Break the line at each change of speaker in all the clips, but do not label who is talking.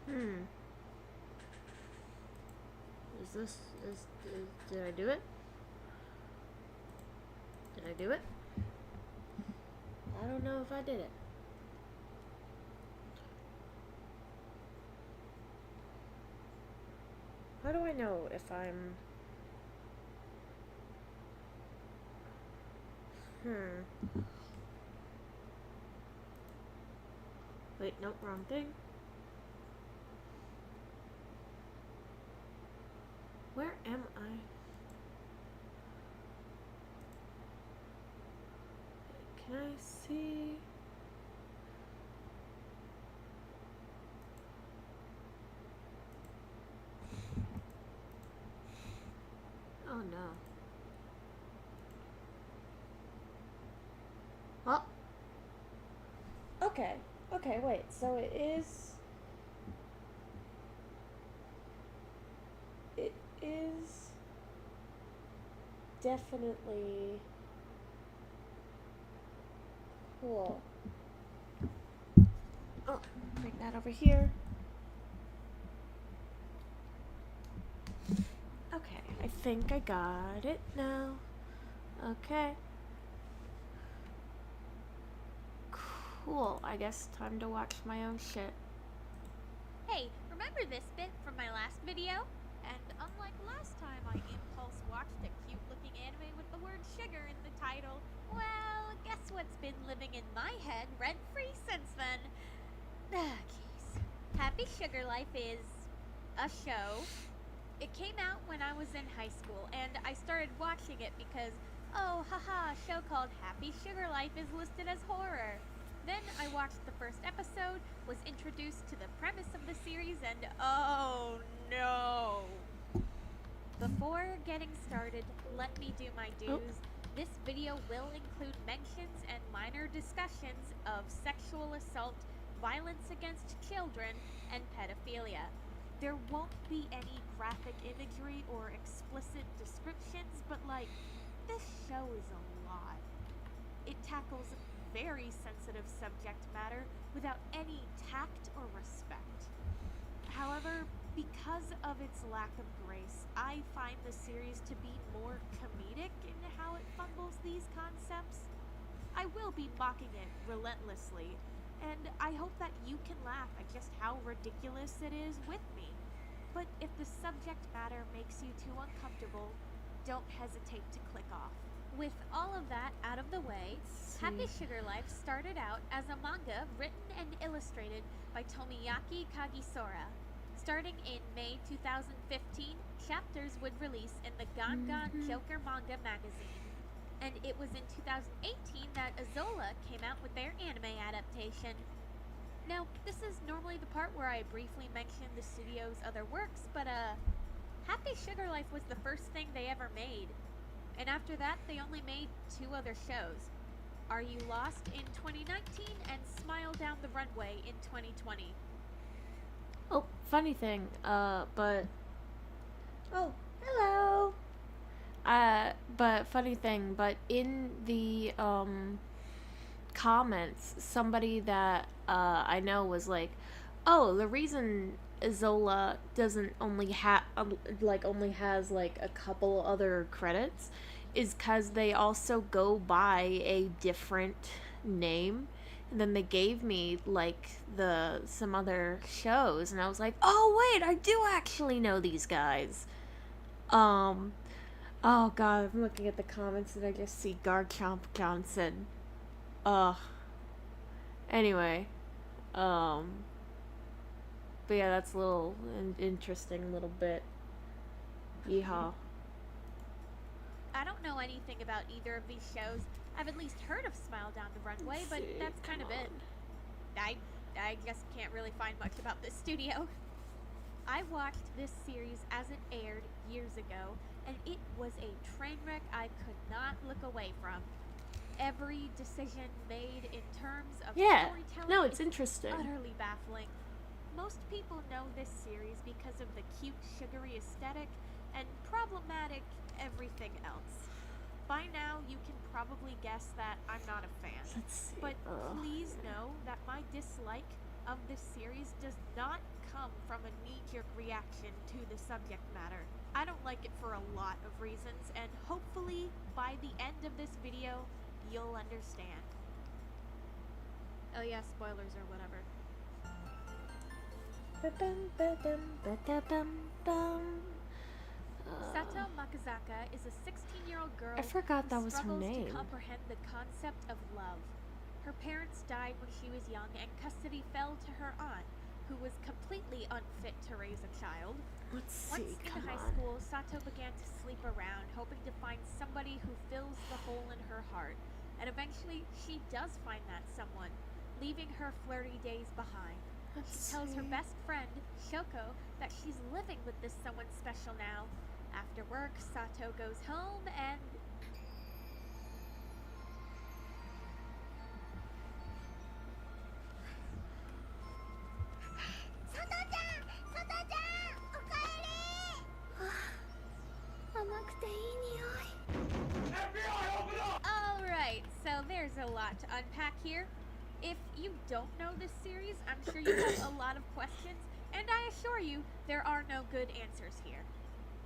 Hmm. Did I do it? Did I do it? I don't know if I did it. How do I know if I'm... Wait, nope, wrong thing. Where am I? Can I see? Oh no. Oh. Okay. Okay, wait. So it is... It is... definitely... cool. Oh, bring that over here. Okay, I think I got it now. Okay. Cool. I guess time to watch my own shit.
Hey, remember this bit from my last video? And unlike last time I impulse watched a cute looking anime with the word sugar in the title, well, guess what's been living in my head rent free since then? Ah, jeez. Happy Sugar Life is a show. It came out when I was in high school, and I started watching it because, oh, haha, a show called Happy Sugar Life is listed as horror. Then I watched the first episode, was introduced to the premise of the series, and oh no! Before getting started, let me do my
Oh.
dues. This video will include mentions and minor discussions of sexual assault, violence against children, and pedophilia. There won't be any graphic imagery or explicit descriptions, but like, this show is a lot. It tackles very sensitive subject matter without any tact or respect. However, because of its lack of grace, I find the series to be more comedic in how it fumbles these concepts. I will be mocking it relentlessly, and I hope that you can laugh at just how ridiculous it is with me. But if the subject matter makes you too uncomfortable, don't hesitate to click off. With all of that out of the way, Happy Sugar Life started out as a manga written and illustrated by Tomiyaki Kagisora. Starting in May 2015, chapters would release in the Gangan Joker Manga magazine. And it was in 2018 that Azola came out with their anime adaptation. Now, this is normally the part where I briefly mention the studio's other works, but Happy Sugar Life was the first thing they ever made. And after that, they only made two other shows. Are You Lost in 2019 and Smile Down the Runway in 2020.
Oh, funny thing. But... Oh, hello! But funny thing, but in the, comments, somebody that, I know was like, oh, the reason Zola doesn't only have, only has, like, a couple other credits is because they also go by a different name. And then they gave me, like, some other shows, and I was like, oh, wait, I do actually know these guys. Um, oh god, I'm looking at the comments and I just see Garchomp Johnson. Ugh. Anyway, um, but yeah, that's a little interesting little bit. Yeehaw.
I don't know anything about either of these shows. I've at least heard of Smile Down the Runway, but that's kind of it. I just can't really find much about this studio. I watched this series as it aired years ago, and it was a train wreck I could not look away from. Every decision made in terms of storytelling
No, it's
is
interesting.
utterly baffling. Most people know this series because of the cute, sugary aesthetic and problematic everything else. By now, you can probably guess that I'm not a fan.
Let's see.
But please know that my dislike of this series does not come from a knee-jerk reaction to the subject matter. I don't like it for a lot of reasons, and hopefully by the end of this video, you'll understand. Oh yeah, spoilers or whatever. Sato Makazaka is a 16-year-old girl
I forgot that
who
was her
struggles
name.
to comprehend the concept of love. Her parents died when she was young, and custody fell to her aunt, who was completely unfit to raise a child.
Let's
Once
see,
in
come
high
on.
school, Sato began to sleep around, hoping to find somebody who fills the hole in her heart. And eventually, she does find that someone, leaving her flirty days behind. She tells her best friend, Shoko, that she's living with this someone special now. After work, Sato goes home and... Alright, so there's a lot to unpack here. If you don't know this series, I'm sure you have a lot of questions, and I assure you, there are no good answers here.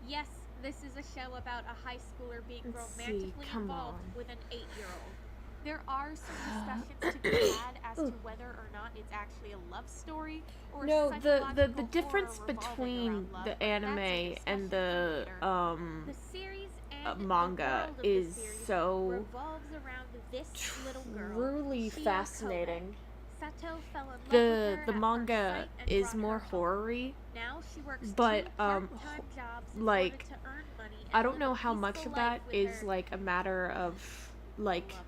Yes, this is a show about a high schooler being romantically involved with an 8-year-old. There are some discussions to be had as to whether or not it's actually a love story or
No,
a
the difference between the anime and the
series and
manga
the world of
is
the series
so
revolves around this little girl,
truly
Shio
fascinating.
Kobe. Sato fell in love with her
The
at
manga
first sight and
is
brought
more
her home.
horror-y,
Now she works
but
2 part-time jobs in
like,
order to earn money and
I don't
live
know
a
how much
peaceful
of that
life with
is
her
like a matter of like
beloved.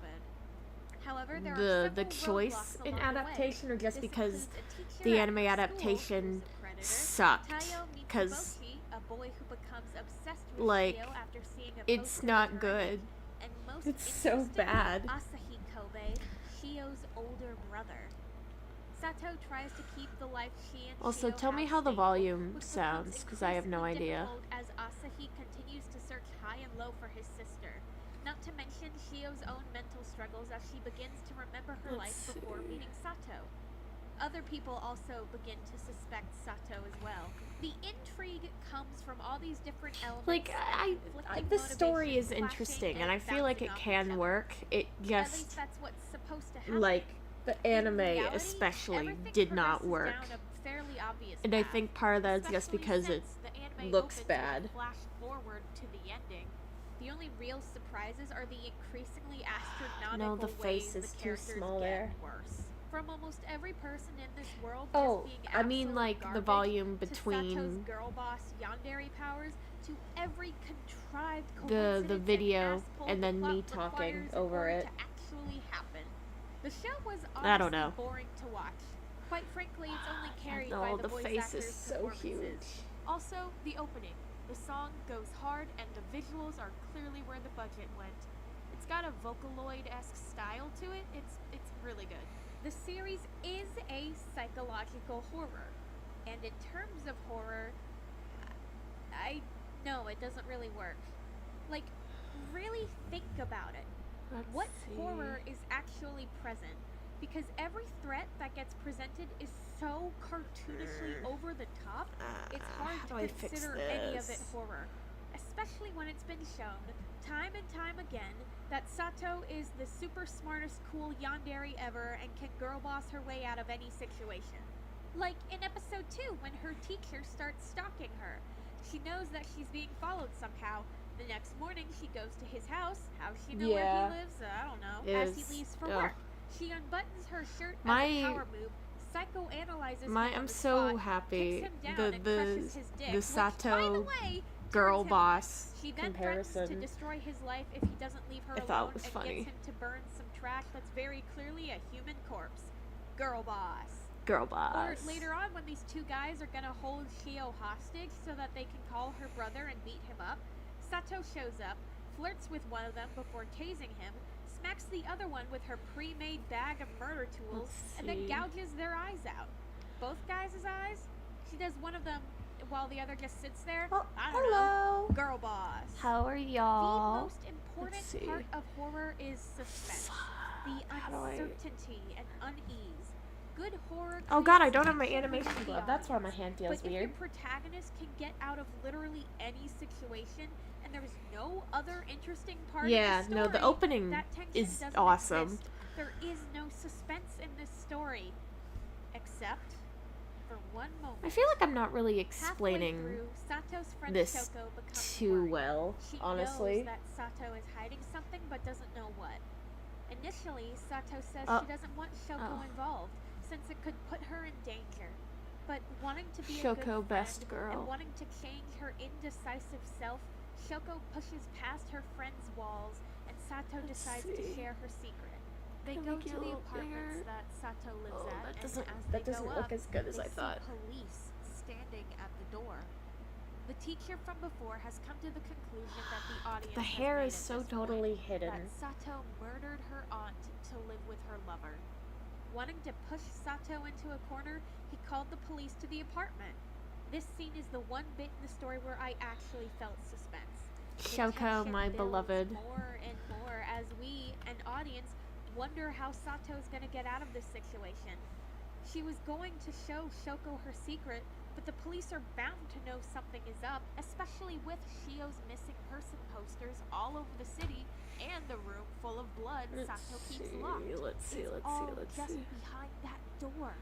However, there are
the
several
choice
roadblocks
in
along the way.
adaptation, or just
This
because
includes a teacher
the
at
anime
her school
adaptation
who's a predator.
sucked,
Tayo meets
because
Hiboshi, a boy who becomes obsessed with
like
Shio after seeing a
it's
poster
not
with her
good.
image. And most
It's so
interestingly,
bad.
Asahi Kobe, Shio's older brother. Sato tries to keep the life she and
Also,
Shio
tell me
have
how the
stable,
volume
which
sounds,
becomes
because I have no
increasingly
idea.
difficult as Asahi continues to search high and low for his sister. Not to mention Shio's own mental struggles as she begins to remember her life before meeting Sato. Other people also begin to suspect Sato as well. The intrigue comes from all these different elements.
Like, the story is interesting, and I feel like it can work. It
At least
just,
that's what's supposed to happen.
like, the anime
reality,
especially
everything
did not
progresses
work.
down a fairly obvious
And I
path,
think part of that is just
especially
because it
since the anime
looks
opens
bad.
with a flash forward to the ending. The only real surprises are the increasingly astronomical
No, the face
ways
is
the
too
characters
small
get
there.
worse. From almost every person in this world
Oh,
just being
I mean,
absolute
like, the
garbage,
volume
to Sato's
between
girl boss yandere powers, to every contrived
the
coincidence
video
ass-pull
and
the
then
plot
me talking
requires in
over
order
it.
to actually happen. The show was
I don't
honestly
know.
boring to watch. Quite frankly, it's only carried
No,
by the
the
voice
face
actors'
is so
performances.
huge.
Also, the opening. The song goes hard, and the visuals are clearly where the budget went. It's got a Vocaloid-esque style to it. It's really good. The series is a psychological horror, and in terms of horror, no, it doesn't really work. Like, really think about it. What horror is actually present? Because every threat that gets presented is so cartoonishly over the top, it's hard
how
to
do I fix
consider any of it
this?
horror. Especially when it's been shown, time and time again, that Sato is the super smartest cool yandere ever and can girl boss her way out of any situation. Like in episode 2 when her teacher starts stalking her. She knows that she's being followed somehow. The next morning she goes to his house. How does she know where he lives? I don't know. As he leaves for work. She unbuttons her shirt as a power move, psychoanalyzes him on
I'm
the
so
spot,
happy.
kicks him down and crushes his dick,
The
which, by the
Sato
way,
girl
turns him on.
boss
She then
comparison.
threatens to destroy his life if he doesn't leave her
I
alone
thought was
and
funny.
gets him to burn some trash that's very clearly a human corpse. Girl boss.
Girl boss.
Or later on when these two guys are gonna hold Shio hostage so that they can call her brother and beat him up, Sato shows up, flirts with one of them before tasing him, smacks the other one with her pre-made bag of murder tools, and then gouges their eyes out. Both guys' eyes? She does one of them while the other just sits there. I don't know. Girl boss.
How are y'all?
The most important part of horror is suspense. The uncertainty and unease. Good horror
Oh god, I
creates
don't have my
tension
animation
within the
glove. That's why my
audience.
hand
But
feels
if your
weird.
protagonist can get out of literally any situation and there's no other interesting part in the
Yeah,
story,
no, the opening
that tension
is
doesn't
awesome.
exist. There is no suspense in this story. Except for one moment.
I feel like I'm not really
Halfway
explaining
through, Sato's friend
this
Shoko becomes
too
worried.
well,
She
honestly.
knows that Sato is hiding something but doesn't know what. Initially, Sato says she doesn't want Shoko involved since it could put her in danger. But wanting to be a good
Shoko,
friend
best girl.
and wanting to change her indecisive self, Shoko pushes past her friend's walls and Sato decides to share her secret. They go to the apartments that Sato lives at, and as they go up,
look as good as
they
I thought.
see police standing at the door. The teacher from before has come to the conclusion that the audience
The
has
hair
made
is
at
so
this
totally
point
hidden.
that Sato murdered her aunt to live with her lover. Wanting to push Sato into a corner, he called the police to the apartment. This scene is the one bit in the story where I actually felt suspense.
Shoko, my beloved.
More and more as we, an audience, wonder how Sato is going to get out of this situation. She was going to show Shoko her secret, but the police are bound to know something is up, especially with Shio's missing person posters all over the city and the room full of blood Sato keeps locked.
Let's see.
Just behind that door.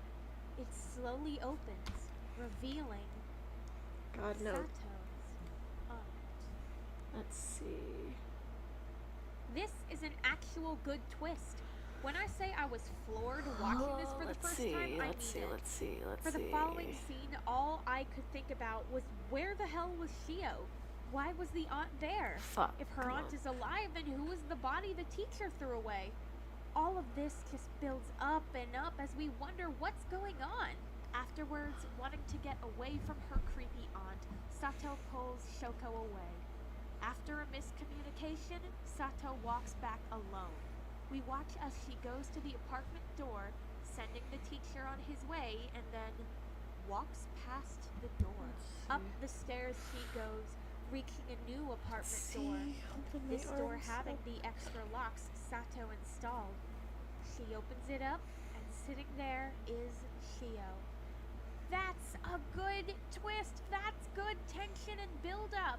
It slowly opens, revealing
God, no.
Sato's aunt.
Let's see.
This is an actual good twist. When I say I was floored watching this for the first time, I mean it.
Let's see.
For the following scene, all I could think about was where the hell was Shio? Why was the aunt there?
Fuck.
If her aunt is alive, then who was the body the teacher threw away? All of this just builds up and up as we wonder what's going on. Afterwards, wanting to get away from her creepy aunt, Sato pulls Shoko away. After a miscommunication, Sato walks back alone. We watch as she goes to the apartment door, sending the teacher on his way, and then walks past the door. Up the stairs she goes, reaching a new apartment door. This door having the extra locks Sato installed. She opens it up, and sitting there is Shio. That's a good twist. That's good tension and build up.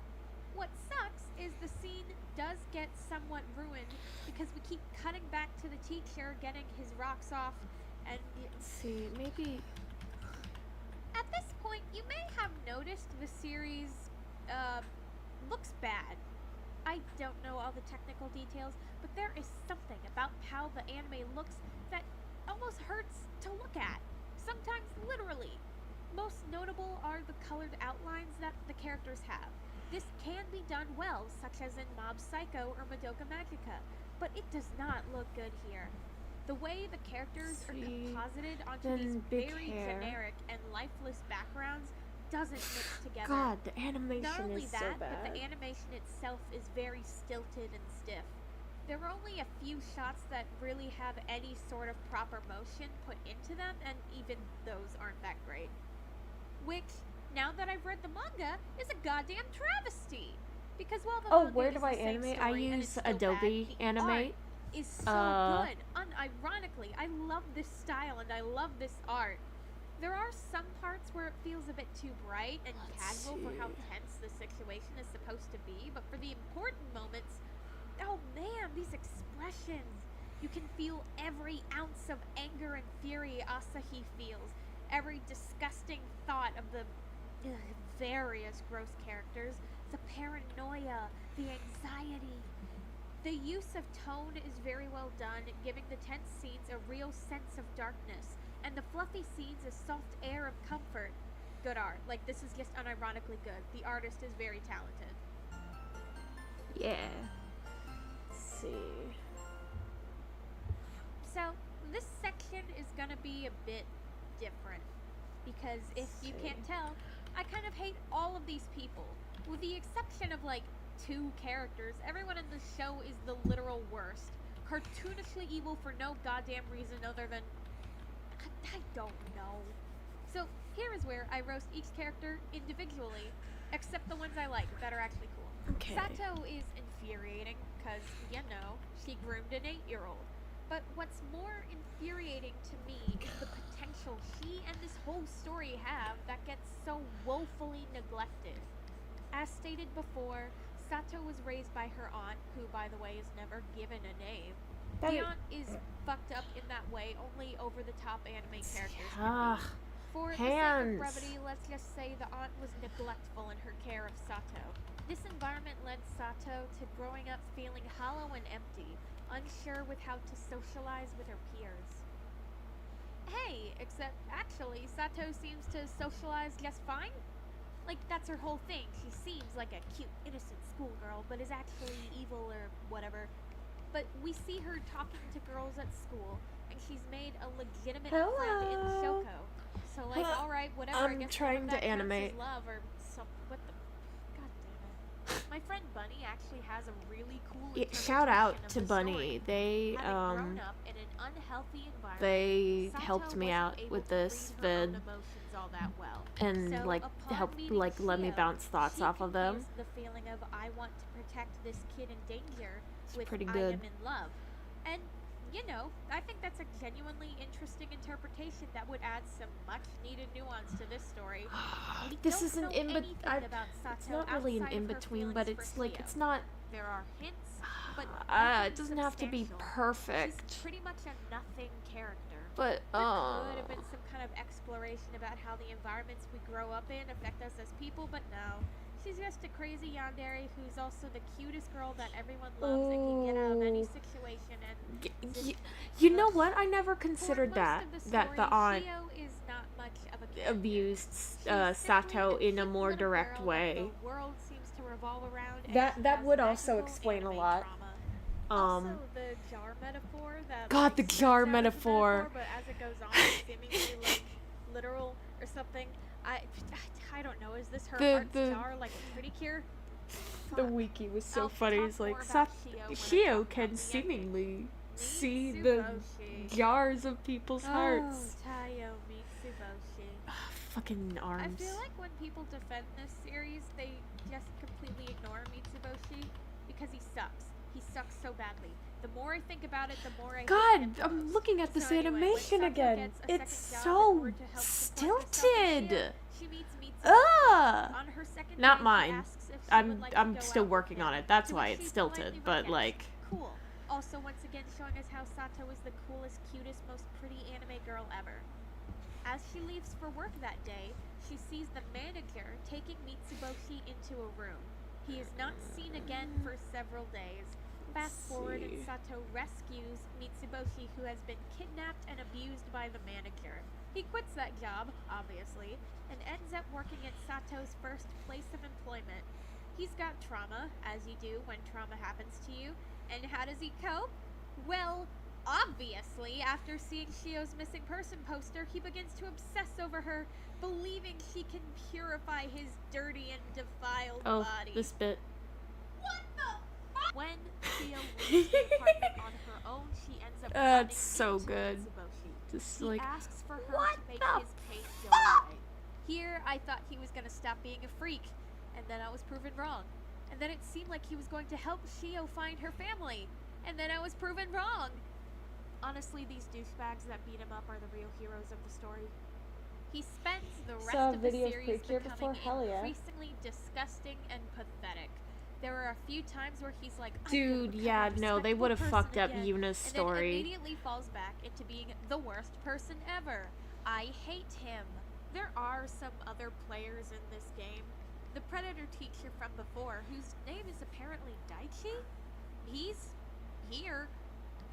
What sucks is the scene does get somewhat ruined because we keep cutting back to the teacher getting his rocks off, and
let's see, maybe
at this point you may have noticed the series looks bad. I don't know all the technical details, but there is something about how the anime looks that almost hurts to look at. Sometimes literally. Most notable are the colored outlines that the characters have. This can be done well, such as in Mob Psycho or Madoka Magica, but it does not look good here. The way the characters are composited onto these very generic and lifeless backgrounds doesn't mix together.
God, the animation
Not only
is
that,
so bad.
but the animation itself is very stilted and stiff. There are only a few shots that really have any sort of proper motion put into them, and even those aren't that great. Which, now that I've read the manga, is a goddamn travesty. Because while the manga
where
is
do
the
I
same
animate?
story
I
and
use
it's still
Adobe
bad, the
Animate.
art is so good. Unironically, I love this style and I love this art. There are some parts where it feels a bit too bright and casual for how tense the situation is supposed to be, but for the important moments, oh man, these expressions. You can feel every ounce of anger and fury Asahi feels, every disgusting thought of the various gross characters, the paranoia, the anxiety. The use of tone is very well done, giving the tense scenes a real sense of darkness, and the fluffy scenes a soft air of comfort. Good art. Like, this is just unironically good. The artist is very talented.
Yeah. Let's see.
So, this section is gonna be a bit different, because if you can't tell, I kind of hate all of these people. With the exception of, like, 2 characters, everyone in the show is the literal worst. Cartoonishly evil for no goddamn reason other than... I don't know. So, here is where I roast each character individually, except the ones I like that are actually cool.
Okay.
Sato is infuriating, because, you know, she groomed an 8-year-old. But what's more infuriating to me is the potential she and this whole story have that gets so woefully neglected. As stated before, Sato was raised by her aunt, who, by the way, is never given a name.
That
The
is,
aunt is fucked up in that way only over the top anime characters can
ah,
be. For the sake of
hands.
brevity, let's just say the aunt was neglectful in her care of Sato. This environment led Sato to growing up feeling hollow and empty, unsure with how to socialize with her peers. Hey, except actually, Sato seems to socialize just fine. Like, that's her whole thing. She seems like a cute, innocent schoolgirl, but is actually evil or whatever. But we see her talking to girls at school, and she's made a legitimate friend in
Hello.
Shoko. So, like, alright, whatever, I
I'm
guess none of
trying
that
to
counts as
animate.
love or some. What the. God damn it. My friend Bunny actually has a really cool
Yeah, shout out
interpretation of
to
the
Bunny.
story.
They
Having grown up in an unhealthy environment,
they helped
Sato
me
wasn't
out
able
with
to
this
read her own
vid
emotions all that well.
and
So,
like
upon
help
meeting
like let me
Shio,
bounce thoughts
she
off of them.
confused the feeling of I want to protect this kid in danger
It's
with
pretty
I
good.
am in love. And, you know, I think that's a genuinely interesting interpretation that would add some much needed nuance to this story. We
This
don't
is an
know
in
anything
between.
about Sato
It's not really an
outside
in
of her
between, but
feelings
it's
for
like
Shio.
it's not.
There are hints, but
It
nothing
doesn't have to be
substantial.
perfect.
She's pretty much a nothing character.
But
There could have been some kind of exploration about how the environments we grow up in affect us as people, but no. She's just a crazy yandere who's also the cutest girl that everyone loves and can get out of any
Ooh.
situation and
You know
ugh.
what? I never
For
considered
most
that
of the
that
story,
the aunt
Shio is not much of a character.
abused
She's
Sato
simply a
in a
cute
more
little
direct
girl
way.
that the world seems to revolve around, and
That
she
that
has
would also
magical
explain a
anime
lot.
trauma.
Um,
Also, the jar metaphor that
God,
like
the
starts
jar
out as a
metaphor.
but as it goes on, it's seemingly like literal or something. I, I don't know. Is this her heart's
The
jar like a pretty cure?
the
Fuck.
wiki was so
I'll
funny.
talk
It's like
more about Shio when I
Shio
talk
can
about the ending.
seemingly see the
Mitsuboshi.
jars of people's
Oh,
hearts.
Tayo Mitsuboshi.
Fucking
I
arms.
feel like when people defend this series, they just completely ignore Mitsuboshi because he sucks. He sucks so badly. The more I think about it, the more I hate
God,
him the
I'm
most.
looking at this
So anyway, when
animation
Sato
again.
gets a
It's
second job in
so
order to help support herself and
stilted.
Shio, she meets Mitsuboshi.
Ugh.
On her second
Not
day,
mine.
he asks if she
I'm
would like to
I'm
go
still
out with
working
him,
on it. That's
to
why
which
it's
she
stilted.
politely
But
rejects.
like,
Cool. Also, once again, showing us how Sato is the coolest, cutest, most pretty anime girl ever. As she leaves for work that day, she sees the manager taking Mitsuboshi into a room. He is not seen again for several days. Fast forward, and Sato rescues Mitsuboshi, who has been kidnapped and abused by the manager. He quits that job, obviously, and ends up working at Sato's first place of employment. He's got trauma, as you do when trauma happens to you. And how does he cope? Well, obviously, after seeing Shio's missing person poster, he begins to obsess over her, believing she can purify his dirty and defiled
oh,
body.
this bit.
What the fuck? When Shio leaves the apartment on her own, she ends up running
It's so
into
good.
Mitsuboshi.
Just
He
like,
asks for her
what
to make
the
his pain go away. Here, I thought he was gonna stop being a freak, and then I was proven wrong. And then it seemed like he was going to help Shio find her family, and then I was proven wrong. Honestly, these douchebags that beat him up are the real heroes of the story. He spends the rest
Saw
of the
video of
series
Precure
becoming
before, hell yeah.
increasingly disgusting and pathetic. There are a few times where he's like, "I'm
dude,
gonna
yeah,
become a
no, they
respectable
would have
person
fucked up
again,"
Yuna's
and then
story.
immediately falls back into being the worst person ever. I hate him. There are some other players in this game. The Predator teacher from before, whose name is apparently Daichi, he's here.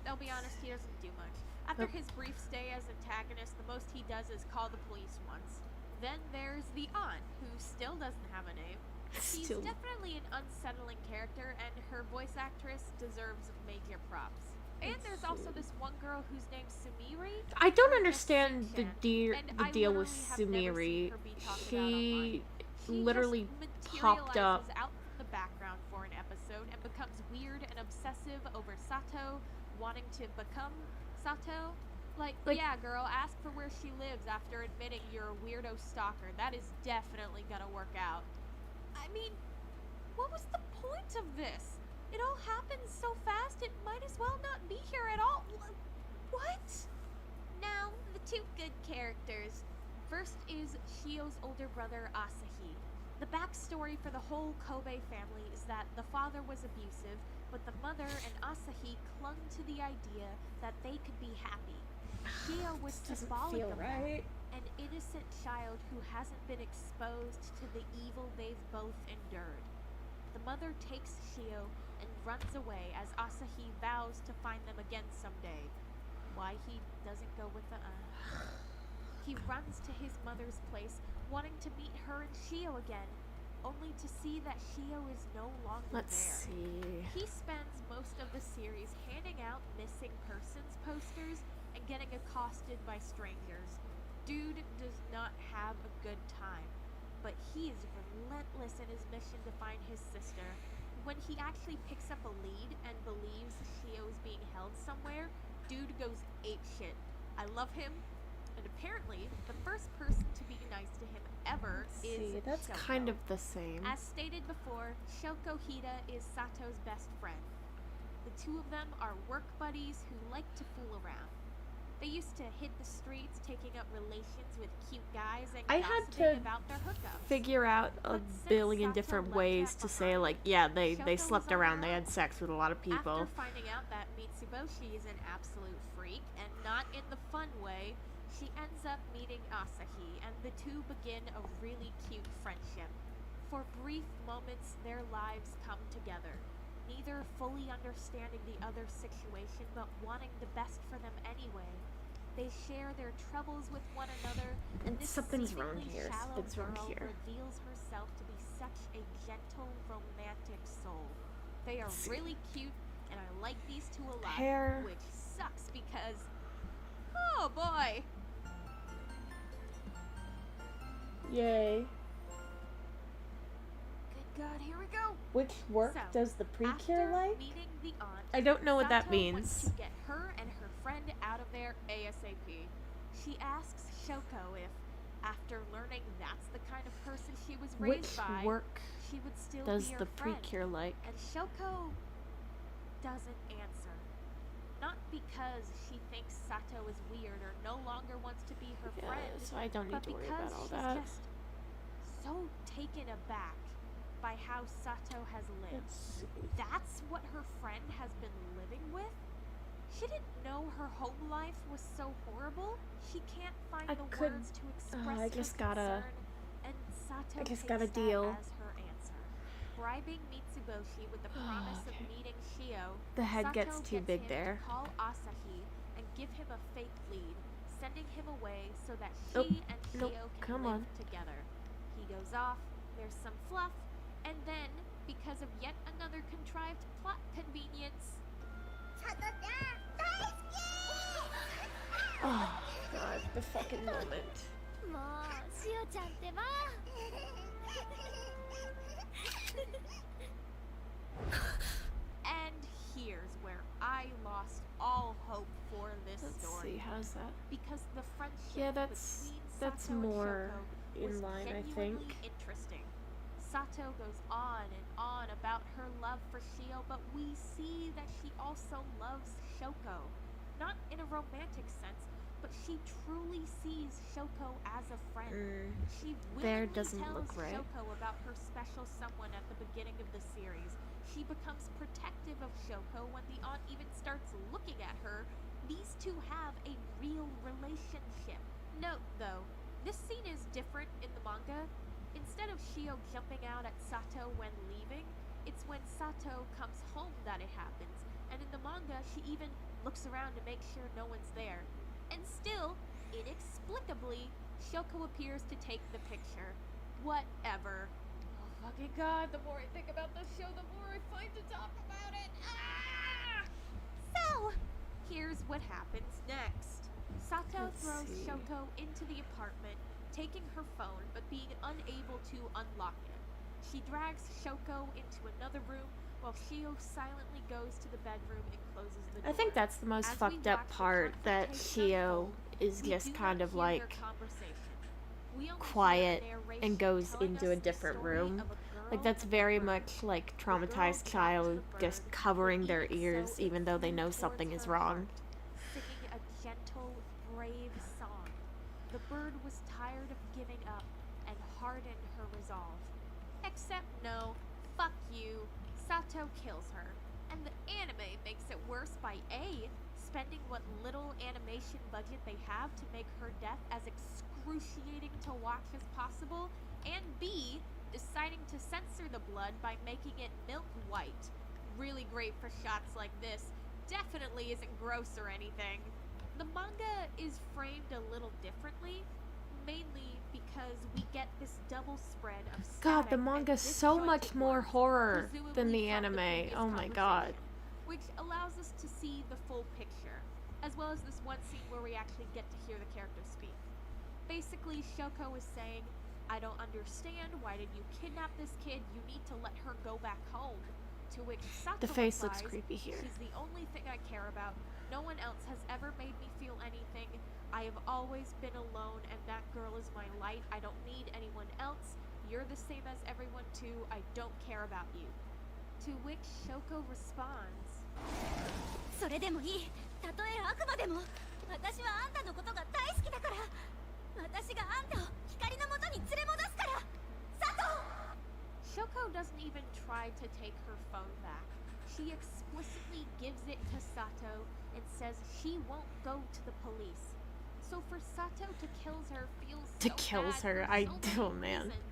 I'll be honest, he doesn't do much. After his brief stay as antagonist, the most he does is call the police once. Then there's the aunt, who still doesn't have a name. She's
Still.
definitely an unsettling character, and her voice actress deserves major props. And there's also this one girl whose name's Sumiri.
I don't
or just
understand the
Shin-chan, and I
deal with
literally have never seen
Sumiri.
her be talked about
She
online.
literally
She
popped up.
materializes out in the background for an episode and becomes weird and obsessive over Sato, wanting to become Sato. Like, yeah, girl, ask for where she lives after admitting you're a weirdo stalker. That is definitely gonna work out. I mean, what was the point of this? It all happens so fast, it might as well not be here at all. What? Now, the two good characters. First is Shio's older brother, Asahi. The backstory for the whole Kobe family is that the father was abusive, but the mother and Asahi clung to the idea that they could be happy. Shio was
This doesn't
symbolic
feel
of
right.
that, an innocent child who hasn't been exposed to the evil they've both endured. The mother takes Shio and runs away as Asahi vows to find them again someday. Why he doesn't go with the He runs to his mother's place, wanting to meet her and Shio again, only to see that Shio is no longer
Let's
there.
see.
He spends most of the series handing out missing persons posters and getting accosted by strangers. Dude does not have a good time, but he is relentless in his mission to find his sister. When he actually picks up a lead and believes Shio is being held somewhere, dude goes apeshit. I love him, and apparently, the first person to be nice to him ever is
See, that's
Shoko.
kind of the same.
As stated before, Shoko Hida is Sato's best friend. The two of them are work buddies who like to fool around. They used to hit the streets taking up relations with cute guys and
I had
gossiping
to
about their hookups.
figure out a
But since
billion
Sato
different
left
ways
that
to say,
behind,
like, yeah, they
Shoko
slept
was on
around,
her
they
own.
had sex with a lot of people.
After finding out that Mitsuboshi is an absolute freak, and not in the fun way, she ends up meeting Asahi, and the two begin a really cute friendship. For brief moments, their lives come together, neither fully understanding the other's situation but wanting the best for them anyway. They share their troubles with one another, and this
Something's wrong
seemingly
here.
shallow
Something's wrong
girl
here.
reveals herself to be such a gentle, romantic soul. They are
Let's see.
really cute, and I like these two a lot,
Hair.
which sucks because, oh boy,
Yay.
good God, here we go.
Which work
So,
does the precure
After
like?
meeting the aunt,
I don't know what that
Sato wants
means.
to get her and her friend out of there ASAP. She asks Shoko if, after learning that's the kind of person she was raised
Which
by,
work
she would still
does
be her
the
friend.
precure like?
And Shoko doesn't answer. Not because she thinks Sato is weird or no longer wants to be her
Yeah,
friend,
so I don't need
but
to worry
because
about all
she's
that.
just so taken aback by how Sato has lived.
Let's see.
That's what her friend has been living with? She didn't know her home life was so horrible. She can't find
I
the
could-
words to express
I
her
just gotta-
concern, and Sato
I just
takes
gotta
that
deal.
as her answer. Bribing Mitsuboshi with the promise
Okay.
of meeting Shio,
The head
Sato
gets too
gets
big
him
there.
to call Asahi and give him a fake lead, sending him away so that she
Nope,
and
nope,
Shio can
come
live
on.
together. He goes off, there's some fluff, and then, because of yet another contrived plot convenience,
Oh, God, the fucking moment.
もうしおちゃんってば
and here's where I lost all hope for this
Let's
story.
see, how's that?
Because the friendship
Yeah, that's
between Sato
more
and Shoko was
in line, I
genuinely
think.
interesting. Sato goes on and on about her love for Shio, but we see that she also loves Shoko. Not in a romantic sense, but she truly sees Shoko as a friend. She
there
willingly
doesn't
tells
look right.
Shoko about her special someone at the beginning of the series. She becomes protective of Shoko when the aunt even starts looking at her. These two have a real relationship. Note, though, this scene is different in the manga. Instead of Shio jumping out at Sato when leaving, it's when Sato comes home that it happens. And in the manga, she even looks around to make sure no one's there. And still, inexplicably, Shoko appears to take the picture. Whatever. Oh fucking god, the more I think about this show, the more I find to talk about it. Ah! So, here's what happens next. Sato
Let's
throws
see.
Shoko into the apartment, taking her phone but being unable to unlock it. She drags Shoko into another room while Shio silently goes to the bedroom and closes the door.
I think that's the most
As we
fucked up
watch the
part, that
confrontation
Shio
unfold,
is
we
just
do
kind
not
of
hear
like
their conversation. We only hear
quiet
the narration
and goes
telling
into
us
a
the
different
story
room.
of a girl
Like,
girl
that's
and the
very
bird.
much like
The girl
traumatized
drops the
child just
bird,
covering their
leaning so
ears even though they know
towards
something is
her
wrong.
heart, singing a gentle, brave song. The bird was tired of giving up and hardened her resolve. Except no, fuck you. Sato kills her. And the anime makes it worse by A, spending what little animation budget they have to make her death as excruciating to watch as possible, and B, deciding to censor the blood by making it milk white. Really great for shots like this. Definitely isn't gross or anything. The manga is framed a little differently, mainly because we get this double spread of
God, the
static and
manga's so much
disjointed
more
words,
horror than
presumably
the
from the
anime.
previous
Oh my god.
conversation, which allows us to see the full picture, as well as this one scene where we actually get to hear the characters speak. Basically, Shoko is saying, I don't understand, why did you kidnap this kid? You need to let her go back home. To which Sato
The face
replies,
looks creepy here.
she's the only thing I care about. No one else has ever made me feel anything. I have always been alone, and that girl is my light. I don't need anyone else. You're the same as everyone too. I don't care about you. To which Shoko responds,
それでもいい。たとえ悪魔でも私はあんたのことが大好きだから。私があんたを光のもとに連れ戻すから。佐藤。
Shoko doesn't even try to take her phone back. She explicitly gives it to Sato and says she won't go to the police. So for Sato to kill her feels
To
so
kills
bad
her,
for
I
so
do,
many
man.
reasons.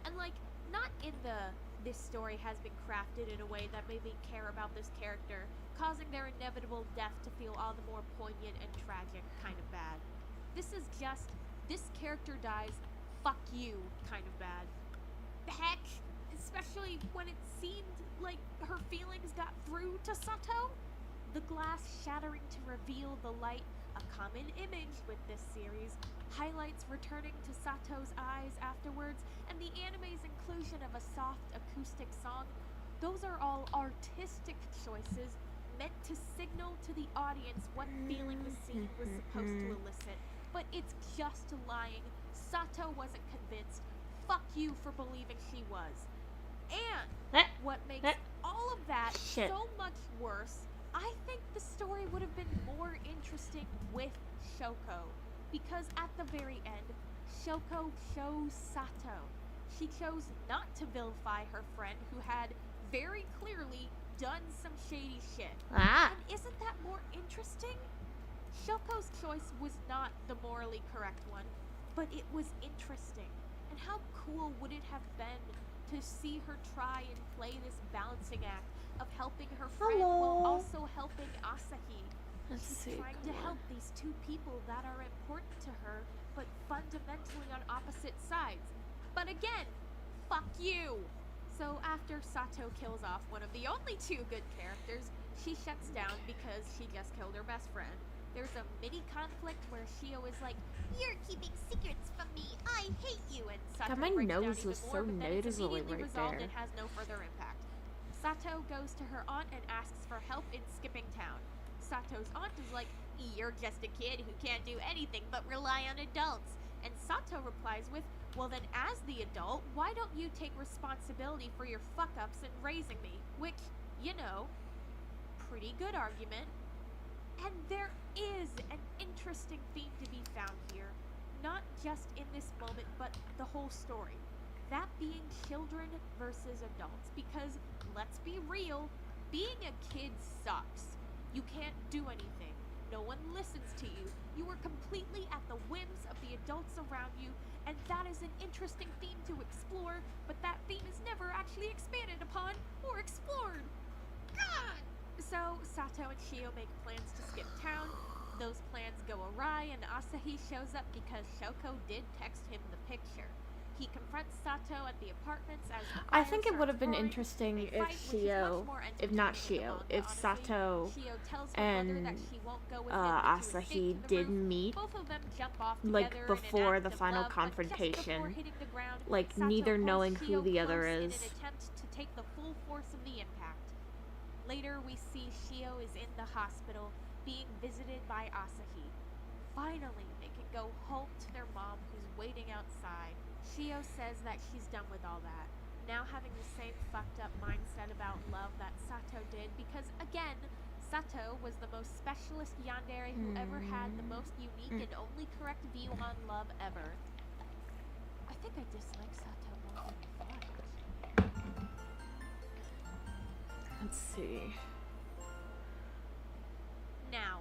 And like, not in the this story has been crafted in a way that made me care about this character, causing their inevitable death to feel all the more poignant and tragic kind of bad. This is just, this character dies, fuck you kind of bad. Heck, especially when it seemed like her feelings got through to Sato. The glass shattering to reveal the light, a common image with this series, highlights returning to Sato's eyes afterwards, and the anime's inclusion of a soft acoustic song. Those are all artistic choices meant to signal to the audience what feeling the scene was supposed to elicit. But it's just lying. Sato wasn't convinced. Fuck you for believing she was. And what makes all of that
Shit.
so much worse, I think the story would have been more interesting with Shoko. Because at the very end, Shoko chose Sato. She chose not to vilify her friend who had very clearly done some shady shit.
Ah.
And isn't that more interesting? Shoko's choice was not the morally correct one, but it was interesting. And how cool would it have been to see her try and play this balancing act of helping her friend while
Hello.
also helping Asahi?
Let's
She's
see.
trying to help these two people that are important to her, but fundamentally on opposite sides. But again, fuck you! So after Sato kills off one of the only two good characters, she shuts down because she just killed her best friend. There's a mini conflict where Shio is like, "You're keeping secrets from me. I hate you." And Sato
God, my
breaks down
nose
even
was
more,
so
but then it's
noticeably
immediately
right
resolved
there.
and has no further impact. Sato goes to her aunt and asks for help in skipping town. Sato's aunt is like, "You're just a kid who can't do anything but rely on adults." And Sato replies with, "Well then, as the adult, why don't you take responsibility for your fuck-ups in raising me?" Which, you know, pretty good argument. And there is an interesting theme to be found here, not just in this moment, but the whole story. That being children versus adults, because let's be real, being a kid sucks. You can't do anything. No one listens to you. You are completely at the whims of the adults around you, and that is an interesting theme to explore, but that theme is never actually expanded upon or explored. God! So, Sato and Shio make plans to skip town. Those plans go awry, and Asahi shows up because Shoko did text him the picture. He confronts Sato at the apartments as the
I
fire
think it would have
starts
been
roaring.
interesting
They
if
fight, which is much
Shio,
more
if not
entertaining in the
Shio,
manga,
if
honestly.
Sato
Shio tells her brother that
and
she won't go with him to escape
Asahi
to the
did
roof.
meet,
Both of them jump off
like,
together
before
in an
the
act of
final
love, but just before
confrontation,
hitting the ground,
like,
Sato
neither
pulls
knowing who
Shio
the other
close in
is.
an attempt to take the full force of the impact. Later, we see Shio is in the hospital, being visited by Asahi. Finally, they can go home to their mom who's waiting outside. Shio says that she's done with all that. now having the same fucked up mindset about love that Sato did, because again, Sato was the most specialist yandere who ever had the most unique and only correct view on love ever. I think I dislike Sato more than I thought.
Let's see.
Now,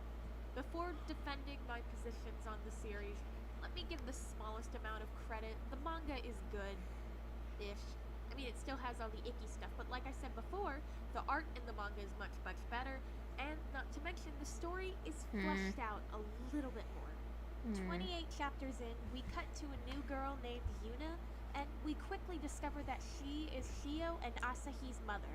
before defending my positions on the series, let me give the smallest amount of credit. The manga is good-ish. I mean, it still has all the icky stuff, but like I said before, the art in the manga is much, much better, and not to mention, the story is fleshed out a little bit more. 28 chapters in, we cut to a new girl named Yuna, and we quickly discover that she is Shio and Asahi's mother.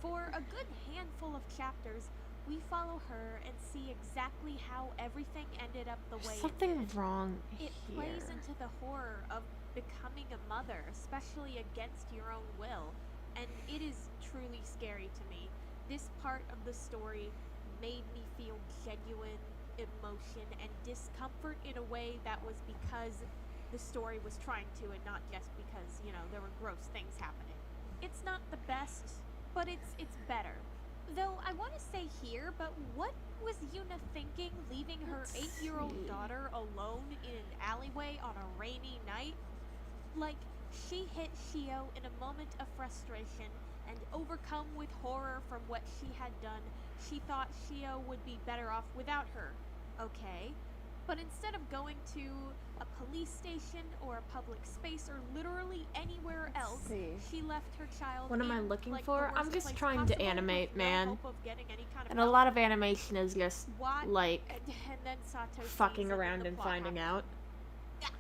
For a good handful of chapters, we follow her and see exactly how everything ended up the way
Something
it did.
wrong
It
here.
plays into the horror of becoming a mother, especially against your own will, and it is truly scary to me. This part of the story made me feel genuine emotion and discomfort in a way that was because the story was trying to, and not just because, there were gross things happening. It's not the best, but it's better. Though I want to say here, but what was Yuna thinking leaving her
Let's
8-year-old
see.
daughter alone in an alleyway on a rainy night? Like, she hit Shio in a moment of frustration, and overcome with horror from what she had done, she thought Shio would be better off without her. Okay. But instead of going to a police station or a public space or literally anywhere else,
see.
she left her child
What am I
in,
looking
like,
for?
the
I'm
worst
just
place
trying to
possible
animate,
with no
man.
hope of getting any kind of
And a
help.
lot of animation is just,
What?
like,
And then Sato
fucking
sees it
around
the
and
plot
finding
happens.
out.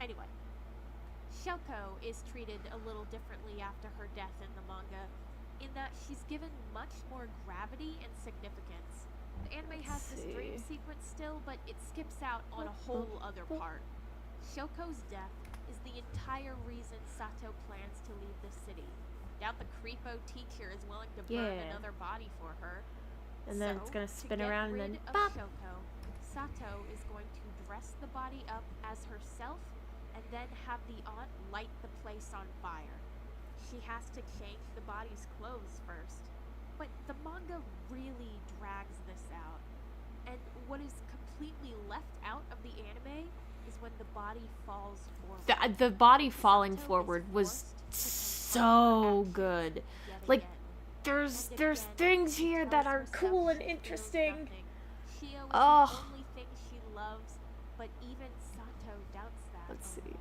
Anyway, Shoko is treated a little differently after her death in the manga, in that she's given much more gravity and significance. The anime has this dream
see.
sequence still, but it skips out on a whole other part. Shoko's death is the entire reason Sato plans to leave the city. Doubt the creepo teacher is willing to burn
Yeah.
another body for her.
And then
So,
it's gonna
to
spin
get
around and
rid
then
of
bop.
Shoko, Sato is going to dress the body up as herself and then have the aunt light the place on fire. She has to change the body's clothes first. But the manga really drags this out. And what is completely left out of the anime is when the body falls forward.
The body falling
Sato is
forward was
forced to
so
confront her
good.
actions yet
Like,
again.
there's
And
there's
again,
things
she
here
tells
that are
herself
cool and
she feels
interesting.
nothing. Shio is
Ugh.
the only thing she loves, but even Sato doubts that.
Let's
a
see.
little.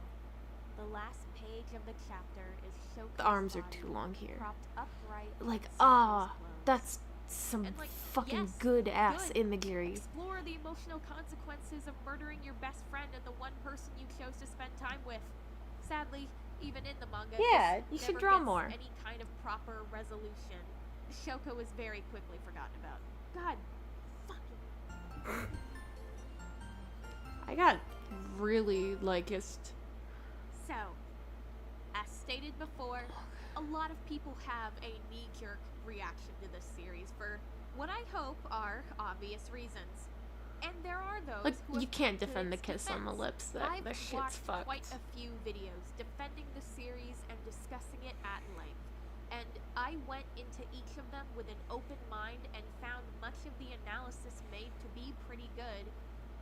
The last page of the chapter is Shoko's
The arms are
body
too long here.
propped upright
Like,
in Sato's clothes.
that's some
And, like,
fucking
yes,
good ass
good.
imagery.
Explore the emotional consequences of murdering your best friend and the one person you chose to spend time with. Sadly, even in the manga,
Yeah,
this
you should
never
draw
gets
more.
any kind of proper resolution. Shoko is very quickly forgotten about. God, fucking.
I got really likest.
So, as stated before, a lot of people have a knee-jerk reaction to this series for what I hope are obvious reasons. And there are those
Like,
who have
you can't
come to
defend the
its
kiss on the
defense.
lips. That
I've
shit's
watched
fucked.
quite a few videos defending the series and discussing it at length. And I went into each of them with an open mind and found much of the analysis made to be pretty good.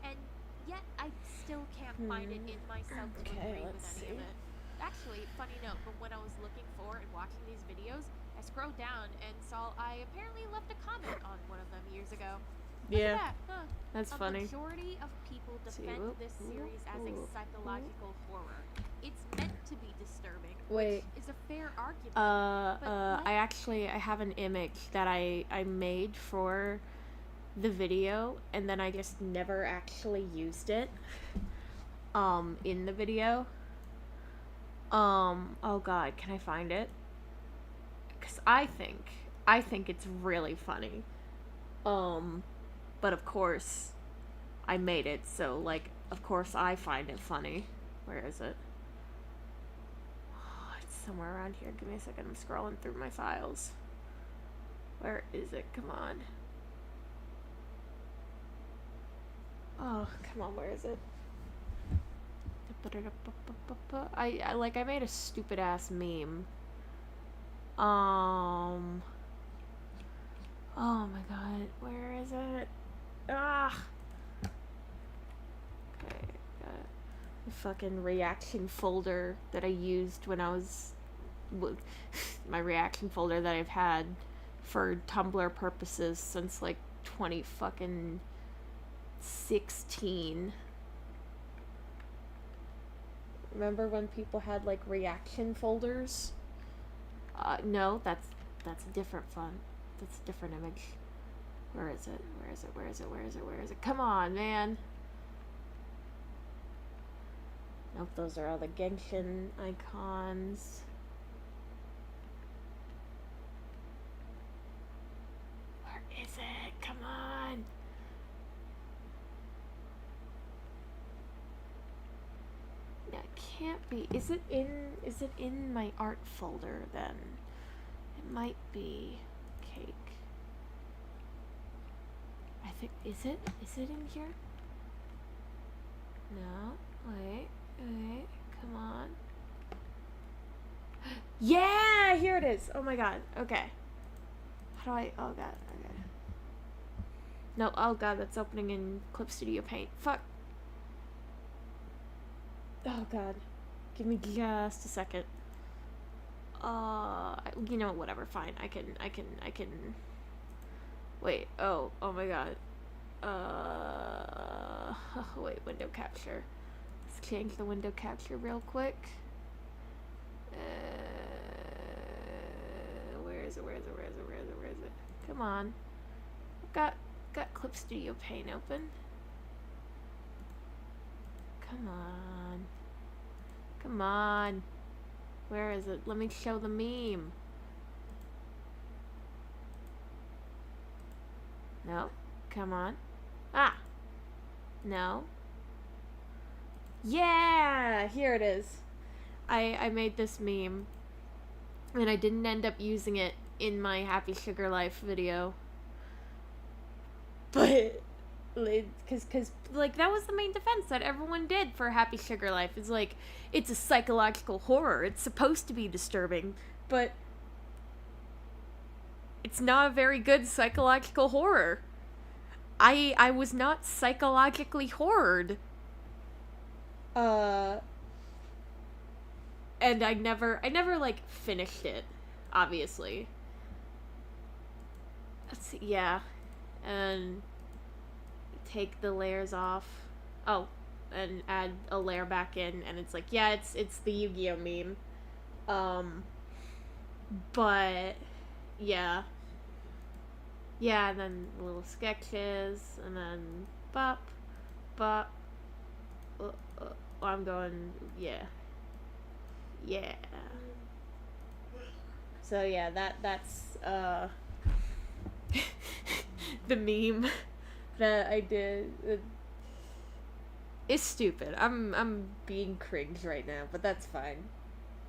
And yet I still can't find it in myself to
Okay,
agree with
let's
any of
see.
it. Actually, funny note, but when I was looking for and watching these videos, I scrolled down and saw I apparently left a comment on one of them years ago. Look
Yeah,
at that, huh?
that's
A
funny.
majority of people
See,
defend
whoop,
this
whoop,
series as a
whoop,
psychological horror. It's meant to be disturbing,
Wait.
which is a fair argument.
I have an image that I made for the video, and then I just never actually used it, in the video. Oh god, can I find it? Because I think it's really funny. But of course, I made it, so, like, of course I find it funny. Where is it? Oh, it's somewhere around here. Give me a second. I'm scrolling through my files. Where is it? Come on. Oh, come on. Where is it? I made a stupid ass meme. Um. Oh my god, where is it? Ah. Okay, got it. The fucking reaction folder that I used when I was. My reaction folder that I've had for Tumblr purposes since like 20 fucking 16. Remember when people had like reaction folders? No, that's a different font. That's a different image. Where is it? Where is it? Where is it? Where is it? Where is it? Come on, man. Nope, those are all the Genshin icons. Where is it? Come on. That can't be. Is it in my art folder then? It might be. Cake. I think is it in here? No. Wait. Come on. Yeah, here it is. Oh my god. Okay. How do I oh god. Okay. No, oh god, that's opening in Clip Studio Paint. Fuck. Oh god. Give me just a second. You know, whatever, fine. I can wait, oh my god. Wait, window capture. Let's change the window capture real quick. Where is it? Come on. I've got Clip Studio Paint open. Come on. Where is it? Let me show the meme. No. Come on. Ah. No. Yeah! Here it is. I made this meme. And I didn't end up using it in my Happy Sugar Life video. But because like that was the main defense that everyone did for Happy Sugar Life. It's like it's a psychological horror. It's supposed to be disturbing, but it's not a very good psychological horror. I was not psychologically horrored. And I never like finished it, obviously. Let's see, yeah. And take the layers off. Oh, and add a layer back in, and it's like, yeah, it's the Yu-Gi-Oh meme. But yeah. Yeah, and then little sketches, and then bop. I'm going, yeah. So yeah, that's the meme that I did. It's stupid. I'm being cringe right now, but that's fine.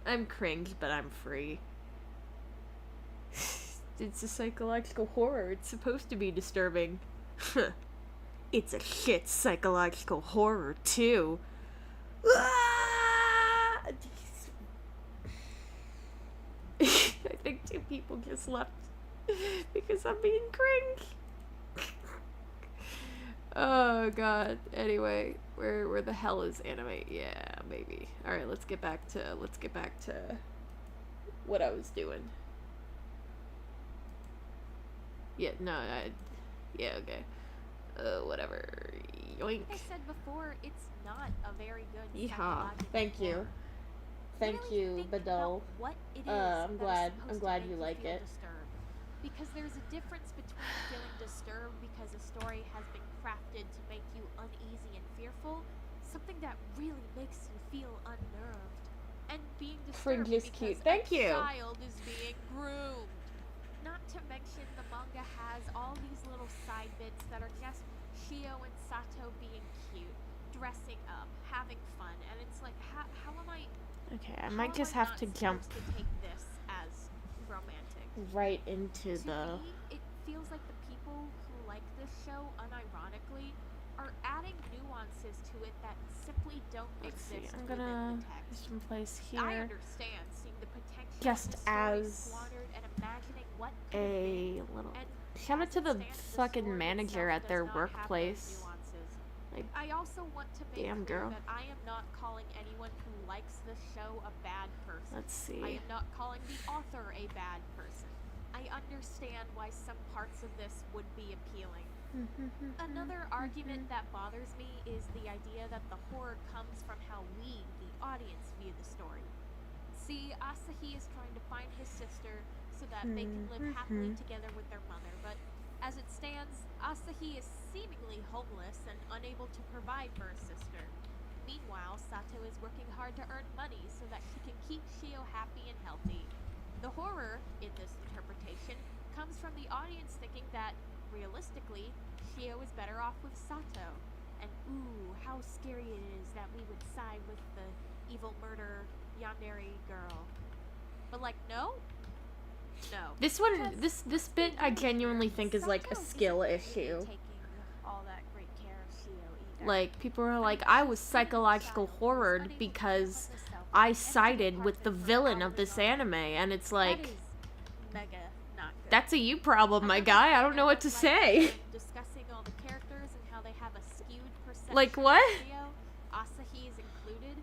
I'm cringe, but I'm free. It's a psychological horror. It's supposed to be disturbing. It's a shit psychological horror, too. I think 2 people just left because I'm being cringe. Oh god. Anyway, where the hell is Animate? Yeah, maybe. All right, let's get back to what I was doing. Yeah, no, yeah, okay. Whatever. Yoink.
Like I said before, it's not a very good
Yeehaw.
psychological
Thank you.
horror.
Thank
Really
you,
think
Badal.
about what it is
I'm
that is
glad
supposed to make
you like
feel
it.
disturbed. Because there's a difference between feeling disturbed because a story has been crafted to make you uneasy and fearful, something that really makes you feel unnerved, and being disturbed
Fringe is
because
cute. Thank you.
a child is being groomed. Not to mention the manga has all these little side bits that are just Shio and Sato being cute, dressing up, having fun, and it's like, how am I...
Okay, I
how
might
am
just
I
have
not
to jump
supposed to take this as romantic?
right into
To
the...
me, it feels like the people who like this show unironically are adding nuances to it that simply don't
Let's see,
exist
I'm
within
gonna
the text.
put some place
I
here.
understand seeing the potential
Just
in a story
as
squandered what could have been.
a little
And
shout out
as
to
it
the
stands, the
fucking
story
manager
itself
at
does
their
not have those
workplace.
nuances.
Like,
I also want to make
damn,
clear
girl.
that I am not calling anyone who likes this show a bad person.
Let's see.
I am not calling the author a bad person. I understand why some parts of this would be appealing. Another argument that bothers me is the idea that the horror comes from how we, the audience, view the story. See, Asahi is trying to find his sister so that they can live happily together with their mother, but as it stands, Asahi is seemingly homeless and unable to provide for her sister. Meanwhile, Sato is working hard to earn money so that she can keep Shio happy and healthy. The horror, in this interpretation, comes from the audience thinking that, realistically, Shio is better off with Sato. And ooh, how scary it is that we would side with the evil murder yandere girl. But like, no? No.
This one,
Because
this bit, I genuinely think is like a
Sato
skill
isn't
issue.
really taking all that great care of Shio either.
Like, people are
I
like,
mean,
I
she's
was
a little
psychological
child who's
horrored
unable to
because
care for herself
I
and is
sided
part
with
of
the
it for
villain of
hours
this
on end.
anime, and it's
That
like,
is mega not good.
that's a you problem, my
Another
guy. I
thing
don't know what to
don't like
say.
when discussing all the characters and how they have a skewed perception
Like,
of
what?
Shio, Asahi is included.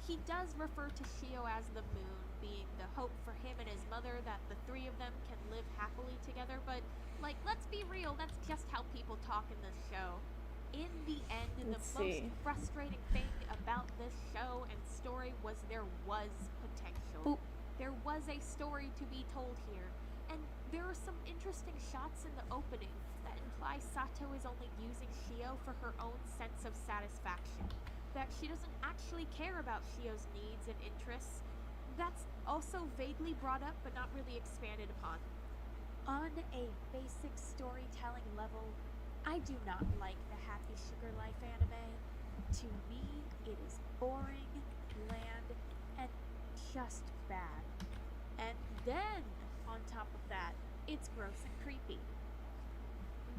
He does refer to Shio as the moon, being the hope for him and his mother that the three of them can live happily together, but, like, let's be real, that's just how people talk in this show. In the end,
Let's
the most
see.
frustrating thing about this show and story was there was potential.
Boop.
There was a story to be told here, and there are some interesting shots in the opening that imply Sato is only using Shio for her own sense of satisfaction, that she doesn't actually care about Shio's needs and interests. That's also vaguely brought up but not really expanded upon. On a basic storytelling level, I do not like the Happy Sugar Life anime. To me, it is boring, bland, and just bad. And then, on top of that, it's gross and creepy.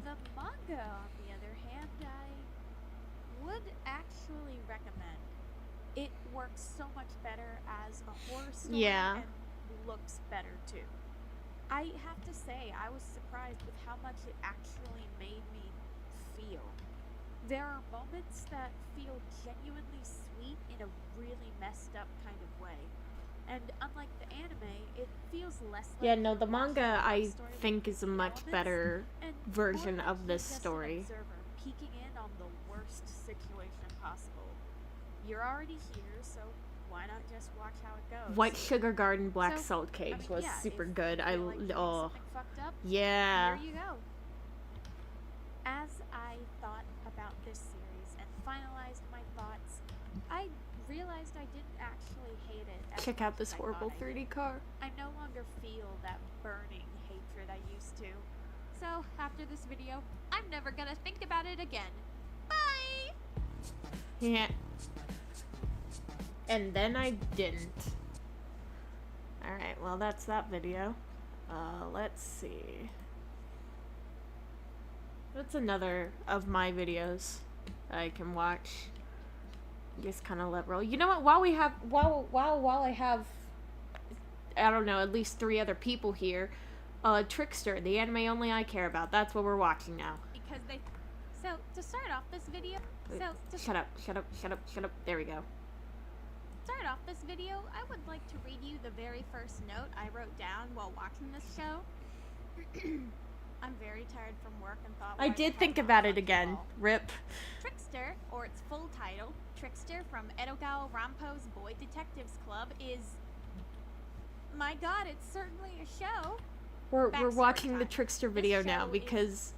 The manga, on the other hand, I would actually recommend. It works so much better as a horror story
Yeah.
and looks better too. I have to say, I was surprised with how much it actually made me feel. There are moments that feel genuinely sweet in a really messed up kind of way. And unlike the anime, it feels less like
Yeah, no, the
you're watching
manga,
a love
I
story with
think, is a much
elements,
better
and
version
more
of
like
this
you're just an
story.
observer peeking in on the worst situation possible. You're already here, so why not just watch how it goes?
White Sugar Garden Black
So,
Salt Cake was
yeah,
super
if
good.
you
I
feel like doing
oh
something fucked up,
yeah.
here you go. As I thought about this series and finalized my thoughts, I realized I didn't actually hate it. As
Check
much
out this
as I
horrible
thought I did.
3D car.
I no longer feel that burning hatred I used to. So, after this video, I'm never gonna think about it again. Bye!
Yeah. And then I didn't. Alright, well that's that video. Let's see. What's another of my videos that I can watch? Just kind of let roll. You know what? While I have, I don't know, at least 3 other people here, Trickster, the anime only I care about. That's what we're watching now.
Because they... So, to start off this video...
Shut up. There we go.
Start off this video, I would like to read you the very first note I wrote down while watching this show. I'm very tired from work and thought...
I did think about it again. Rip.
Trickster, or its full title, Trickster from Edogao Rampo's Boy Detectives Club is... My god, it's certainly a show!
We're
Backstory
watching the
time.
Trickster
This
video
show
now
is
because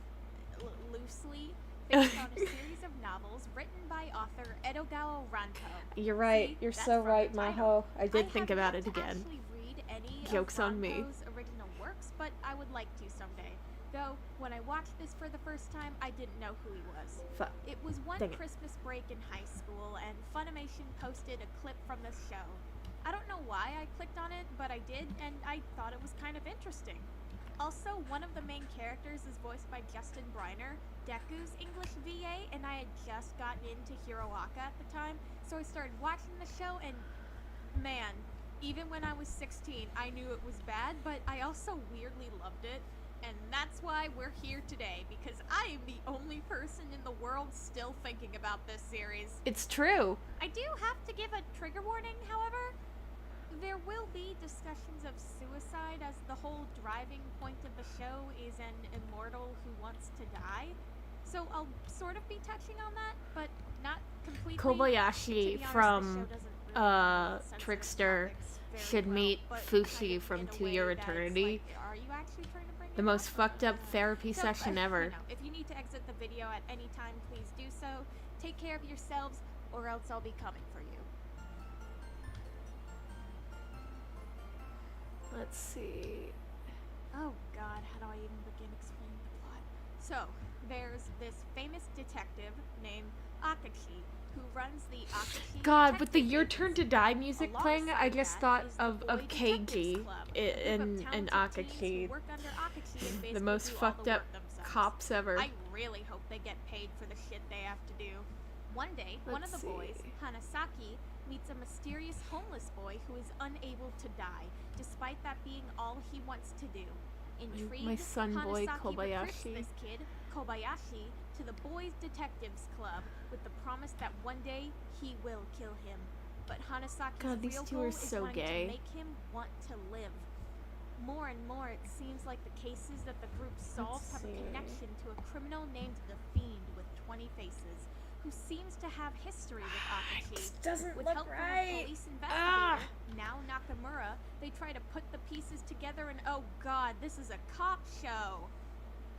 loosely based on a series of novels written by author Edogao Ranpo.
you're right.
See,
You're
that's
so
from the
right,
title.
Maho. I did think
have
about
yet
it
to
again.
actually read any
Joke's
of
on me.
Ranpo's original works, but I would like to someday. Though, when I watched this for the first time, I didn't know who he was.
Fuck.
It was one
Dang it.
Christmas break in high school, and Funimation posted a clip from this show. I don't know why I clicked on it, but I did, and I thought it was kind of interesting. Also, one of the main characters is voiced by Justin Briner, Deku's English VA, and I had just gotten into Hiroaka at the time, so I started watching the show, and man, Even when I was 16, I knew it was bad, but I also weirdly loved it. And that's why we're here today, because I am the only person in the world still thinking about this series.
It's true.
I do have to give a trigger warning, however. There will be discussions of suicide, as the whole driving point of the show is an immortal who wants to die. So I'll sort of be touching on that, but not completely.
Kobayashi
To be honest,
from
the show doesn't really handle sensitive
Trickster
topics very
should
well,
meet
but
Fushi
kind of
from
in a
To
way
Your
that it's
Eternity.
like, are you actually trying to bring
The
it
most
up?
fucked up therapy
So,
session
you
ever.
know, if you need to exit the video at any time, please do so. Take care of yourselves, or else I'll be coming for you.
Let's see.
Oh god, how do I even begin explaining the plot? So, there's this famous detective named Akachi who runs the Akachi
God, with the
Detective
Your Turn to
Agency.
Die music playing, I
Alongside
just
that
thought
is the
of
Boy Detectives
Keiji
Club, a
and
group of talented teens
Akachi.
who work under Akachi and
The
basically
most
do all
fucked
the
up
work themselves.
cops ever.
I really hope they get paid for the shit they have to do. One day, one of
Let's
the boys,
see.
Hanasaki, meets a mysterious homeless boy who is unable to die, despite that being all he wants to do. Intrigued,
my son boy,
Hanasaki recruits
Kobayashi.
this kid, Kobayashi, to the Boys Detectives Club with the promise that one day he will kill him. But Hanasaki's
God, these
real
two
goal
are
is
so
wanting
gay.
to make him want to live. More and more, it seems like the cases that the group solves have a
see.
connection to a criminal named the Fiend with 20 faces, who seems to have history with Akachi.
This doesn't
With
look
help from a
right.
police
Ah.
investigator, now Nakamura, they try to put the pieces together, and oh god, this is a cop show.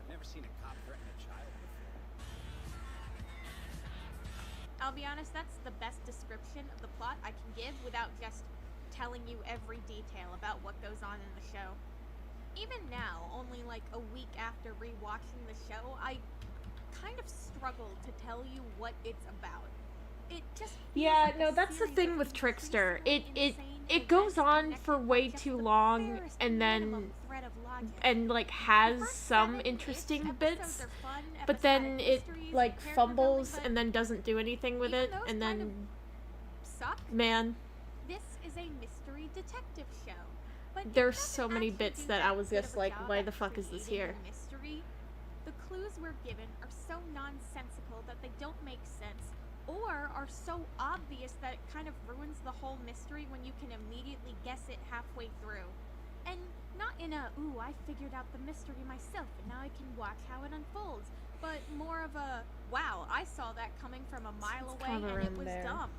I've never seen a cop threaten a child before.
I'll be honest, that's the best description of the plot I can give without just telling you every detail about what goes on in the show. Even now, only like a week after rewatching the show, I kind of struggle to tell you what it's about. It just feels
Yeah,
like
no,
a
that's the
series
thing
of
with Trickster. It
increasingly insane
goes
events
on
connected
for
by
way
just
too
the
long,
barest
and
minimum
then
thread of logic.
and like
The
has
first
some
7-ish
interesting
episodes
bits,
are fun,
but then
episodic
it
mysteries
like
and character
fumbles
building,
and then doesn't do anything with
even
it,
those
and
kind of
then
suck.
man,
This is a mystery detective show. But it
there's
doesn't
so many
actually
bits
do
that I was
good
just
of a
like,
job
why
at
the fuck is this
creating
here?
a mystery. The clues we're given are so nonsensical that they don't make sense, or are so obvious that it kind of ruins the whole mystery when you can immediately guess it halfway through. And not in a, ooh, I figured out the mystery myself and now I can watch how it unfolds, but more of a, wow, I saw that coming from a mile
It's
away
kinda
and it
in
was
there.
dumb.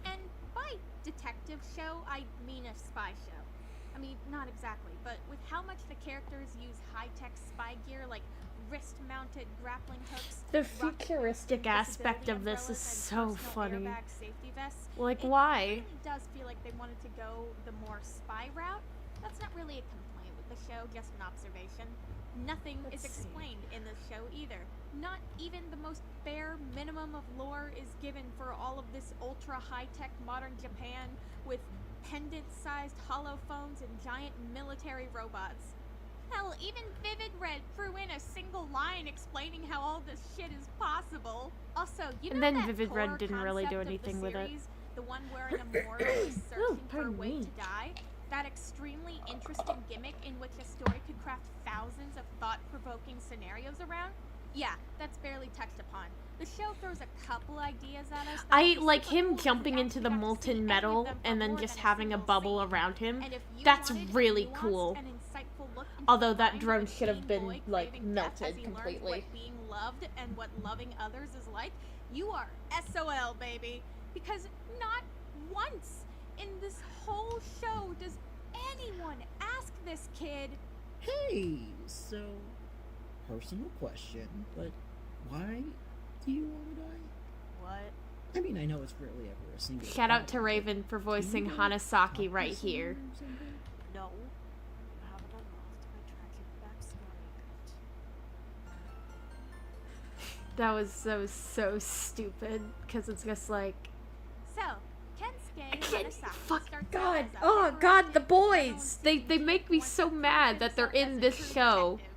And by detective show, I mean a spy show. I mean, not exactly, but with how much the characters use high-tech spy gear like wrist-mounted grappling hooks,
The
rocket
futuristic aspect
invisibility
of this is
umbrellas,
so
and personal
funny.
airbag safety vests,
Like,
it
why?
really does feel like they wanted to go the more spy route. That's not really a complaint with the show, just an observation. Nothing
Let's
is
see.
explained in the show either. Not even the most bare minimum of lore is given for all of this ultra high-tech modern Japan with pendant-sized holophones and giant military robots. Hell, even Vivid Red threw in a single line explaining how all this shit is possible. Also, you know
And then
that
Vivid Red
core
didn't really do
concept of the
anything with it.
series, the one where an immortal is searching for a
pardon
way
me.
to die? That extremely interesting gimmick in which a story could craft thousands of thought-provoking scenarios around? Yeah, that's barely touched upon. The show throws a couple ideas at us. that
I
would be
like
super
him
cool if we
jumping into
actually
the
got to see
molten
any of
metal
them for
and then
more
just
than
having a
single
bubble
scene.
around him.
And if you
That's
wanted a
really
nuanced
cool.
and insightful look into
Although
the
that
mind
drone
of a
should have
teen
been,
boy
like,
craving death as
melted
he learns
completely.
what being loved and what loving others is like, you are SOL, baby. Because not once in this whole show does anyone ask this kid,
Hey, so personal question, but why do you want to die?
what?
I mean, I know it's rarely ever a single.
Shout out to
thought, but
Raven for
do
voicing
you go
Hanasaki
talk
right
to someone
here.
or something?
No. You haven't unlocked my tragic backstory yet.
That was so stupid because it's just like,
So, Kensuke
I can't.
Hanasaki
Fuck
starts out
God.
as a
Oh God, the
hyperactive,
boys. They
well-known
make me
student
so
who
mad
proves
that they're
himself as
in
a
this
true
show.
detective.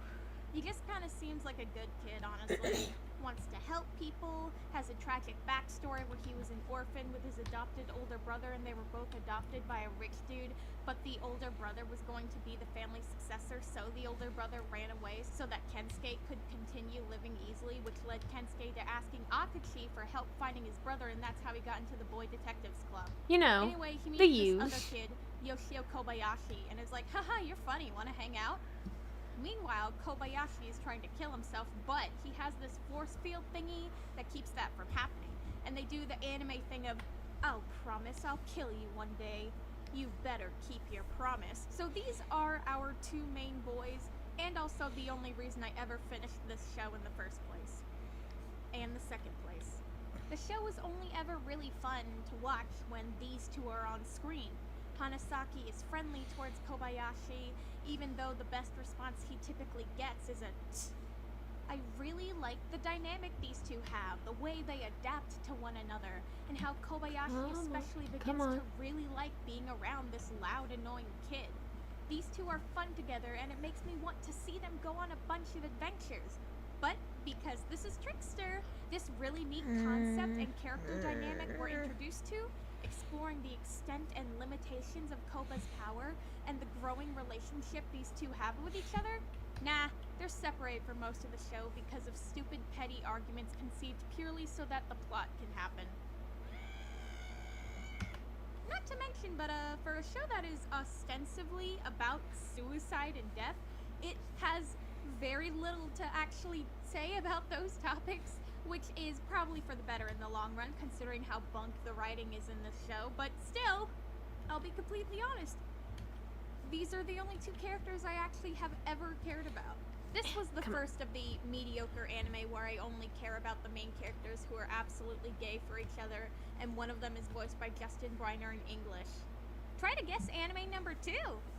He just kind of seems like a good kid, honestly. wants to help people, has a tragic backstory where he was an orphan with his adopted older brother and they were both adopted by a rich dude, but the older brother was going to be the family successor, so the older brother ran away so that Kensuke could continue living easily, which led Kensuke to asking Akachi for help finding his brother, and that's how he got into the Boy Detectives Club.
You know,
Anyway, he
the
meets this other
use.
kid, Yoshio Kobayashi, and is like, haha, you're funny, wanna hang out? Meanwhile, Kobayashi is trying to kill himself, but he has this force field thingy that keeps that from happening. And they do the anime thing of, I'll promise I'll kill you one day. You better keep your promise. So these are our two main boys, and also the only reason I ever finished this show in the first place. And the second place. The show is only ever really fun to watch when these two are on screen. Hanasaki is friendly towards Kobayashi, even though the best response he typically gets is a tsk. I really like the dynamic these two have, the way they adapt to one another, and how Kobayashi especially begins to really like being around this loud, annoying kid. These two are fun together, and it makes me want to see them go on a bunch of adventures. But because this is Trickster, this really neat concept and character dynamic we're introduced to, exploring the extent and limitations of Koba's power and the growing relationship these two have with each other, nah, they're separated for most of the show because of stupid petty arguments conceived purely so that the plot can happen. Not to mention, but for a show that is ostensibly about suicide and death, it has very little to actually say about those topics, which is probably for the better in the long run, considering how bunk the writing is in this show, but still, I'll be completely honest. These are the only two characters I actually have ever cared about. This was the first of the mediocre anime where I only care about the main characters who are absolutely gay for each other, and one of them is voiced by Justin Briner in English. Try to guess anime number 2!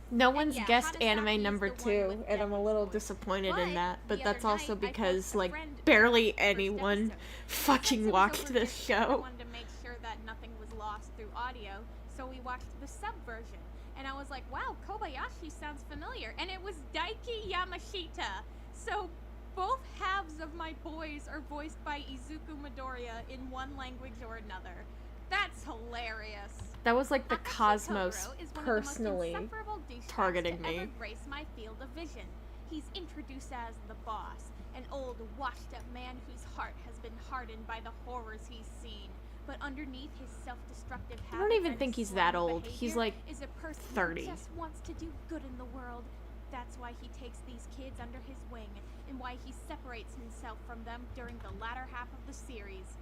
No one's
yeah,
guessed
Hanasaki
anime
is
number
the one
2,
with
and I'm a
Devil's
little
voice.
disappointed in that. But
the
that's
other
also
night, I
because,
forced a
like,
friend
barely
the first
anyone
episode.
fucking
Since it was
watched
over
this
Discord, I
show.
wanted to make sure that nothing was lost through audio, so we watched the sub version. And I was like, wow, Kobayashi sounds familiar. And it was Daiki Yamashita. So both halves of my boys are voiced by Izuku Midoriya in one language or another. That's hilarious.
That was like the
Akachi
Cosmos
Toguro is one
personally
of the most insufferable douchebags
targeting
to
me.
ever grace my field of vision. He's introduced as the boss, an old, washed-up man whose heart has been hardened by the horrors he's seen. But underneath his self-destructive habits,
I don't even
and
think he's
slimy
that old. He's
behavior
like
is a person
30.
who just wants to do good in the world. That's why he takes these kids under his wing, and why he separates himself from them during the latter half of the series.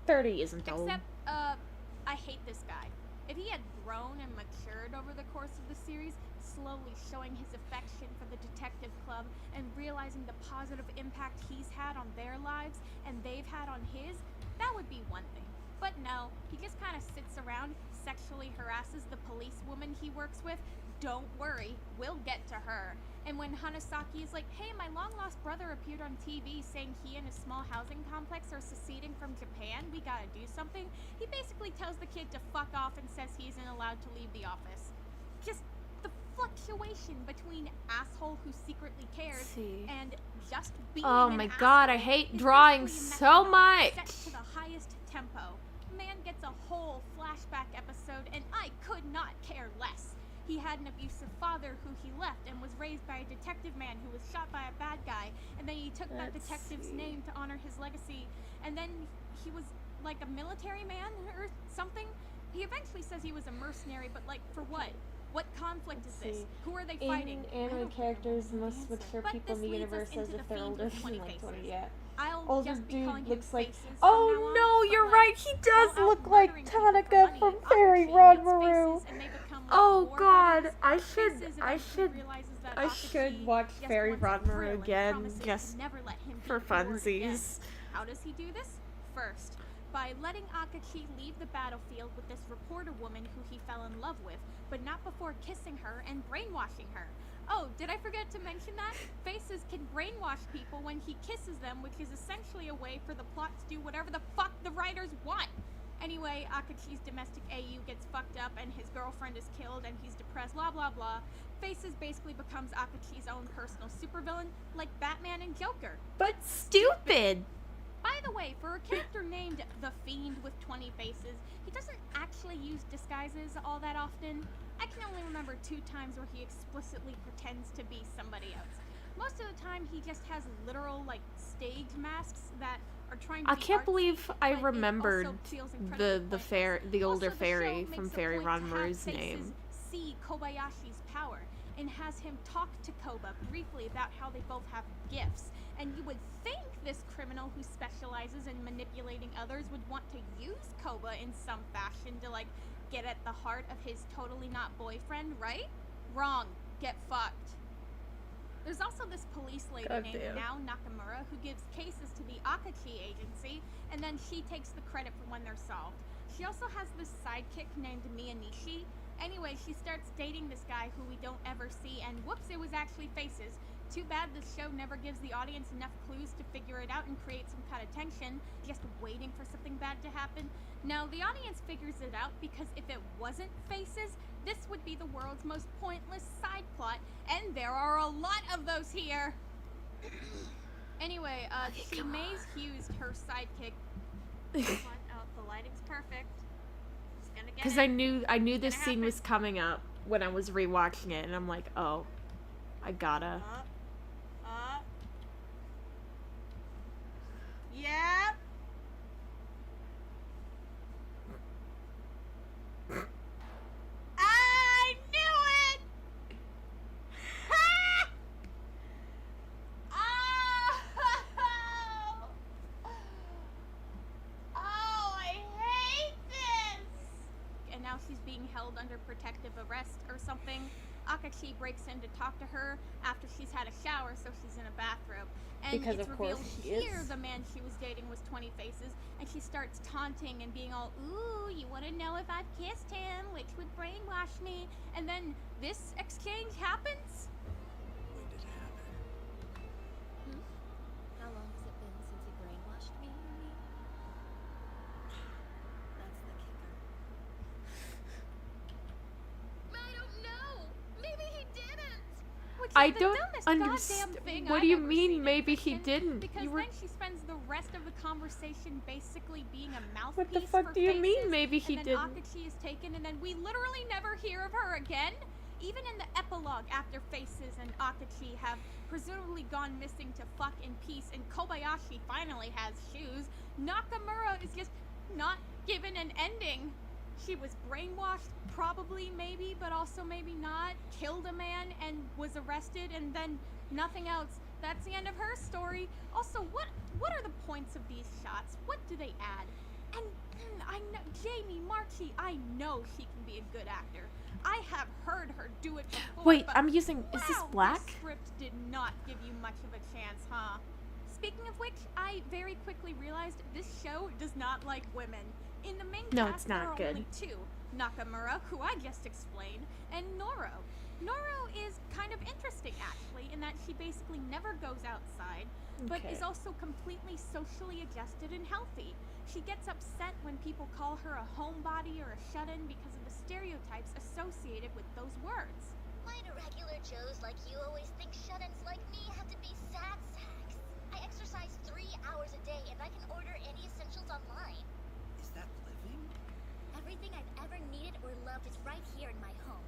30 isn't old.
Except, I hate this guy. If he had grown and matured over the course of the series, slowly showing his affection for the detective club and realizing the positive impact he's had on their lives and they've had on his, that would be one thing. But no, he just kind of sits around, sexually harasses the police woman he works with. Don't worry, we'll get to her. And when Hanasaki is like, hey, my long-lost brother appeared on TV saying he and a small housing complex are seceding from Japan, we gotta do something, he basically tells the kid to fuck off and says he isn't allowed to leave the office. Just the fluctuation between asshole who secretly cares and just being
Oh
an
my god, I
asshole
hate
is
drawing
basically a
so
metronome set
much!
to the highest tempo. Man gets a whole flashback episode, and I could not care less. He had an abusive father who he left and was raised by a detective man who was shot by a bad guy, and then he took that detective's name to honor his legacy, and then he was like a military man or something. He eventually says he was a mercenary, but like for what? What conflict is this? Who are they fighting? I
Anime
don't
characters, the
know
most
the answer.
mature
But
people in
this
the
leads us
universe as
into
if
the
they're
fiend
older
with
than
20
like 20
faces.
yet.
I'll
Older
just be
dude
calling him
looks like,
Faces from
oh
now on,
no,
but,
you're
like,
right, he does
while out
look like
murdering people for
Tanaka
money,
from
Akachi
Fairy
meets
Ranmaru.
Faces, and they become, like,
Oh
war
god,
buddies.
I
Faces eventually realizes that
should
Akachi
watch
just
Fairy
wants a
Ranmaru
thrill and
again,
promises to
just
never let him
for
be bored again.
funsies.
How does he do this? First, by letting Akachi leave the battlefield with this reporter woman who he fell in love with, but not before kissing her and brainwashing her. Oh, did I forget to mention that? Faces can brainwash people when he kisses them, which is essentially a way for the plot to do whatever the fuck the writers want. Anyway, Akachi's domestic AU gets fucked up and his girlfriend is killed and he's depressed, blah blah blah. Faces basically becomes Akachi's own personal supervillain, like Batman and Joker.
But stupid!
By the way, for a character named the Fiend with 20 faces, he doesn't actually use disguises all that often. I can only remember 2 times where he explicitly pretends to be somebody else. Most of the time, he just has literal, like, stage masks that are trying to
I
be
can't
artsy,
believe I
but it
remembered
also feels incredibly pointless.
the older
Also, the
fairy
show
from
makes a
Fairy
point to have
Ranmaru's
faces
name.
see Kobayashi's power and has him talk to Koba briefly about how they both have gifts. And you would think this criminal who specializes in manipulating others would want to use Koba in some fashion to, like, get at the heart of his totally not boyfriend, right? Wrong. Get fucked. There's also this police lady named
Goddamn.
Nao Nakamura who gives cases to the Akachi agency, and then she takes the credit for when they're solved. She also has this sidekick named Miyanishi. Anyway, she starts dating this guy who we don't ever see, and whoops, it was actually faces. Too bad this show never gives the audience enough clues to figure it out and create some kind of tension, just waiting for something bad to happen. Now, the audience figures it out because if it wasn't faces, this would be the world's most pointless side plot, and there are a lot of those here. Anyway, she Maze Hughes, her sidekick. Oh, the lighting's perfect. Just gonna get
Because
it.
I knew this
Gonna
scene
happen.
was coming up when I was rewatching it, and I'm like, oh, I gotta.
Yep. I knew it! Ha! Oh, I hate this! And now she's being held under protective arrest or something. Akachi breaks in to talk to her after she's had a shower, so she's in a bathrobe. And
Because
it's
of course
revealed
she
here
is.
the man she was dating was 20 faces, and she starts taunting and being all, ooh, you want to know if I've kissed him, which would brainwash me. And then this exchange happens.
When did it happen?
How long has it been since he brainwashed me, you mean? That's the kicker. I don't know! Maybe he didn't!
Which is
I
the
don't
dumbest
understand.
goddamn thing
What
I've
do you
ever
mean?
seen in
Maybe he
fiction,
didn't.
Because
You were.
then she spends the rest of the conversation basically being a mouthpiece
What the fuck
for
do you mean?
faces,
Maybe he
and then
didn't.
Akachi is taken, and then we literally never hear of her again. Even in the epilogue, after Faces and Akachi have presumably gone missing to fuck in peace, and Kobayashi finally has shoes, Nakamura is just not given an ending. She was brainwashed, probably, maybe, but also maybe not. Killed a man and was arrested, and then nothing else. That's the end of her story. Also, what are the points of these shots? What do they add? And I know Jamie Marchi. I know she can be a good actor. I have heard her do it before.
Wait,
but
I'm using. Is this
wow,
black?
This script did not give you much of a chance, huh? Speaking of which, I very quickly realized this show does not like women. In the main
No,
cast,
it's not
there are
good.
only 2. Nakamura, who I just explained, and Noro. Noro is kind of interesting, actually, in that she basically never goes outside, but
Okay.
is also completely socially adjusted and healthy. She gets upset when people call her a homebody or a shut-in because of the stereotypes associated with those words.
Why do regular Joes like you always think shut-ins like me have to be sad sacks? I exercise 3 hours a day and I can order any essentials online.
Is that living?
Everything I've ever needed or loved is right here in my home.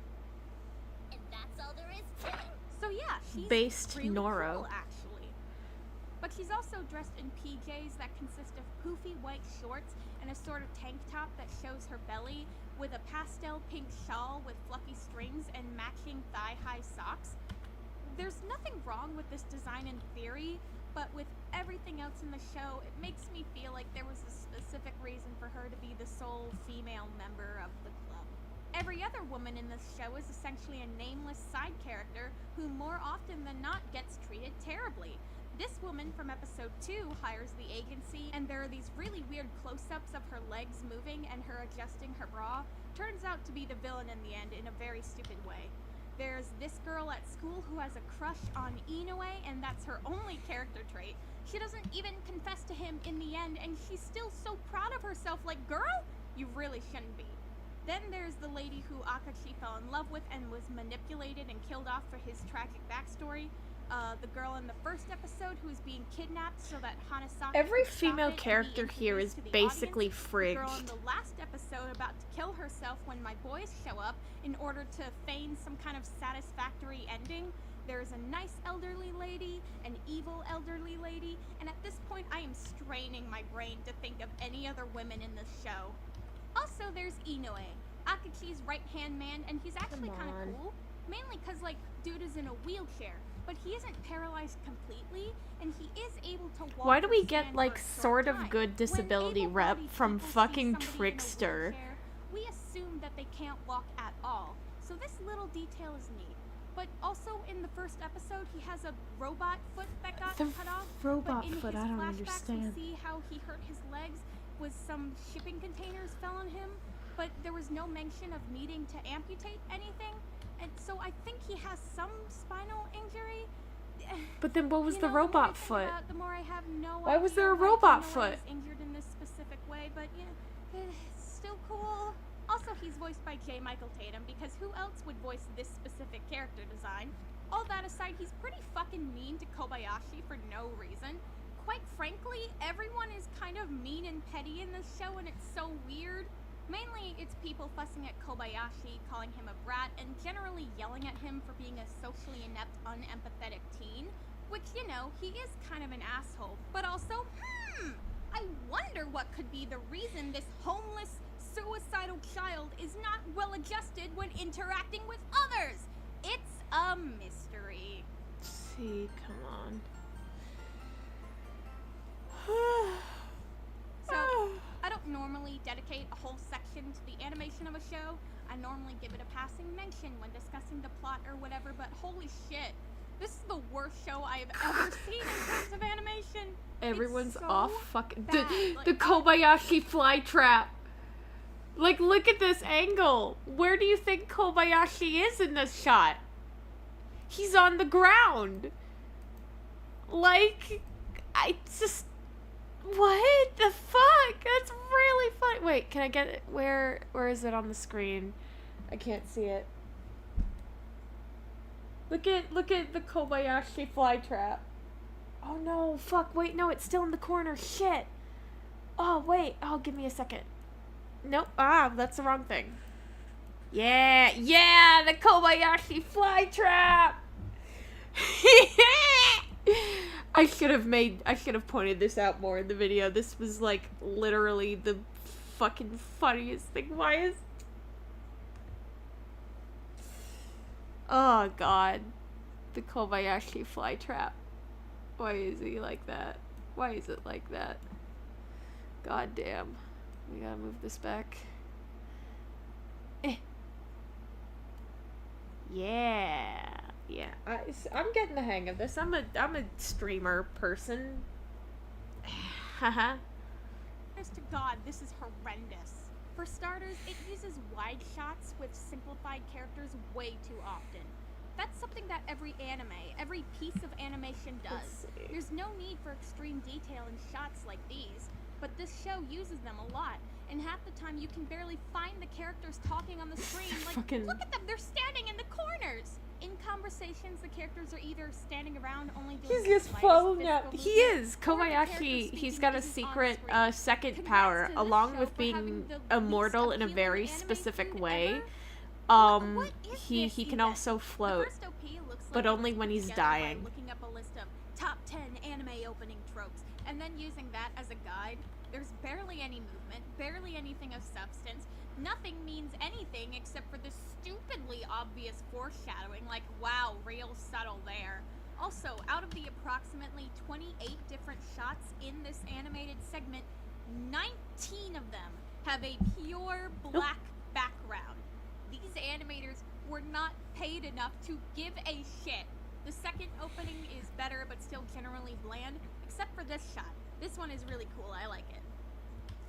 And that's all there is to it.
So yeah, she's
Based
really
Noro.
cool, actually. But she's also dressed in PJs that consist of poofy white shorts and a sort of tank top that shows her belly, with a pastel pink shawl with fluffy strings and matching thigh-high socks. There's nothing wrong with this design in theory, but with everything else in the show, it makes me feel like there was a specific reason for her to be the sole female member of the club. Every other woman in this show is essentially a nameless side character who more often than not gets treated terribly. This woman from episode 2 hires the agency, and there are these really weird close-ups of her legs moving and her adjusting her bra. Turns out to be the villain in the end in a very stupid way. There's this girl at school who has a crush on Inoue, and that's her only character trait. She doesn't even confess to him in the end, and she's still so proud of herself, like, girl, you really shouldn't be. Then there's the lady who Akachi fell in love with and was manipulated and killed off for his tragic backstory.
The girl in the first episode who is being kidnapped so that Hanasaki
Every
can stop
female
it and be
character here is
introduced to the
basically
audience. The girl in
frigged.
the last episode about to kill herself when my boys show up in order to feign some kind of satisfactory ending. There's a nice elderly lady, an evil elderly lady, and at this point I am straining my brain to think of any other women in this show. Also, there's Inoue, Akachi's right-hand man, and he's actually
Come
kind
on.
of cool. Mainly because, like, dude is in a wheelchair, but he isn't paralyzed completely, and he is able to walk.
Why do we
or
get,
stand
like,
for a short
sort of
time.
good disability
When
rep
able-bodied
from
people see
fucking
somebody in a
Trickster?
wheelchair, we assume that they can't walk at all. So this little detail is neat. But also in the first episode, he has a robot foot that got
The
cut off.
robot
but in
foot,
his
I don't
flashbacks,
understand.
we see how he hurt his legs was some shipping containers fell on him, but there was no mention of needing to amputate anything. And so I think he has some spinal injury.
But then what was
You
the
know, the more I
robot
think
foot?
about it, the more I have no
Why was
idea
there a
why
robot
Inoue
foot?
was injured in this specific way, but yeah, it's still cool. Also, he's voiced by J. Michael Tatum, because who else would voice this specific character design? All that aside, he's pretty fucking mean to Kobayashi for no reason. Quite frankly, everyone is kind of mean and petty in this show, and it's so weird. Mainly, it's people fussing at Kobayashi, calling him a brat, and generally yelling at him for being a socially inept, unempathetic teen. Which, you know, he is kind of an asshole. But also, I wonder what could be the reason this homeless, suicidal child is not well adjusted when interacting with others. It's a mystery.
See, come on.
So, I don't normally dedicate a whole section to the animation of a show. I normally give it a passing mention when discussing the plot or whatever, but holy shit. This is the worst show I have ever seen in terms of animation.
Everyone's
It's so
off fucking
bad.
the Kobayashi fly trap. Like, look at this angle. Where do you think Kobayashi is in this shot? He's on the ground. Like, I just... What the fuck? That's really funny. Wait, can I get it? Where is it on the screen? I can't see it. Look at the Kobayashi fly trap. Oh no, fuck, wait, no, it's still in the corner. Shit. Oh, wait. Oh, give me a second. Nope. Ah, that's the wrong thing. Yeah, the Kobayashi fly trap. I should have pointed this out more in the video. This was like literally the fucking funniest thing. Why is... Oh god. The Kobayashi fly trap. Why is he like that? Why is it like that? God damn. We gotta move this back. Yeah. I'm getting the hang of this. I'm a streamer person. Haha.
Honest to God, this is horrendous. For starters, it uses wide shots with simplified characters way too often. That's something that every piece of animation
Let's
does.
see.
There's no need for extreme detail in shots like these, but this show uses them a lot, and half the time you can barely find the characters talking on the screen. Like,
Fucking-
look at them, they're standing in the corners! In conversations, the characters are either standing around only doing
He's just
slightest
following up.
physical
He
movement,
is.
or the character
Kobayashi,
speaking
he's got a
isn't on
secret
screen.
second
Congrats
power,
to this
along
show
with
for
being
having the least
immortal in a
appealing
very
anime
specific
food
way.
ever. What is
He
this
can
even?
also
The
float.
first OP looks
but
like
only
it's
when
put
he's
together by
dying.
Looking up a list of top 10 anime opening tropes, and then using that as a guide. There's barely any movement, barely anything of substance. Nothing means anything except for this stupidly obvious foreshadowing, like, wow, real subtle there. Also, out of the approximately 28 different shots in this animated segment, 19 of them have a pure black background. These animators were not paid enough to give a shit. The second opening is better, but still generally bland, except for this shot. This one is really cool, I like it.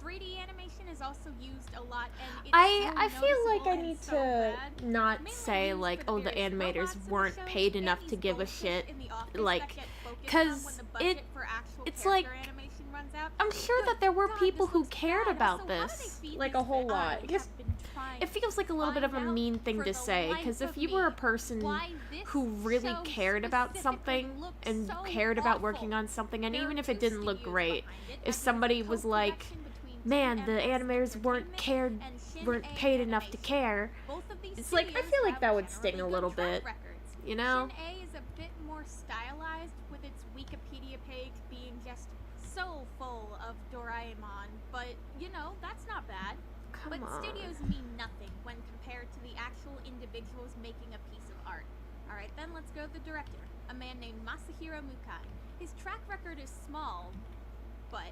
3D animation is also used a lot, and it's
I
so
feel like I
noticeable and
need
so
to
bad.
not
Mainly
say
used
like,
for
oh, the
various
animators
robots in the
weren't
show,
paid
and
enough
these
to give a
goldfish
shit.
in the office
Like,
that get focused on
'cause
when the budget
it-
for actual
it's
character
like-
animation runs out.
I'm sure
Good
that there were
God,
people
this
who
looks
cared
bad.
about
Also, how do they
this,
feed
like
these
a whole
fish?
lot.
I
Because
have been trying
it feels like a
to
little bit of a
find out
mean thing
for
to
the
say,
life
because if
of
you were a
me
person
why this
who really
show
cared about
specifically
something
looks
and
so
cared about
awful.
working on something, and
There
even
are
if it
two
didn't look
studios
great,
behind it,
if
as
somebody
there's a
was like,
co-production between
man, the
2MS
animators weren't
Entertainment and
weren't
Shin-A
paid enough to
Animation.
care,
Both of these
it's like, I
studios
feel like
have
that would sting a
generally
little
good track
bit,
records.
you know?
Shin-A is a bit more stylized, with its Wikipedia page being just so full of Doraemon, but, you know, that's not bad.
Come
But
on.
studios mean nothing when compared to the actual individuals making a piece of art. Alright, then let's go to the director, a man named Masahiro Mukai. His track record is small, but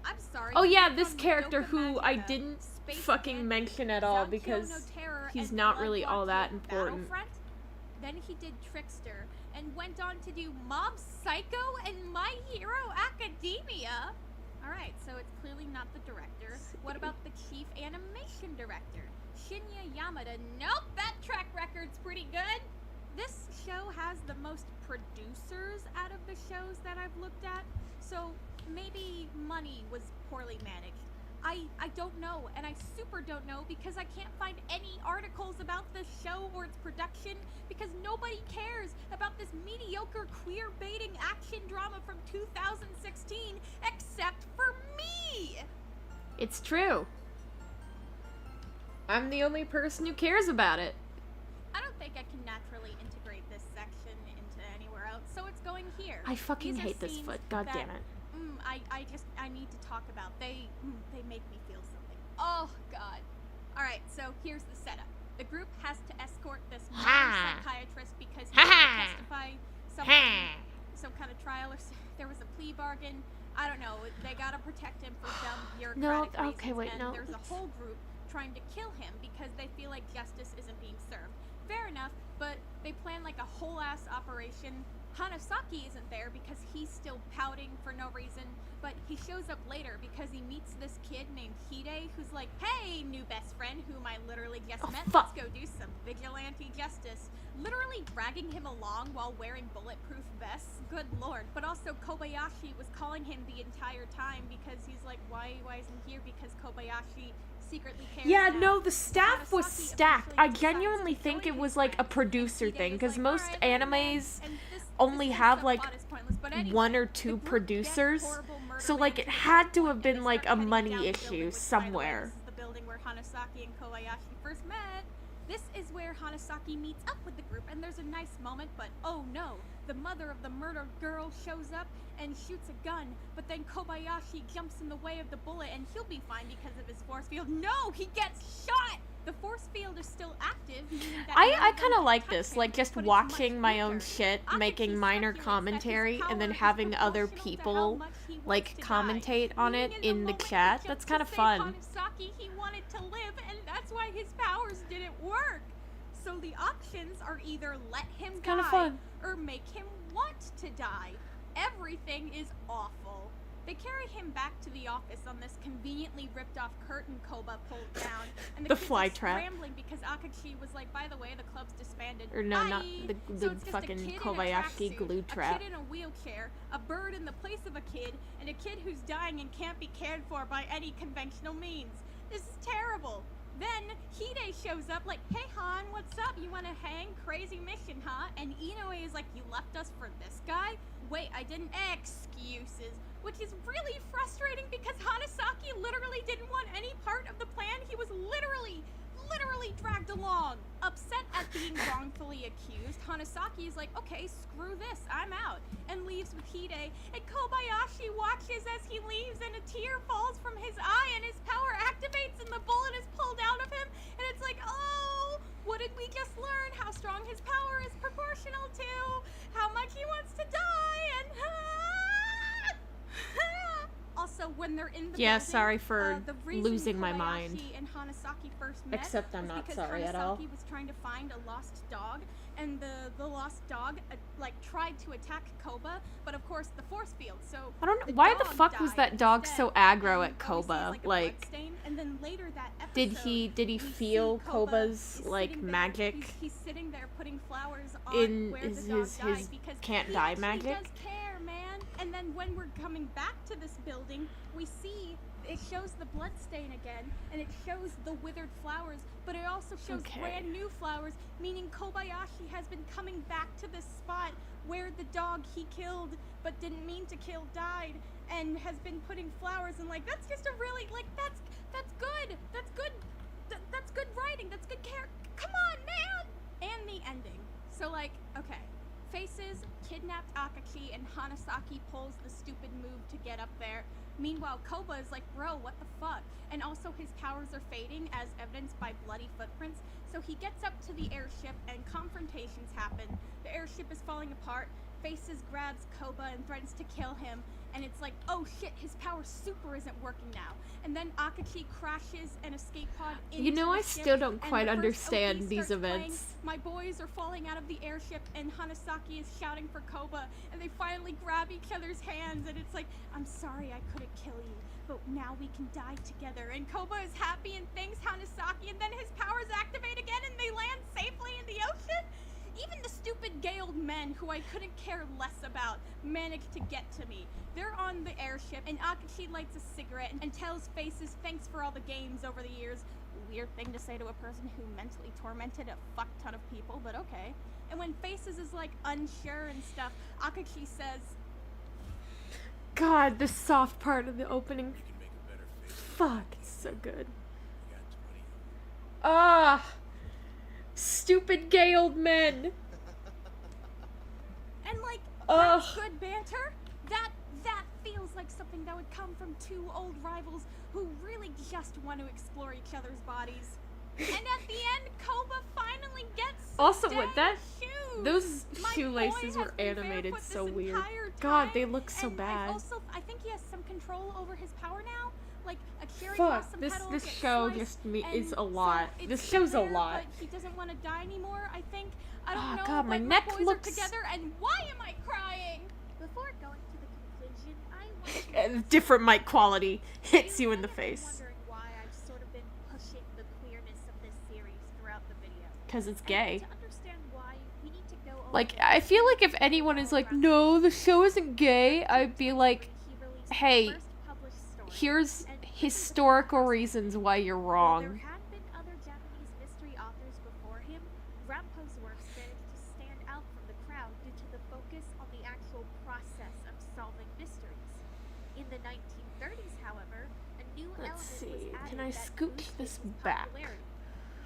I'm sorry.
Oh
he
yeah,
worked
this
on
character
Madoka
who I
Magica,
didn't
Space
fucking
Dandy,
mention at all
Zankyo
because
no Terror,
he's
and
not
Blood
really all that
Blockade
important.
Battlefront. Then he did Trickster, and went on to do Mob Psycho and My Hero Academia. Alright, so it's clearly not the director. What about the chief animation director? Shinya Yamada. Nope, that track record's pretty good. This show has the most producers out of the shows that I've looked at, so maybe money was poorly managed. I don't know, and I super don't know because I can't find any articles about this show or its production because nobody cares about this mediocre queer-baiting action drama from 2016 except for me!
It's true. I'm the only person who cares about it.
I don't think I can naturally integrate this section into anywhere else, so it's going here.
I fucking
These are
hate this
scenes
foot. God
that,
damn it.
I need to talk about. They make me feel something. Oh, God. Alright, so here's the setup. The group has to escort this modern psychiatrist because he's going to testify some kind of trial or there was a plea bargain. I don't know. They gotta protect him for dumb bureaucratic reasons.
Okay, wait,
and
no.
there's a whole group trying to kill him because they feel like justice isn't being served. Fair enough, but they plan like a whole ass operation. Hanasaki isn't there because he's still pouting for no reason, but he shows up later because he meets this kid named Hide who's like, hey, new best friend whom I literally just met,
fuck.
let's go do some vigilante justice. Literally dragging him along while wearing bulletproof vests, good lord. But also Kobayashi was calling him the entire time because he's like, why isn't he here? Because Kobayashi secretly cares.
Yeah,
now.
no, the staff was
Hanasaki
stacked.
eventually
I
decides
genuinely
to
think
join
it was
his
like a
friends,
producer
and
thing,
Hide's
because
like,
most
"Alright, then,
animes
and this
only
whole
have like
subplot is pointless, but anyway,
one or
the
two
group gets
producers,
horrible murder
so like it
man to the
had to
checkpoint,
have
and
been
they
like
start
a
heading
money
down the
issue
building, which, by the way,
somewhere.
this is the building where Hanasaki and Kobayashi first met. This is where Hanasaki meets up with the group, and there's a nice moment, but oh no, the mother of the murdered girl shows up and shoots a gun, but then Kobayashi jumps in the way of the bullet, and he'll be fine because of his force field. No, he gets shot! The force field is still active, meaning that
I
none of
kind
them
of
can
like
touch
this,
him,
like just
but it's
watching
much
my own
weaker.
shit,
Akachi
making minor
speculates that his
commentary, and then
power is
having other
proportional to how
people
much he wants
like
to die.
commentate on it
Meaning
in the
moment he
chat.
jumped
That's
to
kind of
save
fun.
Hanasaki, he wanted to live, and that's why his powers didn't work. So the options are either let him die
kinda fun.
or make him want to die. Everything is awful. They carry him back to the office on this conveniently ripped off curtain Koba pulled down, and the
The
kids
fly
are
trap.
scrambling because Akachi was like, by the way, the club's disbanded.
Or no, not
Bye."
the
So it's just a
fucking
kid in a
Kobayashi
tracksuit,
glue trap.
A kid in a wheelchair, a bird in the place of a kid, and a kid who's dying and can't be cared for by any conventional means. This is terrible. Then Hide shows up like, hey Han, what's up? You wanna hang? Crazy mission, huh? And Inoue is like, you left us for this guy? Wait, I didn't. Excuses. Which is really frustrating because Hanasaki literally didn't want any part of the plan. He was literally dragged along. Upset at being wrongfully accused, Hanasaki is like, okay, screw this, I'm out, and leaves with Hide, and Kobayashi watches as he leaves, and a tear falls from his eye, and his power activates, and the bullet is pulled out of him, and it's like, oh, what did we just learn? How strong his power is proportional to how much he wants to die, and also, when they're in the
Yeah,
building,
sorry for
the reason
losing my
Kobayashi
mind.
and Hanasaki first met
Except I'm
was
not
because
sorry
Hanasaki
at all.
was trying to find a lost dog, and the lost dog tried to attack Koba, but of course the force field. So
I don't know
the
why the
dog
fuck was
died
that dog
instead,
so
and
aggro at
all we see is,
Koba?
a
Like,
bloodstain, and then later that episode,
did he
we
feel
see Koba
Koba's
is
like
sitting there-
magic
He's sitting there putting flowers on
in
where
his
the dog
his
died because
can't
he
die
actually
magic?
does care, man. And then when we're coming back to this building, we see it shows the blood stain again, and it shows the withered flowers, but it also shows brand new flowers, meaning Kobayashi has been coming back to this spot where the dog he killed but didn't mean to kill died, and has been putting flowers, and like, that's just a really, like, that's good. That's good. That's good writing. That's good care. Come on, man! And the ending. So, like, okay. Faces kidnapped Akachi, and Hanasaki pulls the stupid move to get up there. Meanwhile, Koba is like, bro, what the fuck? And also his powers are fading, as evidenced by bloody footprints. So he gets up to the airship, and confrontations happen. The airship is falling apart. Faces grabs Koba and threatens to kill him. And it's like, oh shit, his power super isn't working now. And then Akachi crashes an escape pod into
You know,
the
I
ship,
still don't
and
quite
the first
understand
OP
these
starts playing,
events.
My boys are falling out of the airship, and Hanasaki is shouting for Koba, and they finally grab each other's hands, and it's like, I'm sorry I couldn't kill you, but now we can die together. And Koba is happy and thanks Hanasaki, and then his powers activate again, and they land safely in the ocean. Even the stupid gay old men, who I couldn't care less about, managed to get to me. They're on the airship, and Akachi lights a cigarette and tells Faces thanks for all the games over the years. Weird thing to say to a person who mentally tormented a fuck ton of people, but okay. And when Faces is like unsure and stuff, Akachi says,
God, the soft part of the opening.
You can make a better face.
Fuck, it's so good.
You got 20 of them.
Ah! Stupid gay old men.
and like,
Ugh.
that's good banter. That feels like something that would come from two old rivals who really just want to explore each other's bodies. And at the end, Koba finally gets some
Also, with that,
shoes.
those
My
shoelaces
boy
were
has been
animated
barefoot
so
this
weird.
entire
God, they
time,
look so
and
bad.
I think he has some control over his power now. Like a cherry
Fuck,
blossom
this
petal
this
gets
show
sliced,
just
and
is a
so
lot.
it's
This
still
show's a
there,
lot.
But he doesn't want to die anymore. I think. I don't
Oh,
know.
God, my
but
neck
boys
looks-
are together, and why am I crying?
Before going to the conclusion, I want to
Different mic quality hits you in the
may have been
face.
wondering why I've sort of been pushing the queerness of this series throughout the video.
Because it's
And
gay.
to understand why, we need to go over
Like,
the
I feel like if anyone is like, no, the show isn't gay, I'd be like,
he released
hey,
the first published story,
here's
and this was
historical
the
reasons why you're
While there
wrong.
had been other Japanese mystery authors before him, Rampo's works managed to stand out from the crowd due to the focus on the actual process of solving mysteries. In the 1930s, however, a new
Let's
element
see,
was added
can I
that
scoot
boosted
this
his
back?
popularity.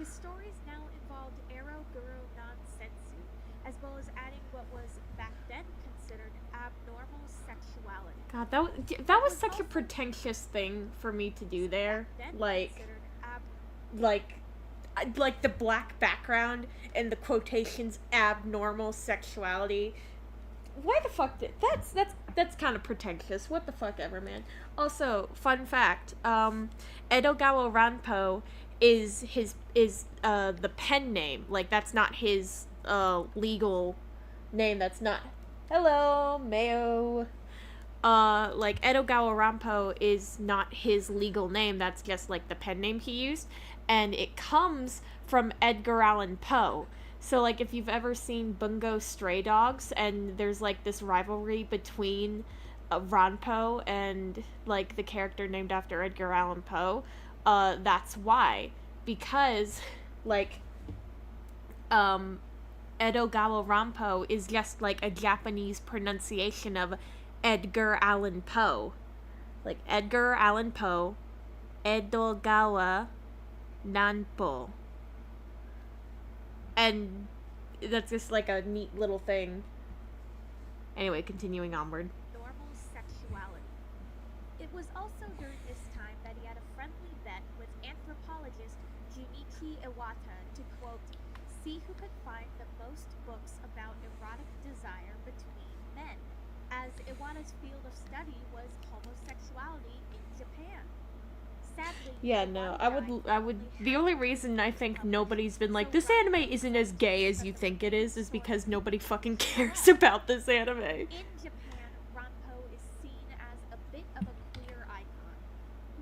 His stories now involved Ero Guru non-sensu, as well as adding what was back then considered abnormal sexuality.
God, that was such a pretentious thing for me to do there.
Then
Like,
considered
like the black background and the quotations abnormal sexuality. Why the fuck did that's kind of pretentious. What the fuck ever, man. Also, fun fact, Edogawa Ranpo is the pen name. Like, that's not his legal name. That's not. Hello, Mayo. Like, Edogawa Ranpo is not his legal name. That's just like the pen name he used, and it comes from Edgar Allan Poe. So, like, if you've ever seen Bungo Stray Dogs, and there's, like, this rivalry between Ranpo and, like, the character named after Edgar Allan Poe, that's why. Because, like, Edogawa Ranpo is just, like, a Japanese pronunciation of Edgar Allan Poe. Like, Edgar Allan Poe, Edogawa Nanpo. And that's just like a neat little thing. Anyway, continuing onward.
normal sexuality. It was also during this time that he had a friendly bet with anthropologist Junichi Iwata to, quote, see who could find the most books about erotic desire between men, as Iwata's field of study was homosexuality in Japan. Sadly,
Yeah, no, I would, the only reason I think nobody's been like, this
So
anime isn't as gay as you think it is because nobody fucking cares about this anime.
In Japan, Ranpo is seen as a bit of a queer icon.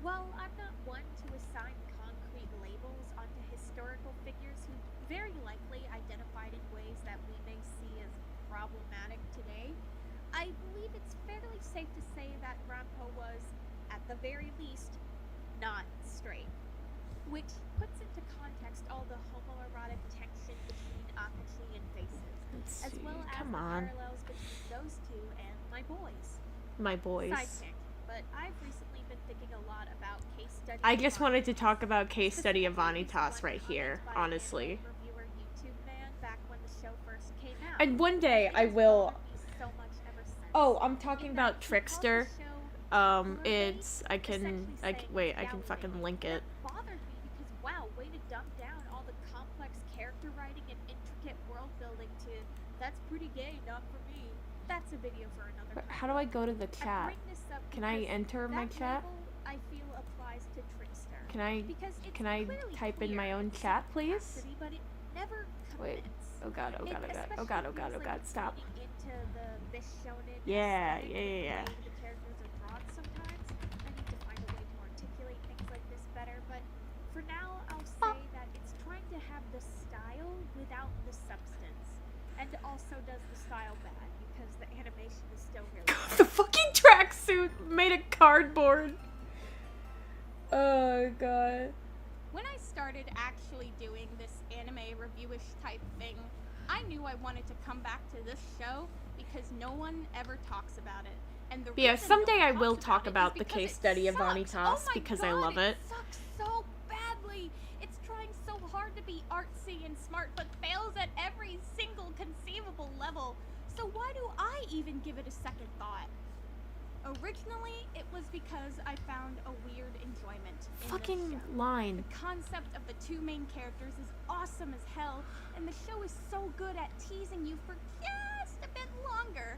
While I'm not one to assign concrete labels onto historical figures who very likely identified in ways that we may see as problematic today, I believe it's fairly safe to say that Ranpo was, at the very least, not straight. Which puts into context all the homoerotic tension between Akachi and Faces,
Let's
as
see.
well as
Come
the
on.
parallels between those two and my boys.
My boys.
Sidekick, but I've recently been thinking a lot about case study.
I just wanted to
Vanitas.
talk about case study of
Specifically, this
Vanitas
one
right here,
commented by an
honestly.
anime reviewer YouTube man back when the show first came out.
And one day
It
I
has
will.
bothered me so much ever since.
Oh, I'm talking
In
about
that he called the
Trickster.
show
It's I can
essentially saying
wait, I can
yaoi.
fucking link it.
That bothered me because wow, way to dumb down all the complex character writing and intricate world building to that's pretty gay, not for me. That's a video for another time.
How do I go to the
I
chat?
bring this up
Can I
because
enter my
that
chat?
label, I feel applies to Trickster.
Can I
Because it's
can I
clearly
type in my
clear
own
in some
chat, please?
capacity, but it never
Wait.
commits.
Oh god, oh
It
god, oh god, oh
especially
god, oh god,
feels
oh
like
god,
it's
stop.
leaning into the bishonen
Yeah,
aesthetic
yeah,
with
yeah.
the way the characters are drawn sometimes. I need to find a way to articulate things like this better, but for now I'll say that it's trying to have the style without the substance. And also does the style bad because the animation is still really
The
good.
fucking tracksuit made of cardboard. Oh god.
When I started actually doing this anime reviewish type thing, I knew I wanted to come back to this show because no one ever talks about it. And the
Yeah,
reason
someday
no one
I will
talks
talk
it
about
is
the
because
case
it
study of
sucks.
Vanitas
Oh my
because I
God,
love it.
sucks so badly. It's trying so hard to be artsy and smart, but fails at every single conceivable level. So why do I even give it a second thought? Originally, it was because I found a weird enjoyment in this
Fucking
show.
line.
The concept of the two main characters is awesome as hell, and the show is so good at teasing you for just a bit longer.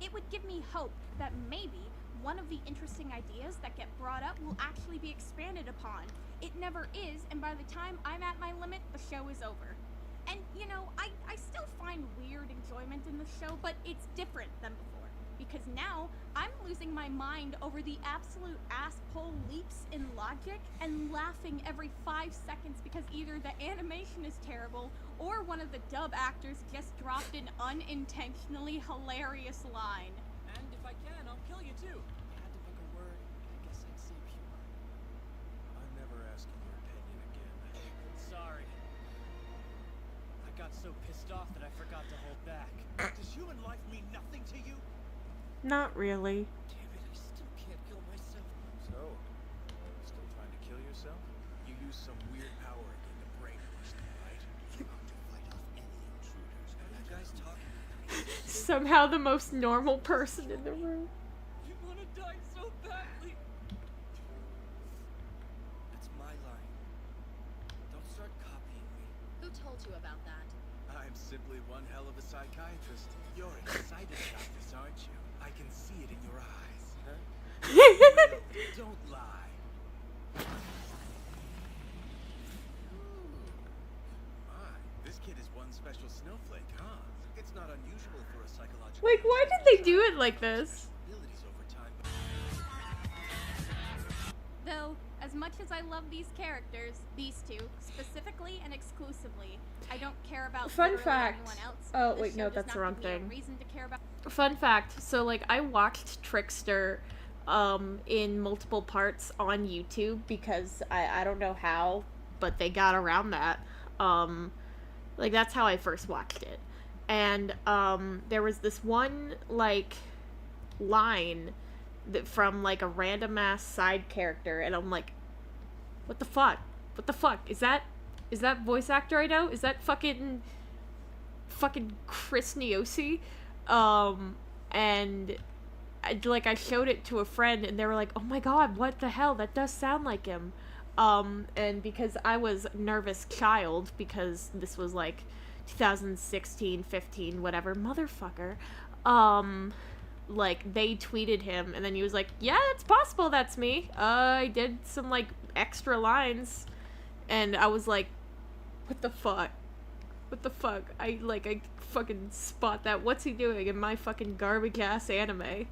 It would give me hope that maybe one of the interesting ideas that get brought up will actually be expanded upon. It never is, and by the time I'm at my limit, the show is over. And, you know, I still find weird enjoyment in the show, but it's different than before. Because now, I'm losing my mind over the absolute asshole leaps in logic and laughing every 5 seconds because either the animation is terrible or one of the dub actors just dropped an unintentionally hilarious line.
And if I can, I'll kill you too. If I had to pick a word, I guess I'd say pure. I'm never asking your opinion again. Sorry. I got so pissed off that I forgot to hold back. Does human life mean nothing to you?
Not really.
Damn it, I still can't kill myself. So, still trying to kill yourself? You use some weird power again to brainwash them, right? You're going to fight off any intruders. What are you guys talking about?
Somehow the most normal person in the room.
You want to die so badly. That's my line. Don't start copying me.
Who told you about that?
I'm simply one hell of a psychiatrist. You're excited about this, aren't you? I can see it in your eyes. Huh? Well, don't lie. My, this kid is one special snowflake, huh? It's not unusual for a psychological...
Like, why did they do it like this?
Abilities over time, but...
Though, as much as I love these characters, these two, specifically and exclusively, I don't care about
Fun
literally
fact.
anyone else.
Oh,
This
wait,
show
no,
does
that's
not
the wrong
give me a
thing.
reason to care about.
Fun fact, so like I watched Trickster in multiple parts on YouTube because I don't know how, but they got around that. Like that's how I first watched it. And there was this one like line that from like a random ass side character and I'm like, what the fuck? What the fuck? Is that voice actor I know? Is that fucking Chris Niosi? And I showed it to a friend and they were like, oh my god, what the hell, that does sound like him. And because I was nervous child, because this was like 2016, 15, whatever, motherfucker, like they tweeted him and then he was like, yeah, it's possible that's me. I did some like extra lines and I was like, what the fuck? What the fuck? I fucking spot that. What's he doing in my fucking garbage ass anime?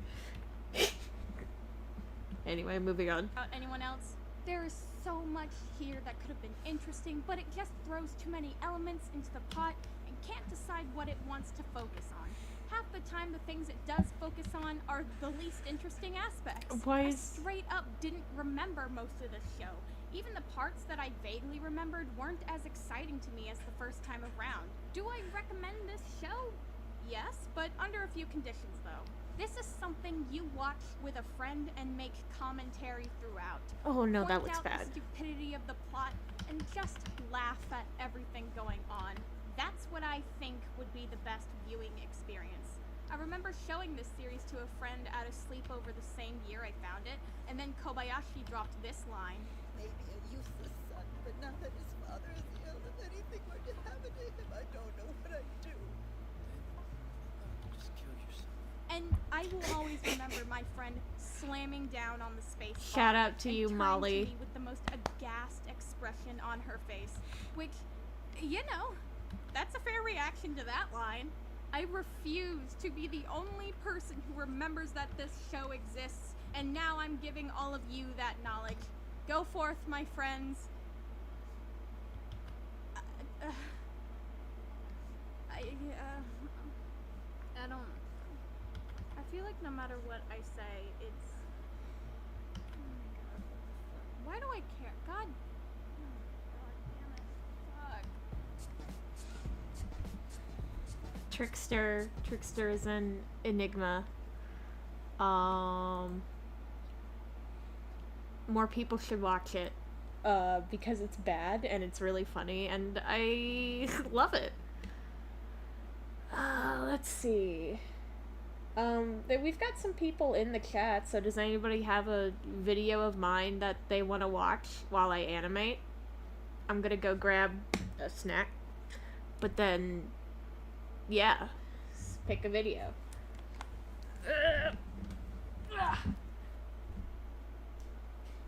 Anyway, moving on.
Anyone else? There is so much here that could have been interesting, but it just throws too many elements into the pot and can't decide what it wants to focus on. Half the time, the things it does focus on are the least interesting aspects.
Why
I
is-
straight up didn't remember most of this show. Even the parts that I vaguely remembered weren't as exciting to me as the first time around. Do I recommend this show? Yes, but under a few conditions, though. This is something you watch with a friend and make commentary throughout.
Oh no, that
Point
looks
out
bad.
the stupidity of the plot and just laugh at everything going on. That's what I think would be the best viewing experience. I remember showing this series to a friend at a sleepover the same year I found it, and then Kobayashi dropped this line.
Maybe a useless son, but now that his father is ill, if anything were to happen to him, I don't know what I'd do.
Just kill yourself.
And I will always remember my friend slamming down on the space bar
Shout out to
and
you,
turning
Molly.
to me with the most aghast expression on her face, which, you know, that's a fair reaction to that line. I refuse to be the only person who remembers that this show exists, and now I'm giving all of you that knowledge. Go forth, my friends. I don't. I feel like no matter what I say, it's. Oh my god. Why do I care? God. Oh, god damn it. Fuck.
Trickster is an enigma. More people should watch it. Because it's bad and it's really funny and I love it. Let's see. We've got some people in the chat, so does anybody have a video of mine that they want to watch while I animate? I'm gonna go grab a snack. But then, yeah, pick a video.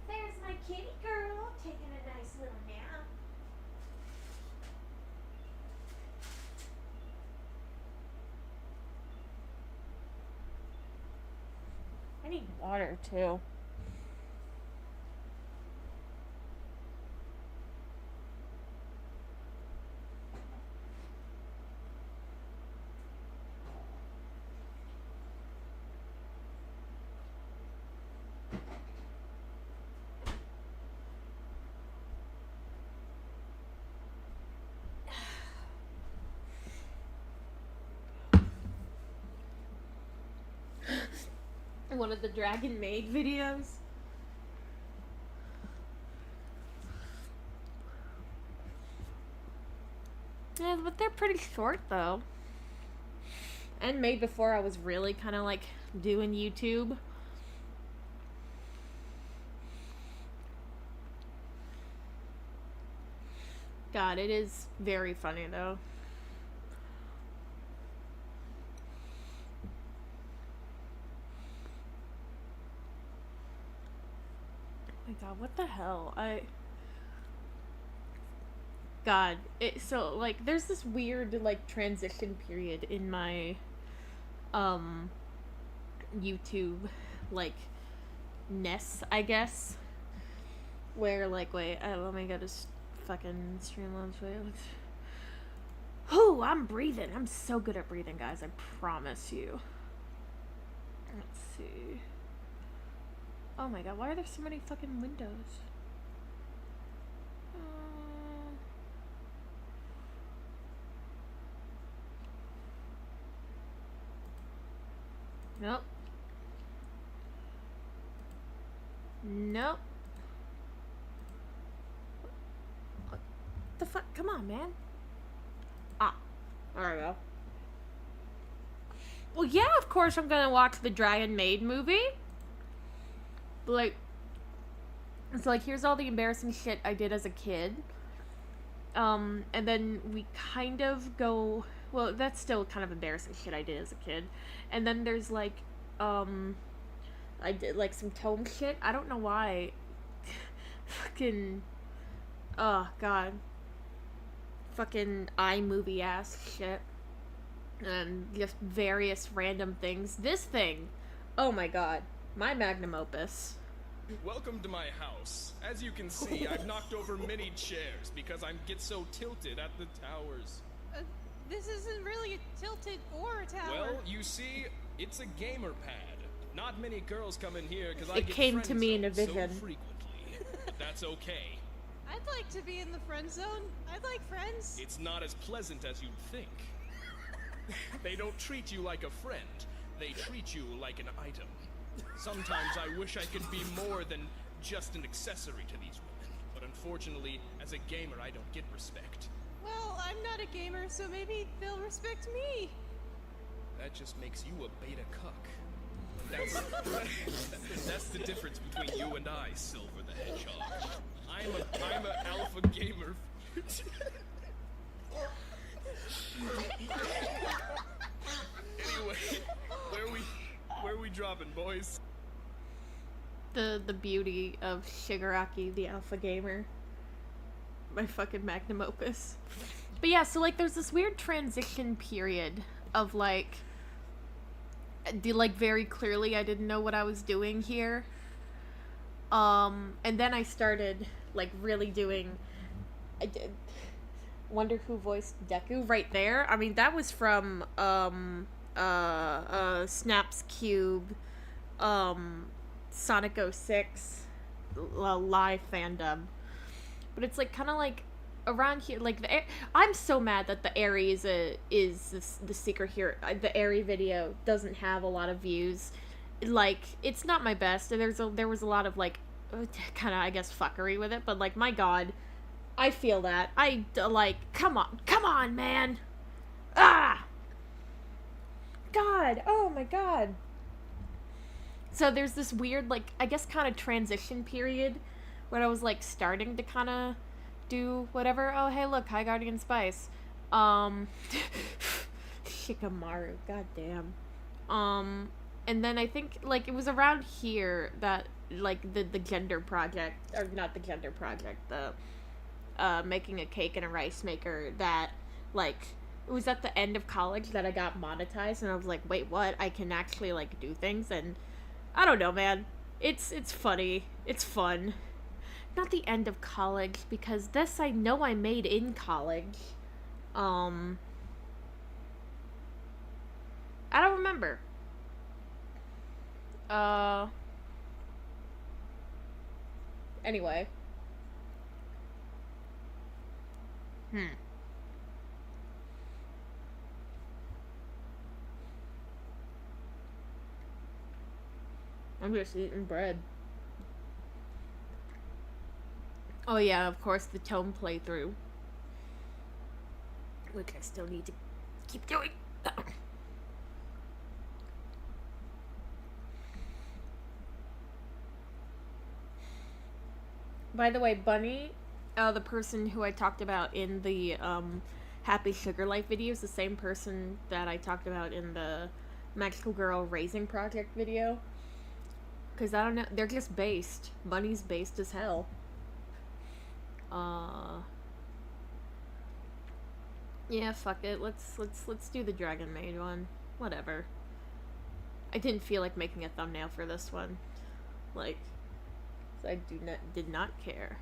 There's my kitty girl taking a nice little nap. I need water too. One of the Dragon Maid videos. Yeah, but they're pretty short though. And made before I was really kind of like doing YouTube. God, it is very funny though. Oh my god, what the hell? God, so like there's this weird like transition period in my YouTube like ness, I guess, where like wait, let me go to fucking Streamlabs. Oh, I'm breathing. I'm so good at breathing, guys. I promise you. Let's see. Oh my god, why are there so many fucking windows? Nope. Nope. What the fuck? Come on, man. Ah. There we go. Well, yeah, of course I'm gonna watch the Dragon Maid movie. But, like, it's like, here's all the embarrassing shit I did as a kid. And then we kind of go... Well, that's still kind of embarrassing shit I did as a kid. And then there's, like, I did, like, some tome shit. I don't know why. Fucking... Oh, God. Fucking iMovie ass shit. And just various random things. This thing! Oh my god. My magnum opus.
Welcome to my house. As you can see, I've knocked over many chairs because I get so tilted at the towers.
this isn't really a tilted or tower.
Well, you see, it's a gamer pad. Not many girls come in here because I
It
get
came to me in a
friend-zoned
vision.
so frequently. But that's okay.
I'd like to be in the friend zone. I'd like friends.
It's not as pleasant as you'd think. They don't treat you like a friend. They treat you like an item. Sometimes I wish I could be more than just an accessory to these women. But unfortunately, as a gamer, I don't get respect.
Well, I'm not a gamer, so maybe they'll respect me.
That just makes you a beta cuck. That's the difference between you and I, Silver the Hedgehog. I'm a alpha gamer. Anyway, where we dropping, boys?
The beauty of Shigaraki, the alpha gamer. My fucking magnum opus. But yeah, so like there's this weird transition period of like very clearly I didn't know what I was doing here. And then I started like really doing I did wonder who voiced Deku right there. I mean that was from Snaps Cube Sonic 06 live fandom. But it's like kind of like around here, like I'm so mad that the Airy is the secret here. The Airy video doesn't have a lot of views. Like it's not my best. There was a lot of like kind of I guess fuckery with it. But like my God, I feel that like come on, man. Ah, God, oh my God. So there's this weird like I guess kind of transition period when I was like starting to kind of do whatever. Oh hey look, High Guardian Spice. Shikamaru, goddamn. And then I think like it was around here that like the gender project, or not the gender project, the making a cake in a rice maker, that like it was at the end of college that I got monetized and I was like, wait, what? I can actually like do things. And I don't know, man. It's funny. It's fun. Not the end of college, because this I know I made in college. I don't remember. Anyway. I'm just eating bread. Oh yeah, of course, the tome playthrough. Which I still need to keep doing. By the way, Bunny, the person who I talked about in the Happy Sugar Life video is the same person that I talked about in the Magical Girl Raising Project video. Because I don't know, they're just based. Bunny's based as hell. Yeah, fuck it. Let's do the Dragon Maid one. Whatever. I didn't feel like making a thumbnail for this one. Like, I did not care.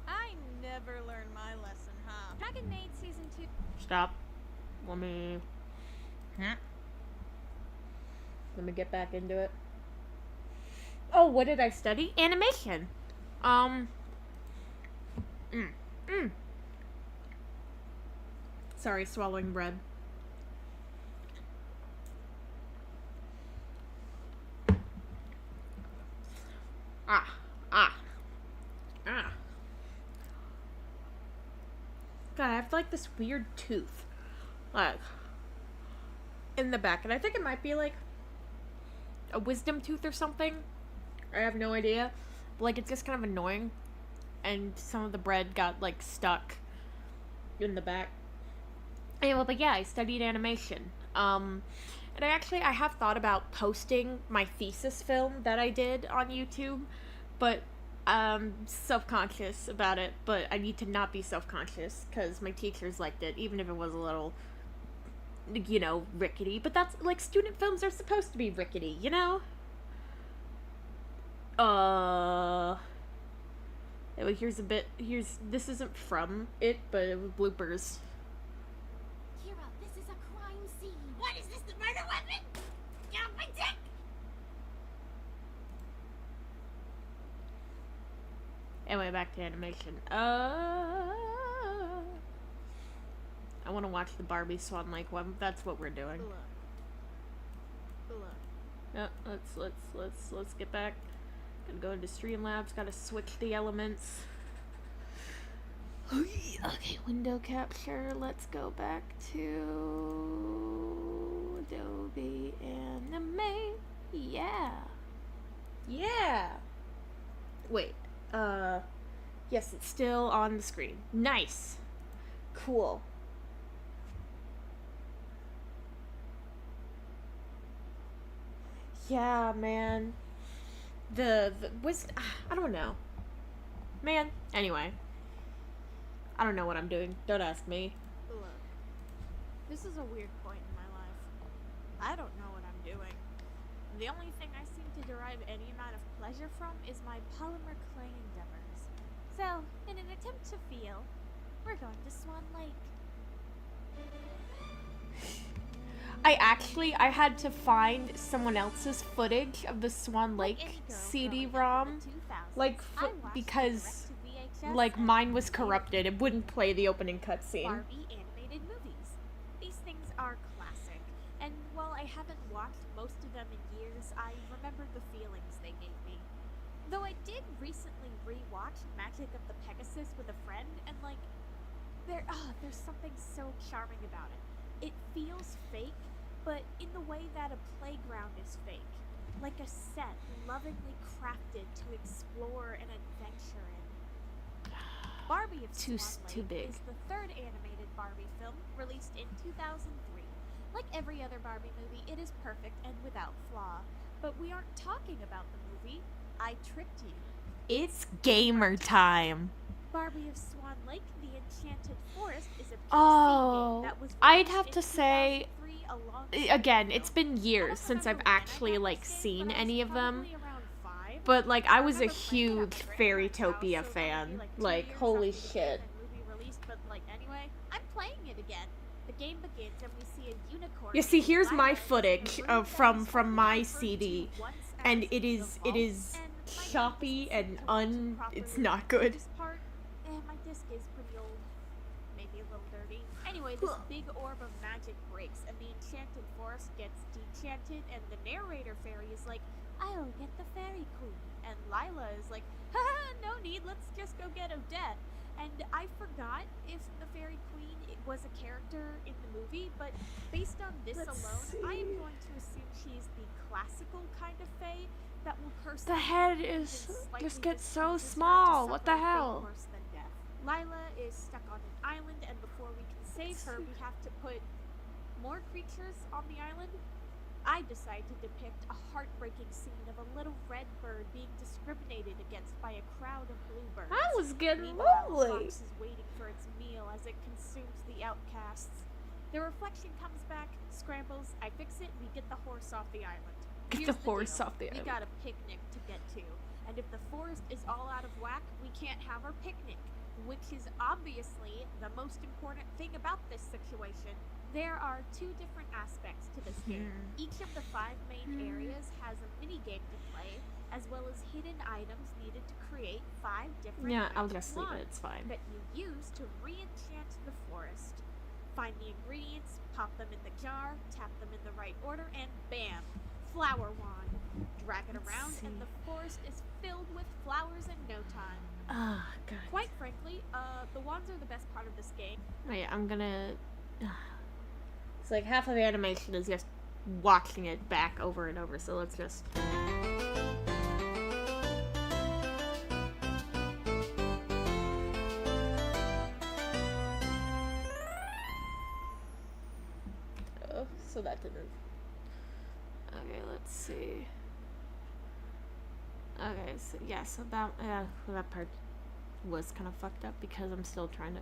I never learned my lesson, huh?
Dragon Maid Season 2.
Stop. Let me get back into it. Oh, what did I study? Animation. Sorry, swallowing bread. God, I have like this weird tooth, like, in the back, and I think it might be like a wisdom tooth or something. I have no idea. But, like, it's just kind of annoying, and some of the bread got like stuck in the back. Anyway, but yeah, I studied animation. And I have thought about posting my thesis film that I did on YouTube, but self-conscious about it. But I need to not be self-conscious because my teachers liked it, even if it was a little, you know, rickety. But that's like, student films are supposed to be rickety, you know? Anyway, this isn't from it, but it was bloopers.
scene. What is this, the murder weapon? Get off my dick!
Anyway, back to animation. I want to watch the Barbie Swan Lake one. That's what we're doing.
Look.
Yeah, let's get back. Gotta go into Streamlabs. Gotta switch the elements. Okay, window capture. Let's go back to Adobe Animate. Yeah. Wait. Yes, it's still on the screen. Nice. Cool. Yeah, man. The was I don't know. Man, anyway. I don't know what I'm doing. Don't ask me.
Look. This is a weird point in my life. I don't know what I'm doing. The only thing I seem to derive any amount of pleasure from is my polymer clay endeavors.
So, in an attempt to feel, we're going to Swan Lake.
I had to find someone else's footage of the Swan Lake
Like any girl
CD-ROM,
growing up in the 2000s,
like
I watched
because
direct-to-VHS
like
and
mine was
DVD
corrupted. It wouldn't play the opening cutscene.
Barbie animated movies. These things are classic, and while I haven't watched most of them in years, I remember the feelings they gave me. Though I did recently rewatch Magic of the Pegasus with a friend, and like, there's something so charming about it. It feels fake, but in the way that a playground is fake, like a set lovingly crafted to explore and adventure in. Barbie of
Too
Swan Lake
big.
is the third animated Barbie film released in 2003. Like every other Barbie movie, it is perfect and without flaw. But we aren't talking about the movie. I tricked you.
It's gamer time.
Barbie of Swan Lake: The Enchanted Forest is a PC
Oh,
game that was
I'd
released
have
in
to say,
2003 alongside
again,
the
it's
film.
been
I
years
don't
since I've
remember when I
actually
got
like
this game,
seen
but I was
any of them.
probably around 5.
But like I was a
remember playing it at
huge
my
Fairy
grandparents'
Topia
house, so that would be,
fan.
2
Like
years
holy
after the
shit.
game and movie released, but like anyway, I'm playing it again. The game begins and we see a unicorn.
You see,
named
here's my
Lila
footage
in a room
of
that
from
is
from
only
my
referred to
CD,
once
and
as
it
the
is
vault, and my
choppy
game
and
doesn't seem to want to
it's
properly
not
record
good.
this part. My disc is pretty old, maybe a little dirty. Anyway, this big orb of magic breaks, and the enchanted forest gets dechanted, and the narrator fairy is like, "I'll get the fairy queen," and Lila is like, "Haha, no need, let's just go get Odette." And I forgot if the fairy queen was a character in the movie, but based on this alone, I am going to assume she's the classical kind of fae that will curse
The
them
head
and
is
slightly
just gets so
disposes her to
small. What the
suffer a fate
hell?
worse than death. Lila is stuck on an island, and before we can save her, we have to put more creatures on the island. I decide to depict a heartbreaking scene of a little red bird being discriminated against by a crowd of bluebirds.
I was getting
Meanwhile,
lonely.
Fox is waiting for its meal as it consumes the outcasts. The reflection comes back, scrambles, I fix it, we get the horse off the island.
Get
Here's
the horse
deal.
off the
We
island.
got a picnic to get to, and if the forest is all out of whack, we can't have our picnic, which is obviously the most important thing about this situation. There are 2 different aspects to this game. Each of the 5 main areas has a mini game to play, as well as hidden items needed to create 5 different
Yeah, I'll
magic
just leave it.
wands
It's fine.
that you use to re-enchant the forest. Find the ingredients, pop them in the jar, tap them in the right order, and bam! Flower wand. Drag it around, and the forest is filled with flowers in no time.
Ah, God.
Quite frankly, the wands are the best part of this game.
Wait, I'm gonna. It's like half of the animation is just watching it back over and over. So let's just. Oh, so that didn't. Okay, let's see. Okay, so yeah, so that part was kind of fucked up because I'm still trying to.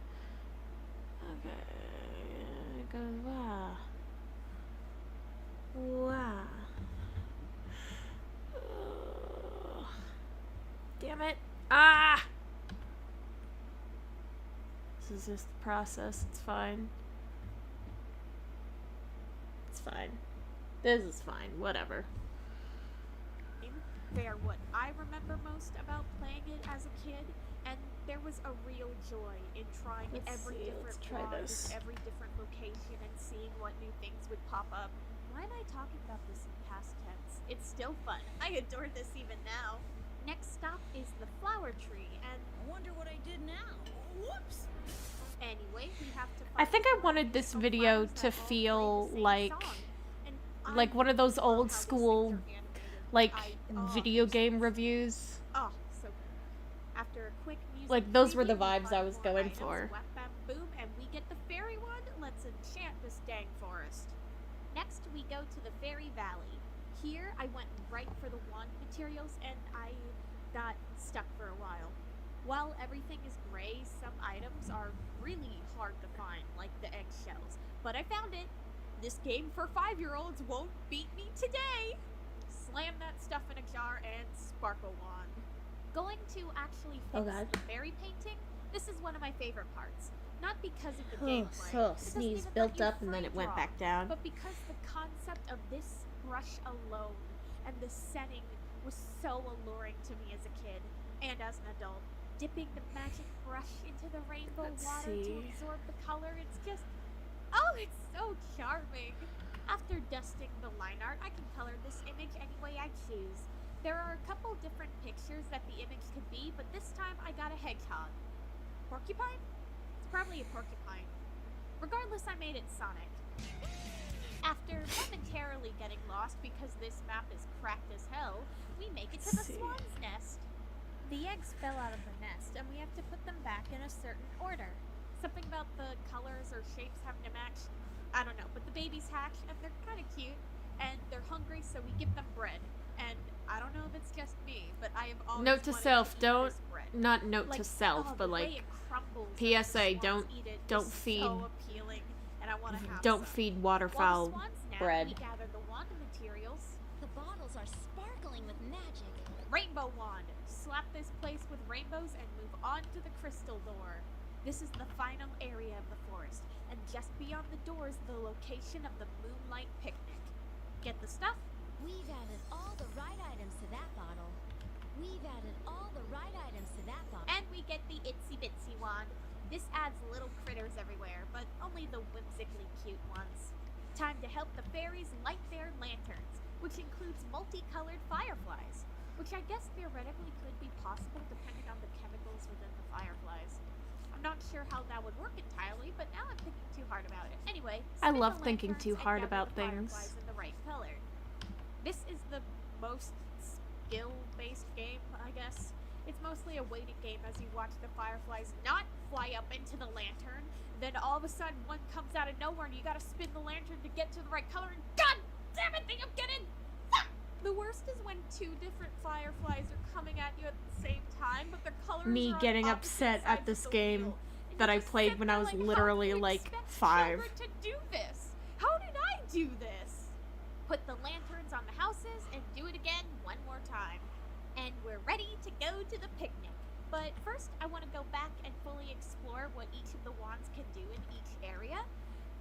Okay, it goes wow. Wow. Damn it! Ah! This is just the process. It's fine. fine. This is fine. Whatever.
They're what I remember most about playing it as a kid, and there was a real joy in trying every different
Let's try
wand
this.
in every different location and seeing what new things would pop up. Why am I talking about this in past tense? It's still fun. I adore this even now. Next stop is the flower tree, and
I wonder what I did now. Whoops!
anyway, we have to
I
find
think I
four
wanted this
additional
video
flowers
to
that all play the
feel
same
like
song. And
like
I
one of those
love
old
how these
school
things are animated.
like
Oh,
video
so
game
good.
reviews.
Oh, so good. After a quick music
Like, those were the
preview, we
vibes I
find
was
more
going
items,
for.
Whap, bam, boom, and we get the fairy wand. Let's enchant this dang forest. Next, we go to the Fairy Valley. Here, I went right for the wand materials, and I got stuck for a while. While everything is gray, some items are really hard to find, like the eggshells. But I found it. This game for 5-year-olds won't beat me today. Slam that stuff in a jar and sparkle wand. Going to actually
Oh,
fix
God.
the fairy painting, this is one of my favorite parts. Not because of the gameplay.
So
it doesn't
sneeze
even
built
let you
up and then
free
it went
draw,
back down.
but because the concept of this brush alone and the setting was so alluring to me as a kid and as an adult. Dipping the magic brush into the rainbow
Let's
water to
see.
absorb the color, it's just, oh, it's so charming. After dusting the line art, I can color this image any way I choose. There are a couple different pictures that the image could be, but this time I got a hedgehog. Porcupine? It's probably a porcupine. Regardless, I made it Sonic. After momentarily getting lost because this map is cracked as hell, we make it to the
Let's see.
swan's nest.
The eggs fell out of the nest, and we have to put them back in a certain order.
Something about the colors or shapes having to match. I don't know, but the babies hatch and they're kind of cute and they're hungry, so we give them bread. And I don't know if it's just me, but I have always
Note to
wanted
self,
eat
don't
this bread.
not note
Like,
to self,
oh,
but
the way
like
it crumbles and the
PSA,
swans eat it
don't
is
feed
so appealing, and I want to have
don't
some.
feed
While
waterfowl
the swans nap,
bread.
we gather the wand materials.
The bottles are sparkling with magic.
Rainbow wand. Slap this place with rainbows and move on to the crystal door. This is the final area of the forest, and just beyond the door is the location of the moonlight picnic. Get the stuff?
We've added all the right items to that bottle. We've added all the right items to that bottle.
And we get the itsy bitsy wand. This adds little critters everywhere, but only the whimsically cute ones. Time to help the fairies light their lanterns, which includes multicolored fireflies, which I guess theoretically could be possible depending on the chemicals within the fireflies. I'm not sure how that would work entirely, but now I'm thinking too hard about it. Anyway,
I
spin
love
the
thinking
lanterns
too
and
hard
gather
about
the
things.
fireflies in the right color. This is the most skill-based game, I guess. It's mostly a waiting game as you watch the fireflies not fly up into the lantern. Then all of a sudden one comes out of nowhere and you gotta spin the lantern to get to the right color, and god damn it, they don't get in! The worst is when two different fireflies are coming at you at the same time, but their colors
Me
are on
getting
opposite
upset at
sides
this
of the
game
wheel. And
that
you
I
just
played
sit
when
there
I was
like, how do
literally
you
like
expect
5.
children to do this? How did I do this? Put the lanterns on the houses and do it again one more time. And we're ready to go to the picnic. But first, I want to go back and fully explore what each of the wands can do in each area.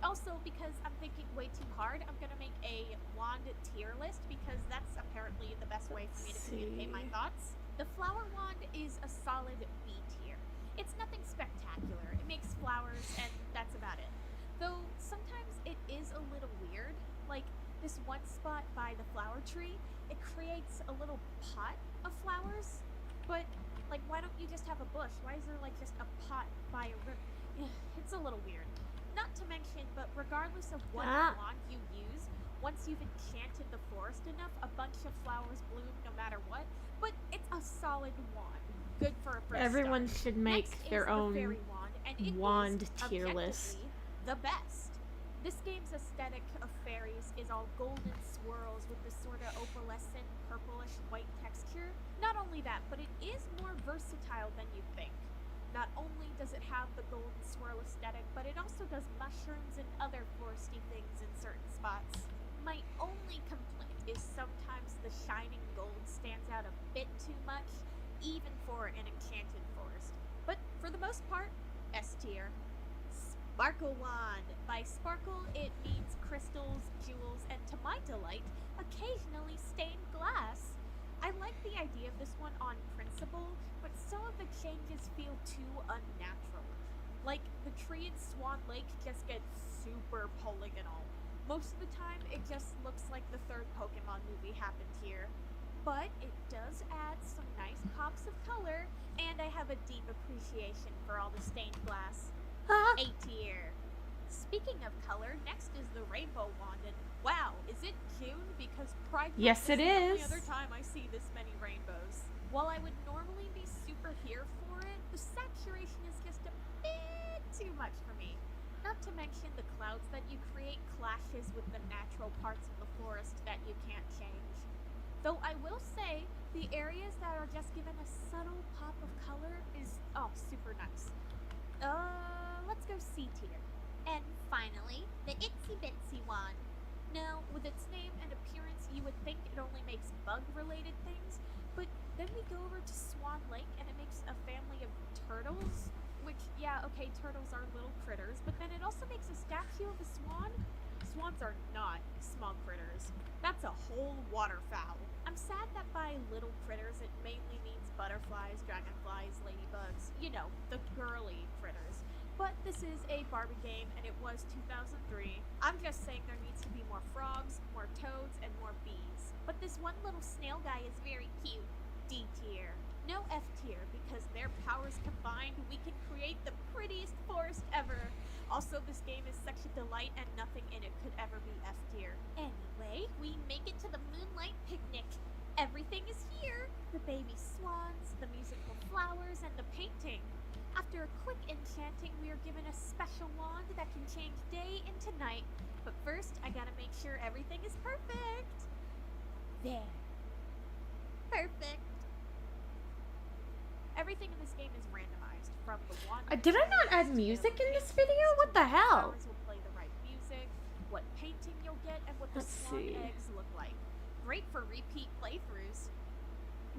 Also, because I'm thinking way too hard, I'm going to make a wand tier list because that's apparently the best way for me to communicate my thoughts. The flower wand is a solid B tier. It's nothing spectacular. It makes flowers and that's about it. Though sometimes it is a little weird. Like this one spot by the flower tree, it creates a little pot of flowers. But like, why don't you just have a bush? Why is there like just a pot by a river? It's a little weird. Not to mention, but regardless of what wand you use, once you've enchanted the forest enough, a bunch of flowers bloom no matter what. But it's a solid wand. Good for a first
Everyone
start.
should make
Next
their
is the
own
fairy wand, and it
wand
is
tier list.
objectively the best. This game's aesthetic of fairies is all golden swirls with this sort of opalescent, purplish white texture. Not only that, but it is more versatile than you think. Not only does it have the golden swirl aesthetic, but it also does mushrooms and other foresty things in certain spots. My only complaint is sometimes the shining gold stands out a bit too much, even for an enchanted forest. But for the most part, S tier. Sparkle Wand. By sparkle, it means crystals, jewels, delight, occasionally stained glass. I like the idea of this one on principle, but some of the changes feel too unnatural. Like, the tree in Swan Lake just gets super polygonal. Most of the time, it just looks like the third Pokemon movie happened here. But it does add some nice pops of color, and I have a deep appreciation for all the stained glass.
Huh?
A tier. Speaking of color, next is the Rainbow Wand, and wow, is it June? Because Pride Month
Yes,
is
it
the only
is.
other time I see this many rainbows. While I would normally be super here for it, the saturation is just a bit too much for me. Not to mention the clouds that you create clashes with the natural parts of the forest that you can't change. Though I will say, the areas that are just given a subtle pop of color is, oh, super nice. Let's go C tier.
And finally, the Itsy Bitsy Wand.
Now, with its name and appearance, you would think it only makes bug-related things, but then we go over to Swan Lake and it makes a family of turtles, which, yeah, okay, turtles are little critters, but then it also makes a statue of a swan. Swans are not small critters. That's a whole waterfowl. I'm sad that by little critters it mainly means butterflies, dragonflies, ladybugs, you know, the girly critters. But this is a Barbie game and it was 2003. I'm just saying there needs to be more frogs, more toads, and more bees.
But this one little snail guy is very cute.
D tier. No F tier, because their powers combined, we can create the prettiest forest ever. Also, this game is such a delight and nothing in it could ever be F tier.
Anyway, we make it to the Moonlight Picnic. Everything is here. The baby swans, the musical flowers, and the painting.
After a quick enchanting, we are given a special wand that can change day into night. But first, I gotta make sure everything is perfect. There.
Perfect.
Everything in this game is randomized, from the wand.
Did I not add music in this video? What the hell?
Flowers will play the right music, what painting you'll get, and what the
Let's
swan
see.
eggs look like. Great for repeat playthroughs.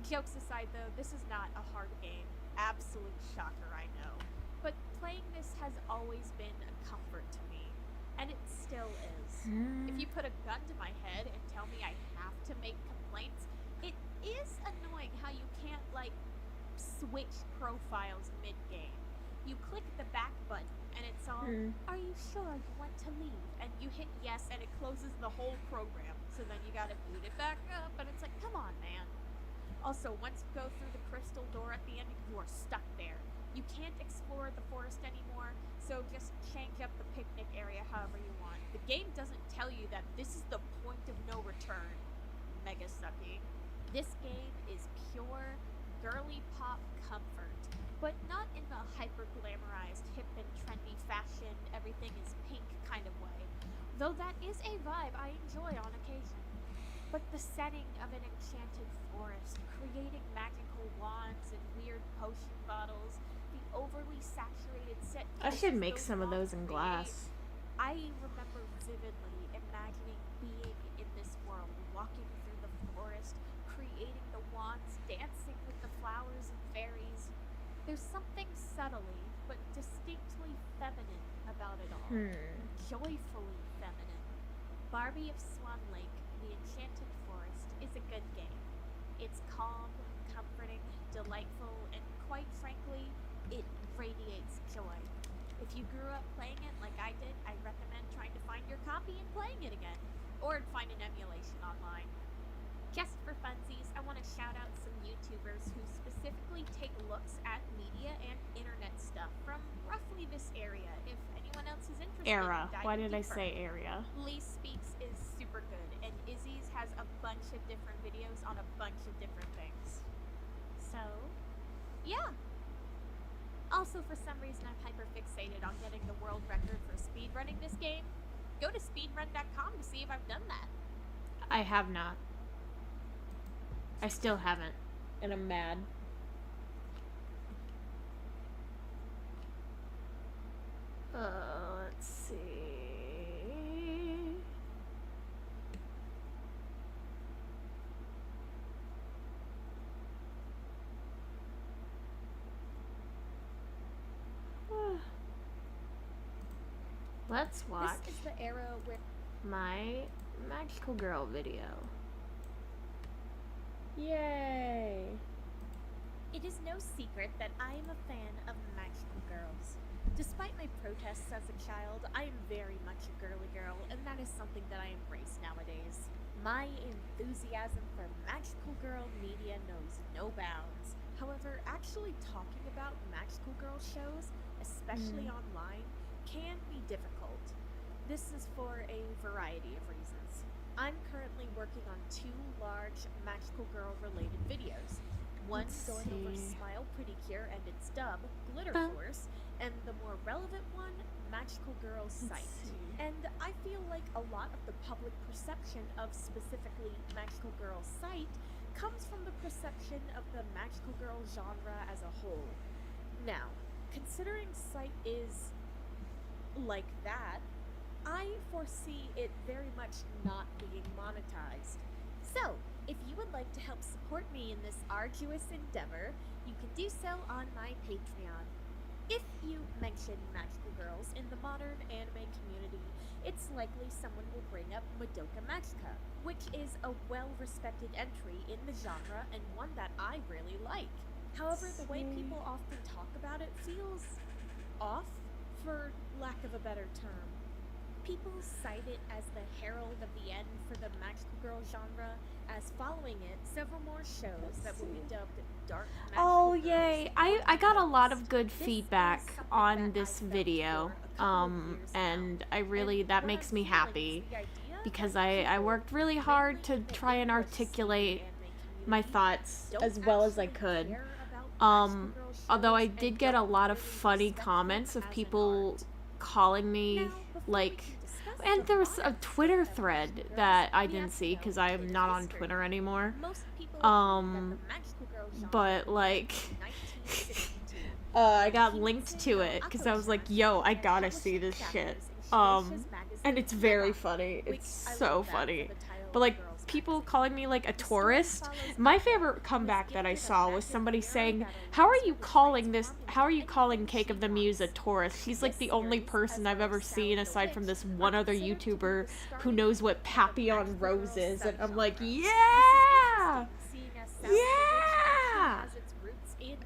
Jokes aside, though, this is not a hard game. Absolute shocker, I know. But playing this has always been a comfort to me, and it still is. If you put a gun to my head and tell me I have to make complaints, it is annoying how you can't, like, switch profiles mid-game. You click the back button, and it's all, are you sure you want to leave? And you hit yes, and it closes the whole program. So then you gotta boot it back up, and it's like, come on, man. Also, once you go through the crystal door at the end, you are stuck there. You can't explore the forest anymore, so just change up the picnic area however you want. The game doesn't tell you that this is the point of no return. Mega sucky. This game is pure, girly pop comfort, but not in the hyper-glamorized, hip and trendy fashion, everything is pink kind of way. Though that is a vibe I enjoy on occasion. But the setting of an enchanted forest, creating magical wands and weird potion bottles, the overly saturated set
I should
pieces
make
those
some of those
wands
in
create,
glass.
I remember vividly imagining being in this world, walking through the forest, creating the wands, dancing with the flowers and fairies. There's something subtly, but distinctly feminine about it all. Joyfully feminine. Barbie of Swan Lake, The Enchanted Forest, is a good game. It's calm, comforting, delightful, and quite frankly, it radiates joy. If you grew up playing it like I did, I recommend trying to find your copy and playing it again. Or find an emulation online. Just for funsies, I want to shout out some YouTubers who specifically take looks at media and internet stuff from roughly this area. If anyone else is interested
Era.
in diving
Why did I
deeper.
say area?
Lee Speaks is super good, and Izzy's has a bunch of different videos on a bunch of different things. So, yeah. Also, for some reason, I'm hyper-fixated on getting the world record for speedrunning this game. Go to speedrun.com to see if I've done that.
I have not. I still haven't. And I'm mad. Let's see. Let's watch.
This is the era where
my Magical Girl video. Yay!
It is no secret that I am a fan of magical girls. Despite my protests as a child, I am very much a girly girl, and that is something that I embrace nowadays. My enthusiasm for magical girl media knows no bounds. However, actually talking about magical girl shows, especially online, can be difficult. This is for a variety of reasons. I'm currently working on 2 large magical girl related videos. One going over Smile Pretty Cure and its dub, Glitter Force, and the more relevant one, Magical Girl Sight. And I feel like a lot of the public perception of specifically Magical Girl Sight comes from the perception of the Magical Girl genre as a whole. Now, considering Sight is like that, I foresee it very much not being monetized. So, if you would like to help support me in this arduous endeavor, you can do so on my Patreon. If you mention magical girls in the modern anime community, it's likely someone will bring up Madoka Magica, which is a well-respected entry in the genre and one that I really like. However, the way people often talk about it feels off, for lack of a better term. People cite it as the herald of the end for the magical girl genre, as following it, several more shows that will be dubbed Dark Magical
Oh,
Girls
yay.
will
I got a lot
be
of good
This is
feedback
something
on
that
this
I've felt
video.
for a couple of years
And
now.
I really,
And
that
what
makes
I'm
me
feeling is
happy.
the idea
Because
that
I
people,
worked really
mainly
hard to
in the
try and
English speaking
articulate
anime
my
community,
thoughts
don't
as well as I
actually
could.
care about magical girl
Although I
shows
did
and
get a
don't
lot of
really
funny
respect them
comments of
as an
people
art.
calling me,
Now, before we
like,
can discuss
and
the
there was a
modern
Twitter
side of
thread
magical
that
girls,
I
we
didn't
have to
see
know
because I am
its
not on
history.
Twitter anymore.
Most people agree that
Um,
the magical girl genre
but, like,
began in 1962.
I got
Kimetsu
linked to
no
it because I was like,
Ako-chan
yo, I
began
gotta see
publishing
this shit.
chapters in Shueisha's magazine
And it's very
Rebel,
funny.
which
It's
I
so
love that for
funny.
the title
But
of
like
the girls'
people
magazine.
calling me like a
The story
tourist.
follows
My
Ako,
favorite
who is
comeback that I
gifted a
saw was
magic
somebody
arrow
saying,
that
"How are
allows
you
her to
calling this?
transform
How are
into
you calling
anything
Cake
she
of the Muse a
wants."
tourist? She's like
This
the only
series,
person
as
I've
well
ever
as Sally
seen
the
aside from
Witch,
this
are
one other
considered to be the
YouTuber who
starting
knows
point
what
of the
Papillon
magical girl
Rose is." And I'm
subgenre.
like,
This is
yeah,
interesting, seeing as Sally the Witch actually
yeah.
has its roots in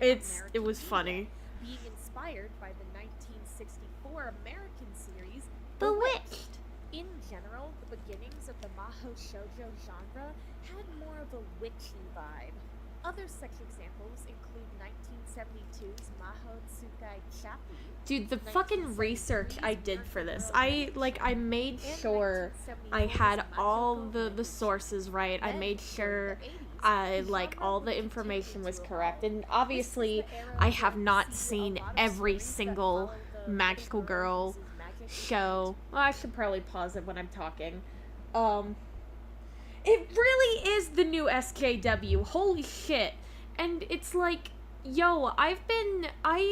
It was
American
funny.
media, being inspired by the 1964 American series
Bewitched.
In general, the beginnings of the Mahou Shoujo genre had more of a witchy vibe. Other such examples include 1972's Mahou Tsukai Chappie,
Dude, the fucking research I did for this, I made sure I had all the sources right. I made sure I all the information was correct. And obviously, I have not seen every single Magical Girl show. Well, I should probably pause it when I'm talking. It really is the new SJW. Holy shit. And it's like, yo, I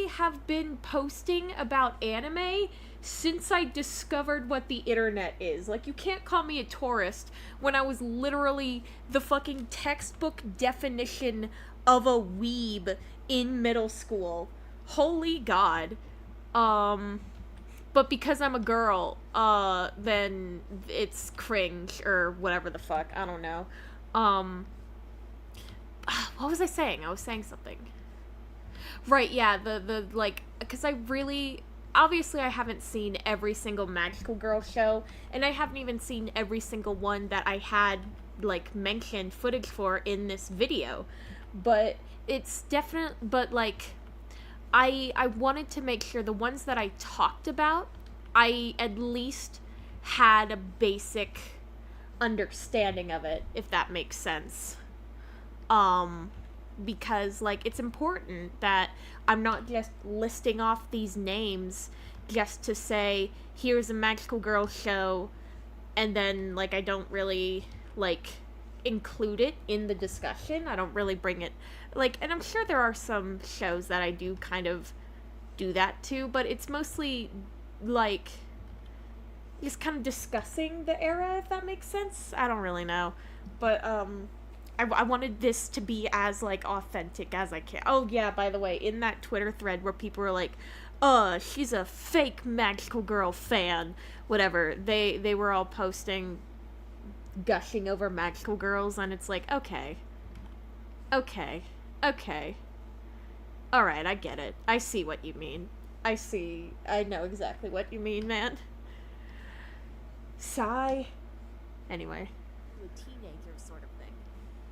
have been posting about anime since I discovered what the internet is. Like, you can't call me a tourist when I was literally the fucking textbook definition of a weeb in middle school. Holy God. But because I'm a girl, then it's cringe or whatever the fuck. I don't know. What was I saying? I was saying something. Right, yeah, the like, because I really, obviously I haven't seen every single Magical Girl show, and I haven't even seen every single one that I had, like, mentioned footage for in this video. But it's definitely, but, like, I wanted to make sure the ones that I talked about, I at least had a basic understanding of it, if that makes sense. Because, like, it's important that I'm not just listing off these names just to say, here's a Magical Girl show, and then, like, I don't really, like, include it in the discussion. I don't really bring it, like, and I'm sure there are some shows that I do kind of do that too, but it's mostly, like, just kind of discussing the era, if that makes sense. I don't really know, but, I wanted this to be as, like, authentic as I can. Oh, yeah, by the way, in that Twitter thread where people were like, she's a fake Magical Girl fan. Whatever. They were all posting, gushing over Magical Girls, and it's like, okay. Okay. Okay. Alright, I get it. I see what you mean. I know exactly what you mean, man. Sigh. Anyway.
A teenager sort of thing.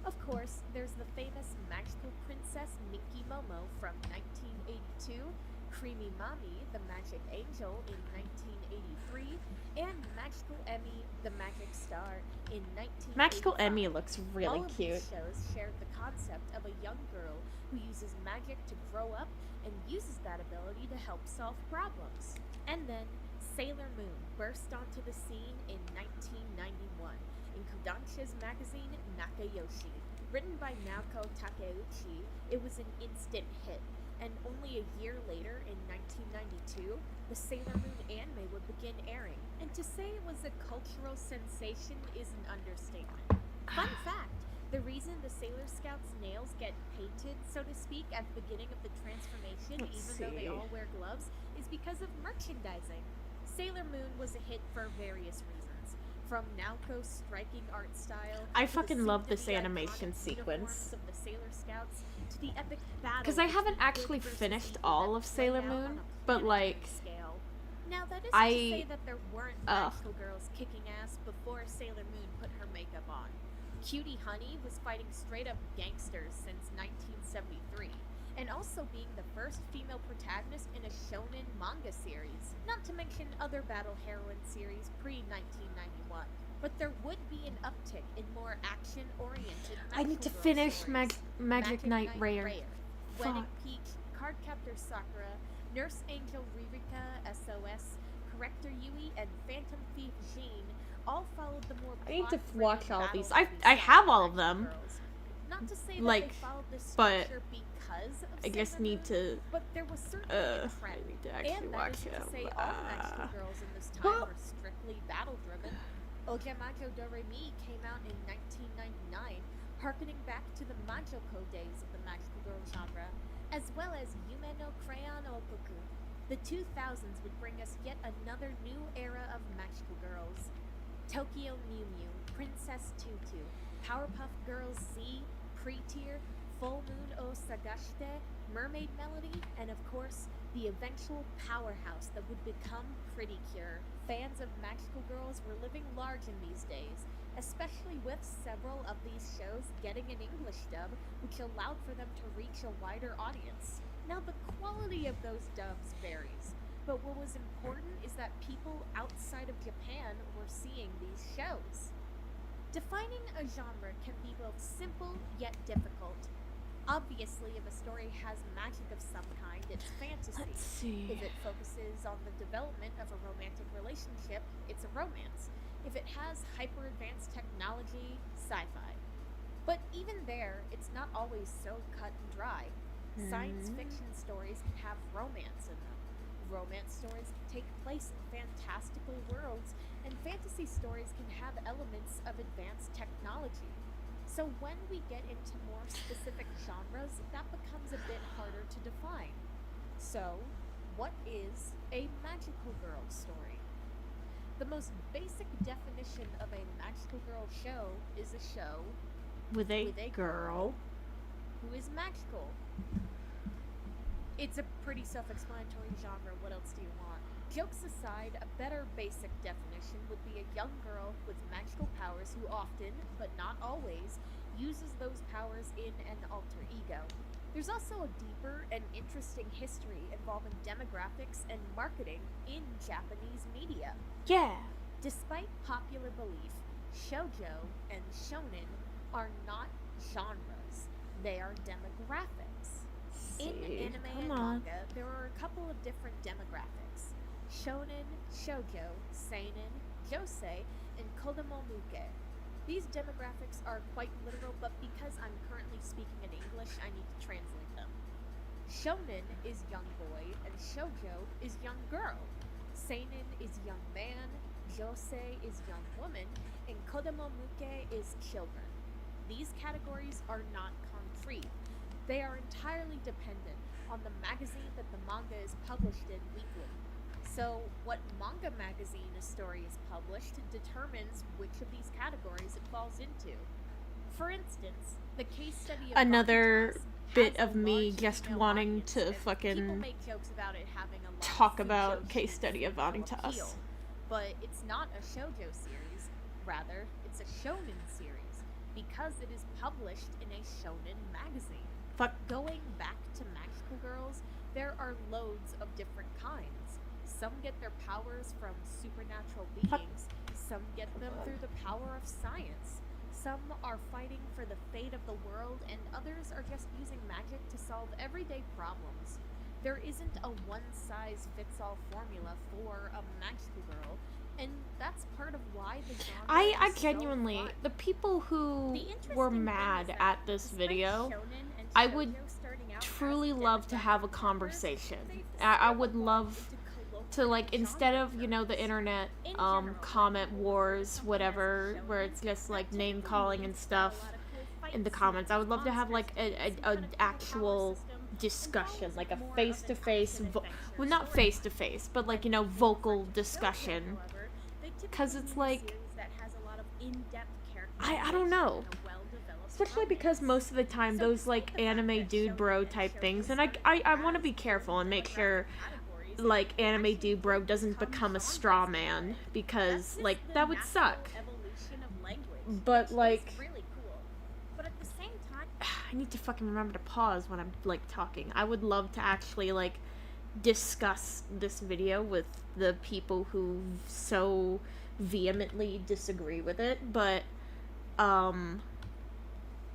Of course, there's the famous magical princess Minky Momo from 1982, Creamy Mommy, the Magic Angel in 1983, and Magical Emmy, the Magic Star in 1985.
Magical Emmy looks really
All of
cute.
these shows shared the concept of a young girl who uses magic to grow up and uses that ability to help solve problems. And then Sailor Moon burst onto the scene in 1991 in Kodansha's magazine Nakayoshi. Written by Naoko Takeuchi, it was an instant hit, and only a year later, in 1992, the Sailor Moon anime would begin airing. And to say it was a cultural sensation is an understatement. Fun fact, the reason the Sailor Scouts' nails get painted, so to speak, at the beginning of the transformation,
Let's
even though they
see.
all wear gloves, is because of merchandising. Sailor Moon was a hit for various reasons. From Naoko's striking art style,
I
to the
fucking love this
soon-to-be
animation
iconic
sequence.
uniforms of the Sailor Scouts, to the epic battle.
Because I haven't
between
actually
good versus
finished
evil
all
that
of Sailor
played out on
Moon,
a
but
planetary
like,
scale. Now that is
I-
to say that there weren't
ugh.
magical girls kicking ass before Sailor Moon put her makeup on. Cutie Honey was fighting straight up gangsters since 1973, and also being the first female protagonist in a shonen manga series, not to mention other battle heroine series pre-1991. But there would be an uptick in more action-oriented
I need to
magical girl
finish
stories.
Magic Knight Rare.
Wedding
Fuck.
Peach, Cardcaptor Sakura, Nurse Angel Ririka, SOS, Corrector Yui, and Phantom Thief Jean all followed the more
I need to
plot-driven
watch all these.
battle
I
movie
have
style
all of
Magic
them.
Girls. Not to say that
Like,
they followed this
but
structure because of
I guess
Sailor
need
Moon,
to.
but there was certainly a
I
trend.
need to actually
And that
watch
isn't to
them.
say all magical girls in this time were strictly battle-driven. Ojamajo Doremi came out in 1999, harkening back to the Majoko days of the magical girl genre, as well as Yume no Crayon Opoku. The 2000s would bring us yet another new era of magical girls. Tokyo Mew Mew, Princess Tutu, Powerpuff Girls Z, Pre-Tier, Full Moon o Sagashite, Mermaid Melody, and of course, the eventual powerhouse that would become Pretty Cure. Fans of magical girls were living large in these days, especially with several of these shows getting an English dub, which allowed for them to reach a wider audience. Now, the quality of those dubs varies, but what was important is that people outside of Japan were seeing these shows. Defining a genre can be both simple yet difficult. Obviously, if a story has magic of some kind, it's fantasy.
Let's see.
If it focuses on the development of a romantic relationship, it's a romance. If it has hyper advanced technology, sci fi. But even there, it's not always so cut and dry. Science fiction stories can have romance in them. Romance stories can take place in fantastical worlds, and fantasy stories can have elements of advanced technology. So when we get into more specific genres, that becomes a bit harder to define. So, what is a magical girl story? The most basic definition of a magical girl show is a show
With a
with a
girl.
who is magical. It's a pretty self-explanatory genre. What else do you want? Jokes aside, a better basic definition would be a young girl with magical powers who often, but not always, uses those powers in an alter ego. There's also a deeper and interesting history involving demographics and marketing in Japanese media.
Yeah.
Despite popular belief, shoujo and shonen are not genres, they are demographics. In
See.
anime
Come
and
on.
manga, there are a couple of different demographics: shonen, shoujo, seinen, josei, and kodomo-muke. These demographics are quite literal, but because I'm currently speaking in English, I need to translate them. Shonen is young boy, and shoujo is young girl. Seinen is young man, josei is young woman, and kodomo-muke is children. These categories are not concrete. They are entirely dependent
on the magazine that the manga is published in weekly. So, what manga magazine a story is published determines which of these categories it falls into. For instance, the case study of
Another
Gravitas
bit
has
of
a
me
large
just
female
wanting
audience,
to
and people
fucking
make jokes about it having a lot
talk
of
about
fujoshi
case study of
female
Vanitas.
appeal. But it's not a shoujo series. Rather, it's a shonen series because it is published in a shonen magazine.
Fuck.
Going back to Magical Girls, there are loads of different kinds. Some get their powers from supernatural beings, some get them through the power of science. Some are fighting for the fate of the world, and others are just using magic to solve everyday problems. There isn't a one-size-fits-all formula for a magical girl, and that's part of why the genre
I
is
genuinely,
so fun.
the people who
The interesting
were
thing is
mad
that
at this
despite
video,
shonen and
I would
shoujo starting out as
truly love to have a
demographic markers,
conversation.
they've
I
still
would
evolved
love
into
to, like,
colloquial
instead
genre
of, you know, the
terms.
internet,
In general,
comment
when people refer to
wars,
something as
whatever,
shonen,
where it's just,
that
like,
typically
name calling
means
and
it's got a
stuff
lot of cool fight
in the
scenes,
comments. I would love to have,
monsters,
like,
and some
an
kind of cool power
actual
system, and
discussion,
follows
like a
more of an
face-to-face,
action-adventure
well, not
storyline.
face-to-face, but, like, you know,
When people
vocal
refer to shoujo,
discussion.
however, they
'Cause
typically
it's
mean a
like-
series that has a lot of in-depth
I don't know.
characterization and a well-developed
Especially because
romance.
most of the time,
So
those, like,
despite the fact
anime
that
dude bro
shonen
type
and
things,
shoujo
and
started
I
out
want to
as
be careful and make
demographic
sure,
categories,
like,
they
anime
actually
dude bro
did
doesn't
become
become a
genres
straw
in a
man,
way.
because,
That's just
like,
the
that would
natural
suck.
evolution of language,
But,
which
like-
is really cool. But at the same time,
I need to fucking remember to pause when I'm, like, talking. I would love to actually, like, discuss this video with the people who so vehemently disagree with it, but,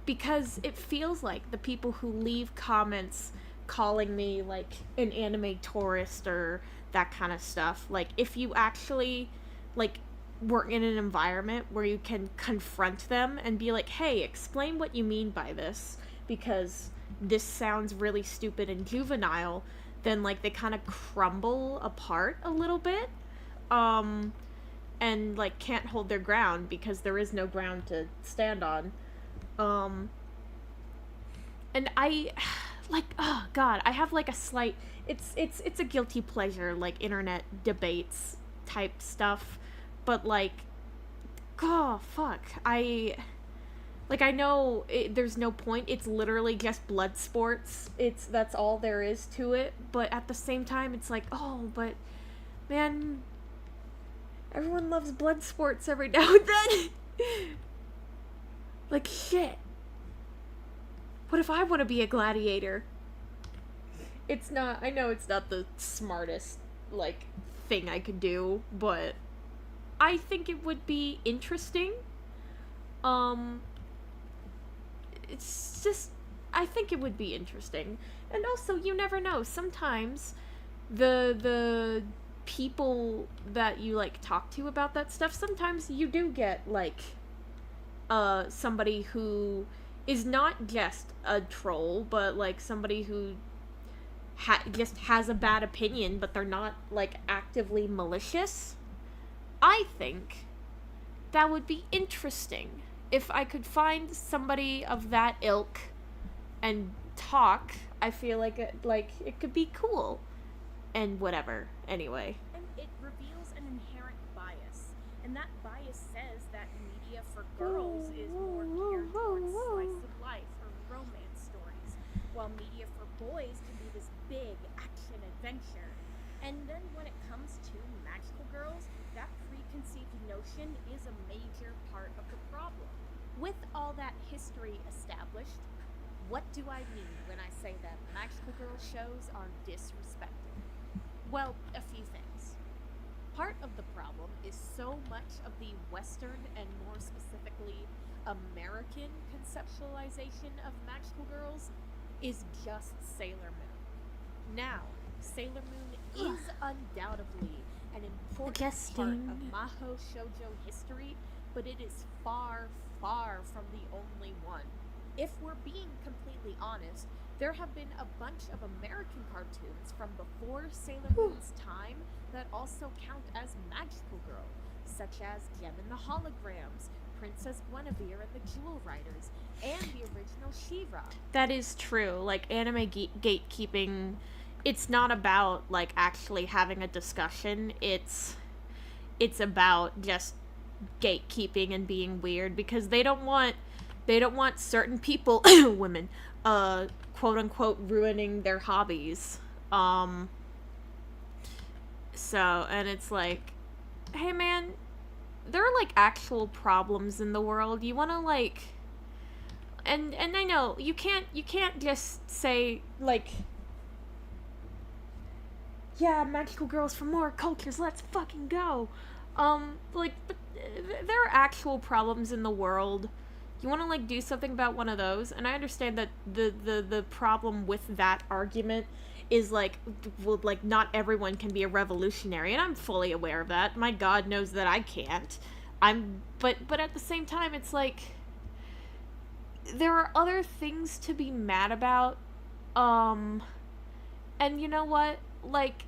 because it feels like the people who leave comments calling me, like, an anime tourist or that kind of stuff, like, if you actually, like, were in an environment where you can confront them and be like, hey, explain what you mean by this, because this sounds really stupid and juvenile, then, like, they kind of crumble apart a little bit, and, like, can't hold their ground because there is no ground to stand on. And I, like, oh god, I have, like, a slight, it's a guilty pleasure, like, internet debates type stuff, but, like, oh, fuck, I know there's no point, it's literally just blood sports, that's all there is to it, but at the same time, it's like, oh, but, man, everyone loves blood sports every now and then. Like, shit. What if I want to be a gladiator? I know it's not the smartest, like, thing I could do, but I think it would be interesting. It's just, I think it would be interesting. And also, you never know, sometimes the people that you, like, talk to about that stuff, sometimes you do get, like, somebody who is not just a troll, but, like, somebody who just has a bad opinion, but they're not, like, actively malicious. I think that would be interesting if I could find somebody of that ilk and talk. I feel like it could be cool and whatever. Anyway,
And it reveals an inherent bias. And that bias says that media for girls is more geared towards slice of life or romance stories, while media for boys can be this big action adventure. And then when it comes to magical girls, that preconceived notion is a major part of the problem. With all that history established, what do I mean when I say that magical girl shows are disrespected? Well, a few things. Part of the problem is so much of the Western and more specifically American conceptualization of magical girls is just Sailor Moon. Now, Sailor Moon is undoubtedly an important part
Adjusting.
of Mahou shoujo history, but it is far, far from the only one. If we're being completely honest, there have been a bunch of American cartoons from before Sailor Moon's time that also count as magical girl, such as Gem and the Holograms,
Princess Guinevere and the Jewel Riders, and the original She-Ra.
That is true. Like, anime gatekeeping, it's not about, like, actually having a discussion. It's about just gatekeeping and being weird, because they don't want certain people, women, quote unquote, ruining their hobbies. So, and it's like, hey man, there are like actual problems in the world. You want to like, and I know you can't just say like, yeah, magical girls from more cultures, let's fucking go. Like, but there are actual problems in the world. You want to like do something about one of those, and I understand that the problem with that argument is like, well, like not everyone can be a revolutionary, and I'm fully aware of that. My God knows that I can't. But at the same time, it's like there are other things to be mad about. And you know what? Like,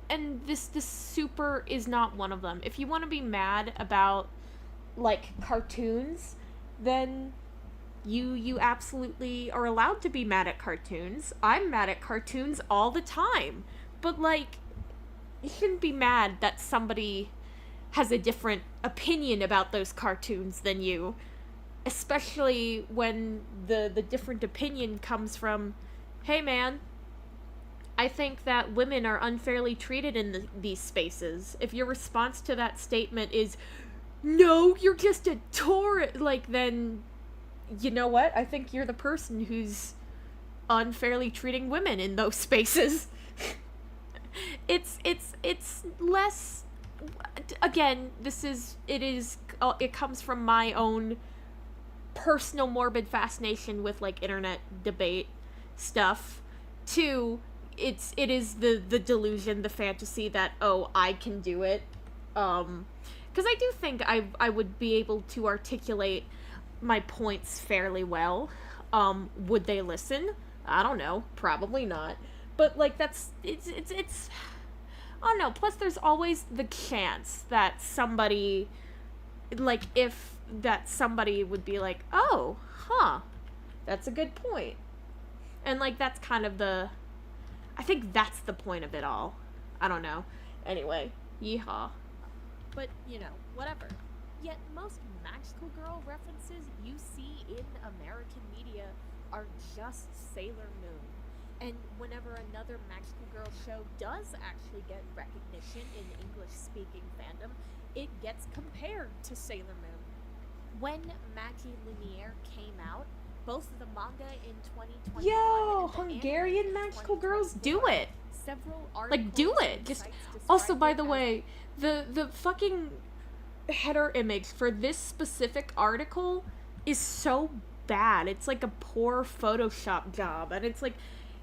and this super is not one of them. If you want to be mad about like cartoons, then you absolutely are allowed to be mad at cartoons. I'm mad at cartoons all the time. But like, you shouldn't be mad that somebody has a different opinion about those cartoons than you, especially when the different opinion comes from, hey man, I think that women are unfairly treated in these spaces. If your response to that statement is, no, you're just a tourist, like, then, you know what? I think you're the person who's unfairly treating women in those spaces. It's less, again, it comes from my own personal morbid fascination with, like, internet debate stuff, to it is the delusion, the fantasy that, oh, I can do it. Because I do think I would be able to articulate my points fairly well. Would they listen? I don't know. Probably not. But, like, it's I don't know. Plus, there's always the chance that somebody, like, if that somebody would be like, oh, huh, that's a good point. And, like, that's kind of I think that's the point of it all. I don't know. Anyway, yeehaw.
But, you know, whatever. Yet most magical girl references you see in American media are just Sailor Moon. And whenever another magical girl show does actually get recognition in English-speaking fandom, it gets compared to Sailor Moon. When Magie Lumiere came out, both the manga in 2021
Yo,
and the
Hungarian
anime in
magical girls, do
2024,
it.
Several
Like, do
articles
it.
and
Just
sites
also,
described
by
it
the
as
way, the fucking header image for this specific article is so bad. It's like a poor Photoshop job, and it's like,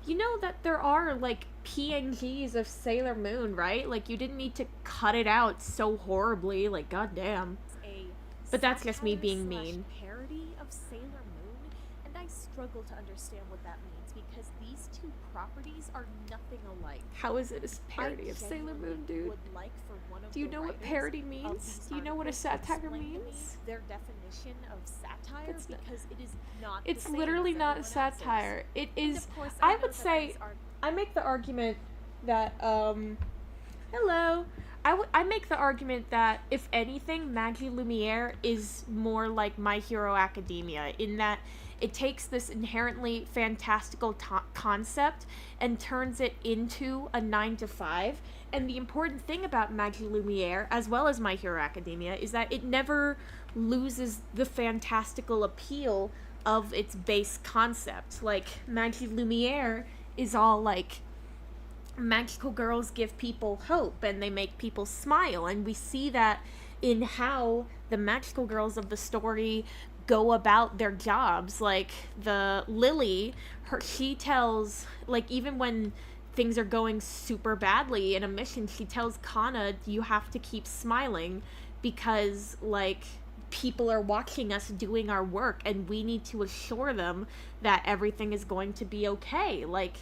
you know that there are like PNGs of Sailor Moon, right? Like, you didn't need to cut it out so horribly. Like, goddamn.
a
But that's just me
satire
being
slash
mean.
parody of Sailor Moon, and I struggle to understand what that means because these two properties are nothing alike.
How is it a parody
I
of Sailor Moon,
genuinely
dude?
would like for one of
Do you
the
know what
writers
parody
of
means?
these
Do you know what a
articles to
satire
explain to me
means?
their definition of satire,
It's not-
because it is not.
It's
the same
literally
as
not a
everyone else's.
satire. It
And
is.
of course,
I
know
would
that
say.
these are
I make the argument that hello. I make the argument that if anything, Magie Lumiere is more like My Hero Academia in that it takes this inherently fantastical concept and turns it into a 9 to 5. And the important thing about Magie Lumiere, as well as My Hero Academia, is that it never loses the fantastical appeal of its base concept. Like, Magie Lumiere is all like, magical girls give people hope and they make people smile, and we see that in how the magical girls of the story go about their jobs. Like, the Lily, she tells, like, even when things are going super badly in a mission, she tells Kana, you have to keep smiling because, like, people are watching us doing our work and we need to assure them that everything is going to be okay. Like,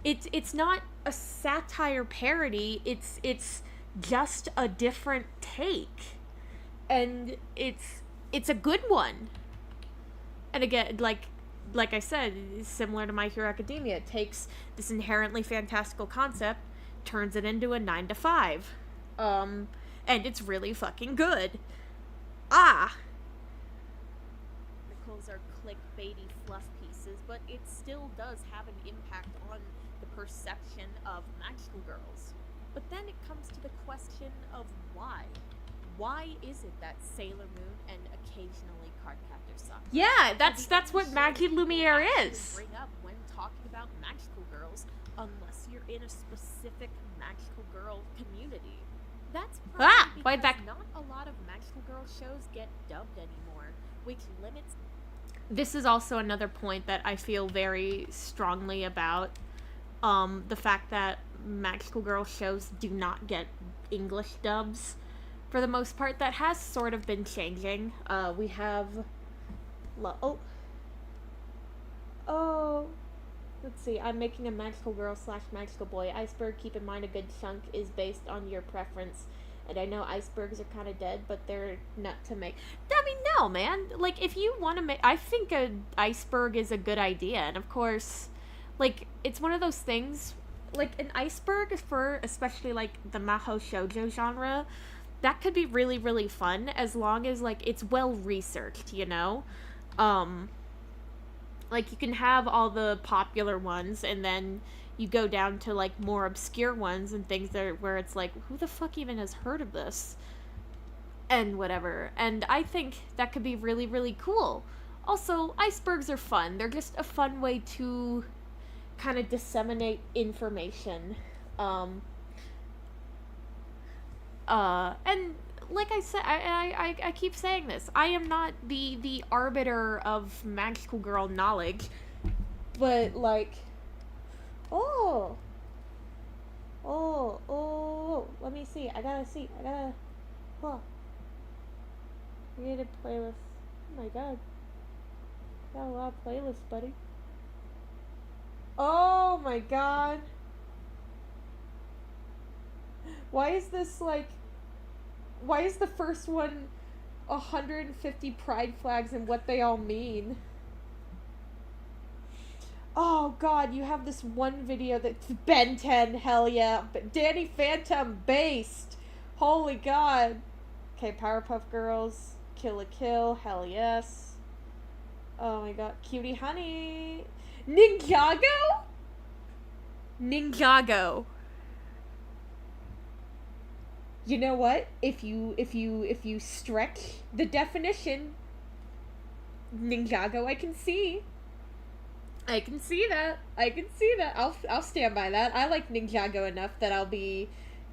it's not a satire parody, it's just a different take. And it's it's a good one. And again, like I said, similar to My Hero Academia, it takes this inherently fantastical concept, turns it into a 9 to 5. And it's really fucking good. Ah!
Articles are clickbaity fluff pieces, but it still does have an impact on the perception of magical girls. But then it comes to the question of why. Why is it that Sailor Moon and occasionally Cardcaptor Sakura
Yeah,
are
that's
the
what
only
Magie
shows people
Lumiere
actually
is.
bring up when talking about magical girls, unless you're in a specific magical girl community? That's probably
why
because
that-
not a lot of magical girl shows get dubbed anymore, which limits.
This is also another point that I feel very strongly about. The fact that magical girl shows do not get English dubs for the most part. That has sort of been changing. We have let's see, I'm making a magical girl / magical boy. Iceberg, keep in mind a good chunk is based on your preference. And I know icebergs are kind of dead, but they're not to make. I mean, no, man. Like, if you want to make, I think a iceberg is a good idea. And of course, like, it's one of those things. Like, an iceberg for especially like the Maho Shoujo genre, that could be really, really fun as long as like it's well researched, you know? Like, you can have all the popular ones, and then you go down to like more obscure ones and things that are, where it's like, who the fuck even has heard of this? And whatever. And I think that could be really, really cool. Also, icebergs are fun. They're just a fun way to kind of disseminate information. And like I said, I keep saying this. I am not the arbiter of magical girl knowledge, but like, let me see. I gotta. Created playlist. Oh my god. Got a lot of playlists, buddy. Oh my god. Why is this like... Why is the first one 150 pride flags and what they all mean? Oh god, you have this one video that's Ben 10, hell yeah. Danny Phantom based. Holy god. Okay, Powerpuff Girls, Kill la Kill, hell yes. Oh my god, Cutie Honey. Ninjago? Ninjago. You know what? If you stretch the definition, Ninjago I can see. I can see that. I'll stand by that. I like Ninjago enough that I'll be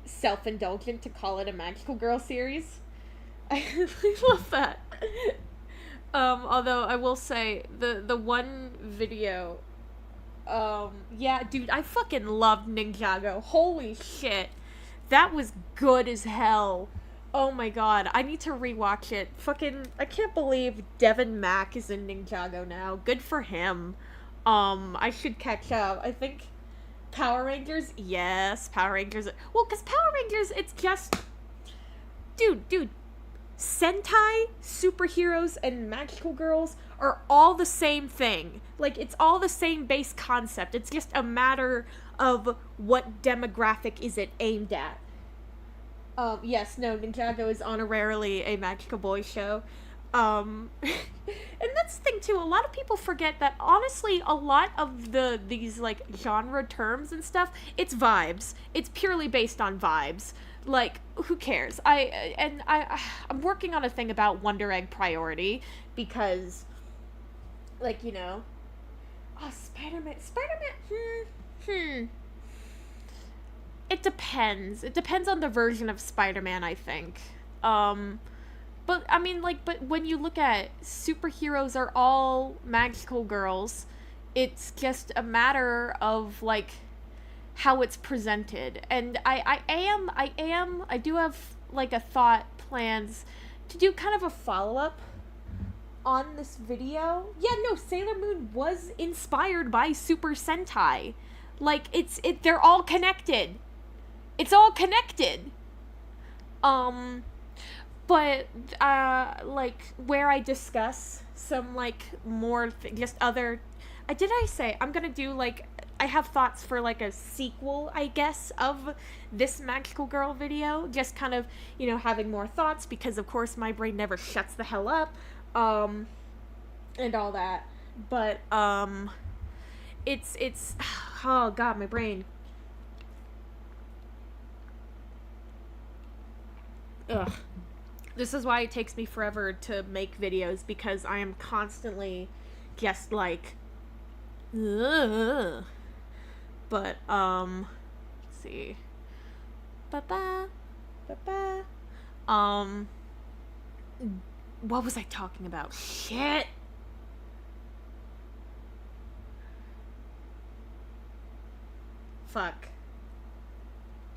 self-indulgent to call it a magical girl series. I love that. Although I will say the one video, yeah, dude, I fucking loved Ninjago. Holy shit. That was good as hell. Oh my god, I need to rewatch it. Fucking, I can't believe Devin Mack is in Ninjago now. Good for him. I should catch up. I think Power Rangers, yes, Power Rangers. Well, because Power Rangers, it's just... Dude, Sentai, superheroes, and magical girls are all the same thing. Like, it's all the same base concept. It's just a matter of what demographic is it aimed at. Yes, no, Ninjago is honorarily a magical boy show. And that's the thing too, a lot of people forget that honestly a lot of these like genre terms and stuff, it's vibes. It's purely based on vibes. Like, who cares? I'm working on a thing about Wonder Egg priority because, like, you know, Spider-Man, it depends. It depends on the version of Spider-Man, I think. But, I mean, like, but when you look at superheroes are all magical girls, it's just a matter of, like, how it's presented. And I do have, like, a thought plans to do kind of a follow-up on this video. Yeah, no, Sailor Moon was inspired by Super Sentai. Like, they're all connected. It's all connected. but like where I discuss some like more just other, did I say I'm gonna do like, I have thoughts for like a sequel, I guess, of this Magical Girl video, just kind of, you know, having more thoughts, because of course my brain never shuts the hell up, and all that. But it's oh god, my brain. Ugh. This is why it takes me forever to make videos, because I am constantly just like, ugh. But let's see. Ba-ba. Ba-ba. What was I talking about? Shit. Fuck.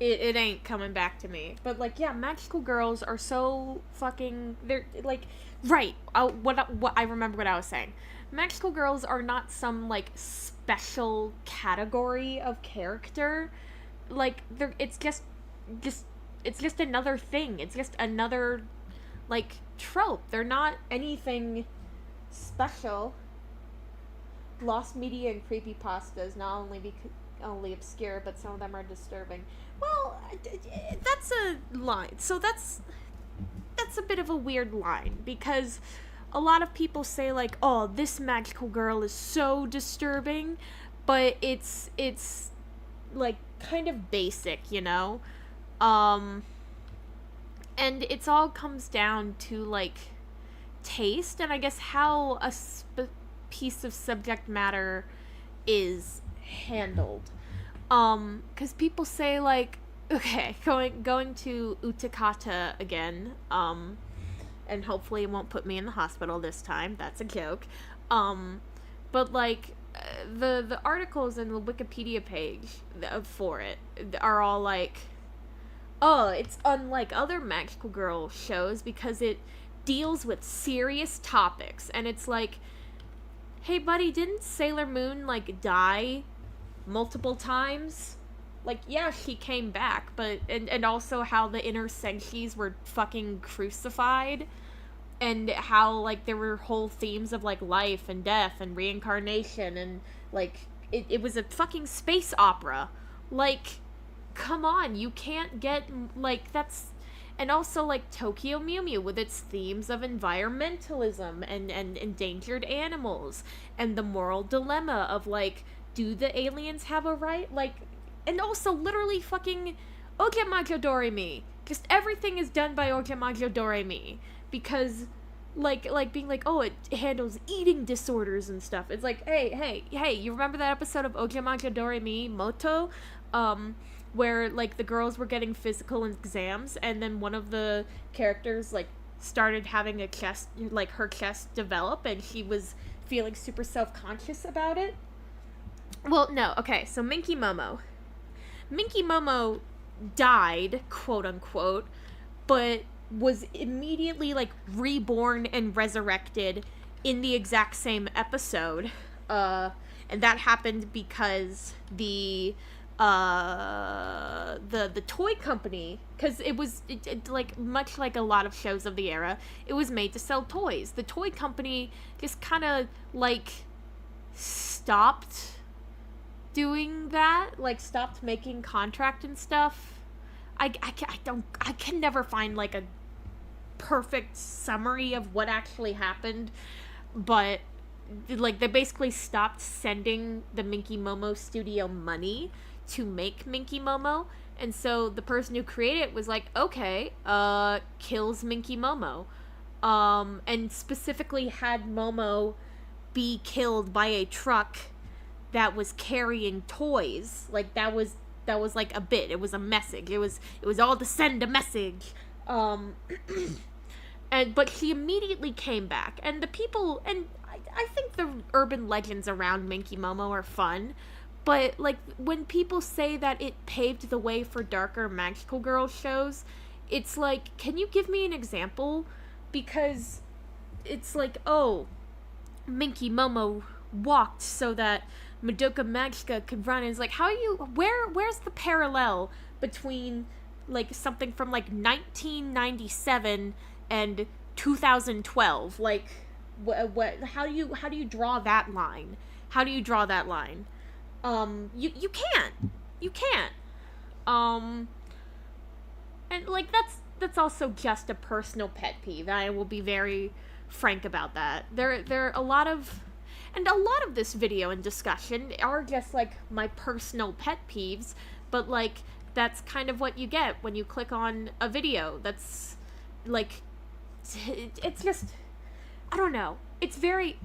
It ain't coming back to me. But like, yeah, magical girls are so fucking, they're like, right. What I remember what I was saying. Magical girls are not some like special category of character. Like, it's just it's just another thing. It's just another like trope. They're not anything special. Lost media and creepypastas not only obscure, but some of them are disturbing. Well, that's a line. So that's a bit of a weird line, because a lot of people say like, "Oh, this magical girl is so disturbing," but it's like kind of basic, you know? And it's all comes down to like taste, and I guess how a piece of subject matter is handled. Because people say like, okay, going to Utakata again, and hopefully it won't put me in the hospital this time. That's a joke. But like, the articles in the Wikipedia page for it are all like, oh, it's unlike other magical girl shows because it deals with serious topics, and it's like, hey buddy, didn't Sailor Moon like die multiple times? Like, yeah, she came back, but and also how the inner Senshis were fucking crucified, and how like there were whole themes of like life and death and reincarnation, and like it was a fucking space opera. Like, come on, you can't get like, that's. And also like Tokyo Mew Mew with its themes of environmentalism and endangered animals, and the moral dilemma of like, do the aliens have a right? Like, and also literally fucking Ogemajo Doremi. Just everything is done by Ogemajo Doremi, because like being like, oh, it handles eating disorders and stuff. It's like, hey, you remember that episode of Ogemajo Doremi Moto? Where like the girls were getting physical exams, and then one of the characters like started having a chest, like her chest develop, and she was feeling super self-conscious about it. Well, no, okay, so Minky Momo died, quote unquote, but was immediately like reborn and resurrected in the exact same episode, and that happened because the toy company, because it was like much like a lot of shows of the era, it was made to sell toys. The toy company just kind of like stopped doing that, like stopped making contract and stuff. I can never find like a perfect summary of what actually happened, but like they basically stopped sending the Minky Momo studio money to make Minky Momo, and so the person who created it was like, okay, kills Minky Momo, and specifically had Momo be killed by a truck that was carrying toys. Like that was like a bit. It was a message. It was all to send a message. But she immediately came back, and the people, and I think the urban legends around Minky Momo are fun. But, like, when people say that it paved the way for darker magical girl shows, it's like, can you give me an example? Because it's like, oh, Minky Momo walked so that Madoka Magica could run. And it's like, where's the parallel between, like, something from, like, 1997 and 2012. Like, what how do you draw that line? How do you draw that line? You can't. You can't. And like that's also just a personal pet peeve. I will be very frank about that. There are a lot of this video and discussion are just like my personal pet peeves, but like that's kind of what you get when you click on a video. That's like it's just I don't know. It's very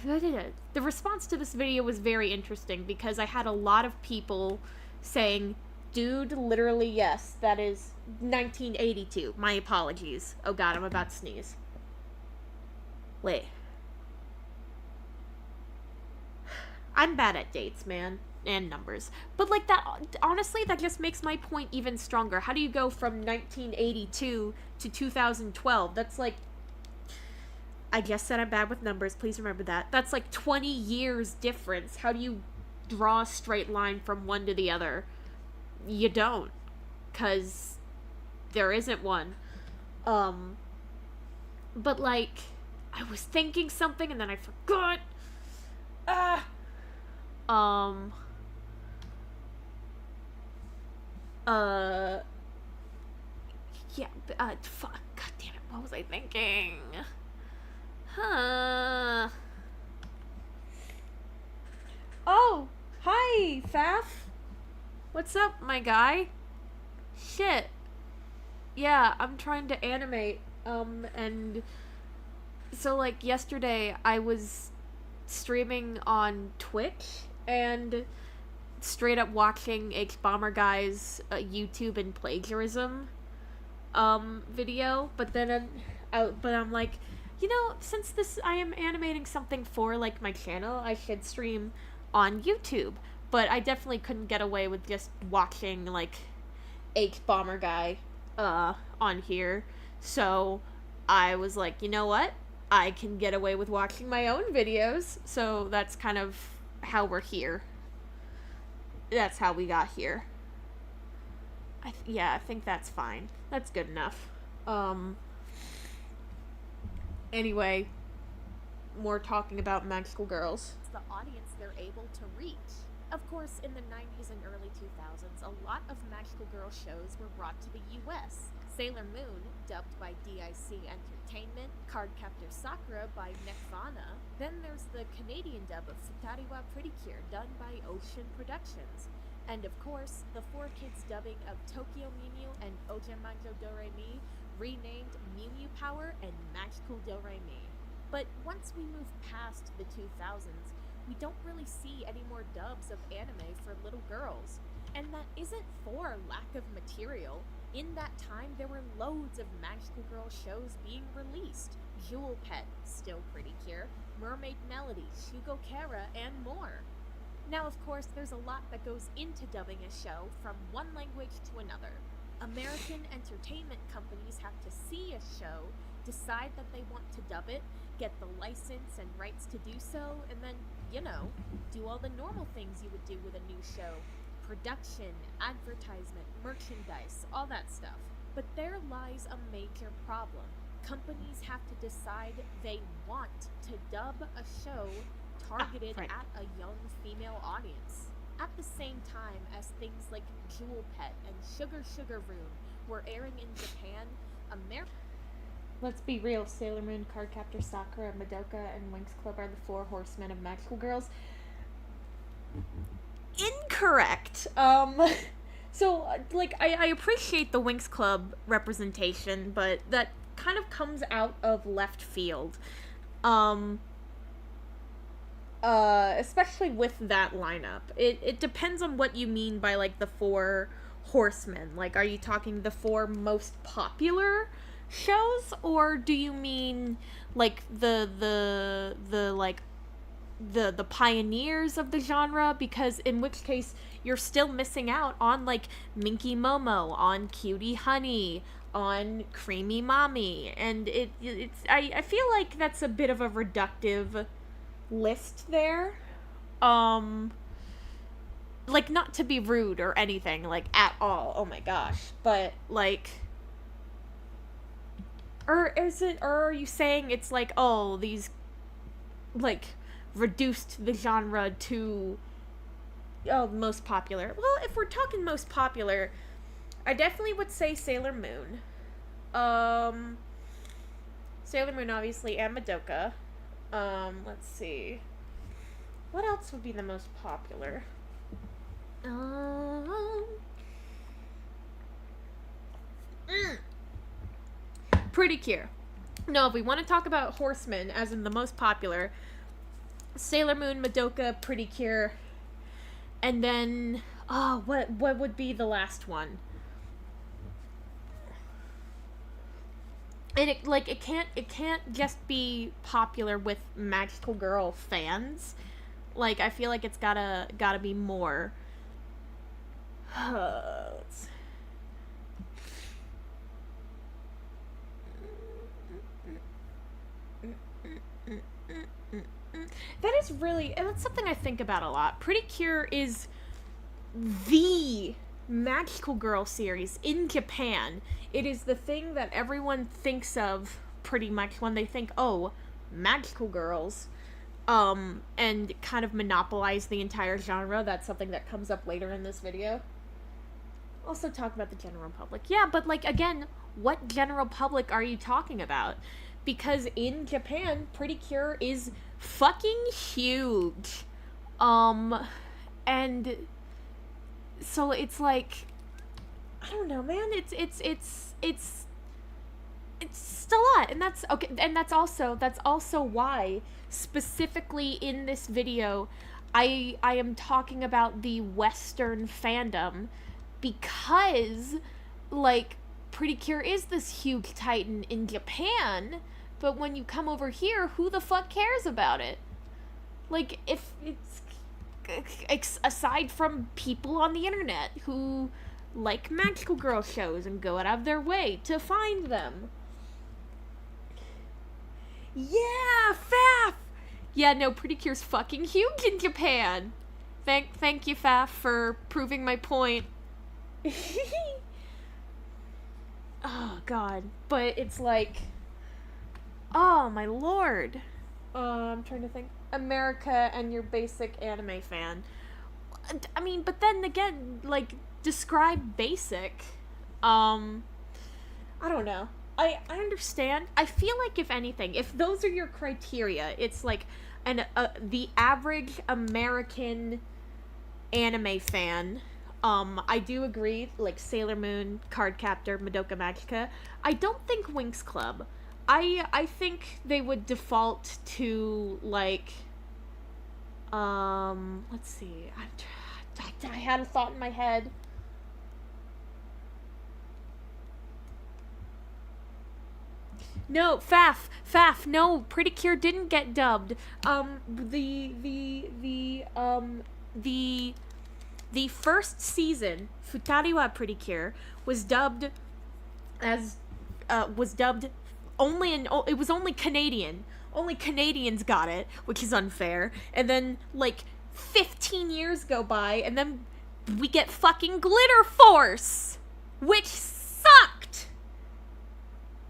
the response to this video was very interesting because I had a lot of people saying, "Dude, literally yes, that is 1982. My apologies. Oh god, I'm about to sneeze. Wait. I'm bad at dates, man, and numbers. But like that, honestly, that just makes my point even stronger. How do you go from 1982 to 2012? That's like, I just said I'm bad with numbers. Please remember that. That's like 20 years difference. How do you draw a straight line from one to the other? You don't, because there isn't one. But like, I was thinking something and then I forgot. Yeah, fuck, god damn it, what was I thinking? Oh, hi, Faf. What's up, my guy? Shit. Yeah, I'm trying to animate, and so, like, yesterday I was streaming on Twitch, and straight up watching H Bomber Guy's YouTube and plagiarism, video, but then, but I'm like, you know, since I am animating something for, like, my channel, I should stream on YouTube. But I definitely couldn't get away with just watching, like, H Bomber Guy, on here. So, I was like, you know what? I can get away with watching my own videos. So, that's kind of how we're here. That's how we got here. Yeah, I think that's fine. That's good enough. Anyway, more talking about magical girls.
It's the audience they're able to reach. Of course, in the 90s and early 2000s, a lot of magical girl shows were brought to the US. Sailor Moon, dubbed by DIC Entertainment, Cardcaptor Sakura by Nirvana. Then there's the Canadian dub of Futari wa Pretty Cure, done by Ocean Productions. And of course, the 4Kids dubbing of Tokyo Mew Mew and Ojamanjo Doremi, renamed Mew Mew Power and Magical Doremi. But once we move past the 2000s, we don't really see any more dubs of anime for little girls. And that isn't for lack of material. In that time, there were loads of magical girl shows being released. Jewel Pet, Still Pretty Cure, Mermaid Melody, Shugo Kara, and more. Now, of course, there's a lot that goes into dubbing a show from one language to another. American entertainment companies have to see a show, decide that they want to dub it, get the license and rights to do so, and then, you know, do all the normal things you would do with a new show. Production, advertisement, merchandise, all that stuff. But there lies a major problem. Companies have to decide they want to dub a show targeted at a young female audience. At the same time as things like Jewel Pet and Sugar Sugar Room were airing in Japan,
Let's be real, Sailor Moon, Cardcaptor Sakura, Madoka, and Winx Club are the 4 horsemen of magical girls. Incorrect. So, like, I appreciate the Winx Club representation, but that kind of comes out of left field. Especially with that lineup. It depends on what you mean by, like, the 4 horsemen. Like, are you talking the 4 most popular shows, or do you mean like the pioneers of the genre? Because in which case you're still missing out on like Minky Momo, on Cutie Honey, on Creamy Mommy, and I feel like that's a bit of a reductive list there. Like, not to be rude or anything, like, at all, oh my gosh, but like, Or is it, or are you saying it's like, oh, these, like, reduced the genre to, oh, the most popular? Well, if we're talking most popular, I definitely would say Sailor Moon. Sailor Moon, obviously, and Madoka. Let's see. What else would be the most popular? Pretty Cure. No, if we want to talk about horsemen, as in the most popular, Sailor Moon, Madoka, Pretty Cure, and then, oh, what would be the last one? And it can't just be popular with Magical Girl fans. Like, I feel like it's gotta be more. Let's... That is really, and that's something I think about a lot. Pretty Cure is the Magical Girl series in Japan. It is the thing that everyone thinks of pretty much when they think, oh, Magical Girls, and kind of monopolize the entire genre. That's something that comes up later in this video. Also talk about the general public. Yeah, but like, again, what general public are you talking about? Because in Japan, Pretty Cure is fucking huge. And so it's like, I don't know, man. It's just a lot, and that's okay. And that's also why, specifically in this video, I am talking about the Western fandom, because like Pretty Cure is this huge titan in Japan, but when you come over here, who the fuck cares about it? Like, if it's aside from people on the internet who like Magical Girl shows and go out of their way to find them. Yeah, Faf! Yeah, no, Pretty Cure's fucking huge in Japan. Thank you, Faf, for proving my point. Oh, God. But it's like, oh, my lord. I'm trying to think. America and your basic anime fan. I mean, but then again, like, describe basic. I don't know. I understand. I feel like, if anything, if those are your criteria, it's like the average American anime fan. I do agree, like Sailor Moon, Cardcaptor, Madoka Magica. I don't think Winx Club. I think they would default to, like, let's see. I had a thought in my head. No, Faf, no, Pretty Cure didn't get dubbed. The first season, Futari wa Pretty Cure, was dubbed only in, it was only Canadian. Only Canadians got it, which is unfair. And then, like, 15 years go by, and then we get fucking Glitter Force, which sucked.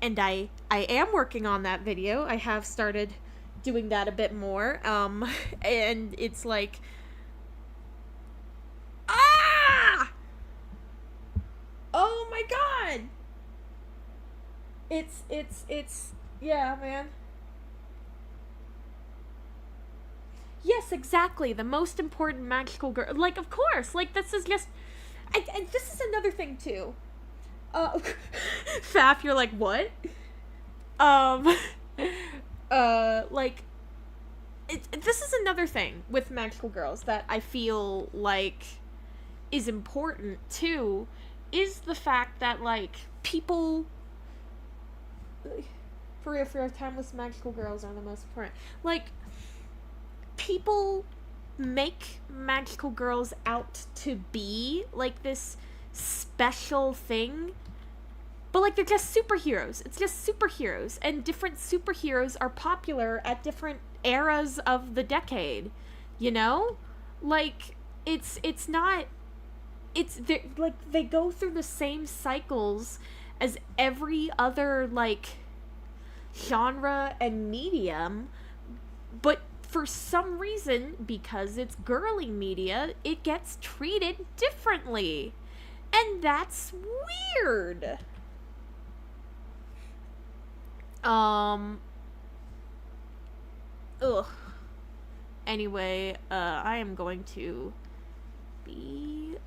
And I am working on that video. I have started doing that a bit more. And it's like, ah! Oh my god! It's, yeah, man. Yes, exactly. The most important magical girl. Like, of course. Like, this is just... And this is another thing, too. Faf, you're like, what? Like, this is another thing with magical girls that I feel like is important, too, is the fact that, like, people... For real, timeless magical girls are the most important. Like, people make magical girls out to be, like, this special thing, but, like, they're just superheroes. It's just superheroes, and different superheroes are popular at different eras of the decade, you know? Like, it's not, like, they go through the same cycles as every other, like, genre and medium, but for some reason, because it's girly media, it gets treated differently. And that's weird. Um, ugh. Anyway, I am going to BRB.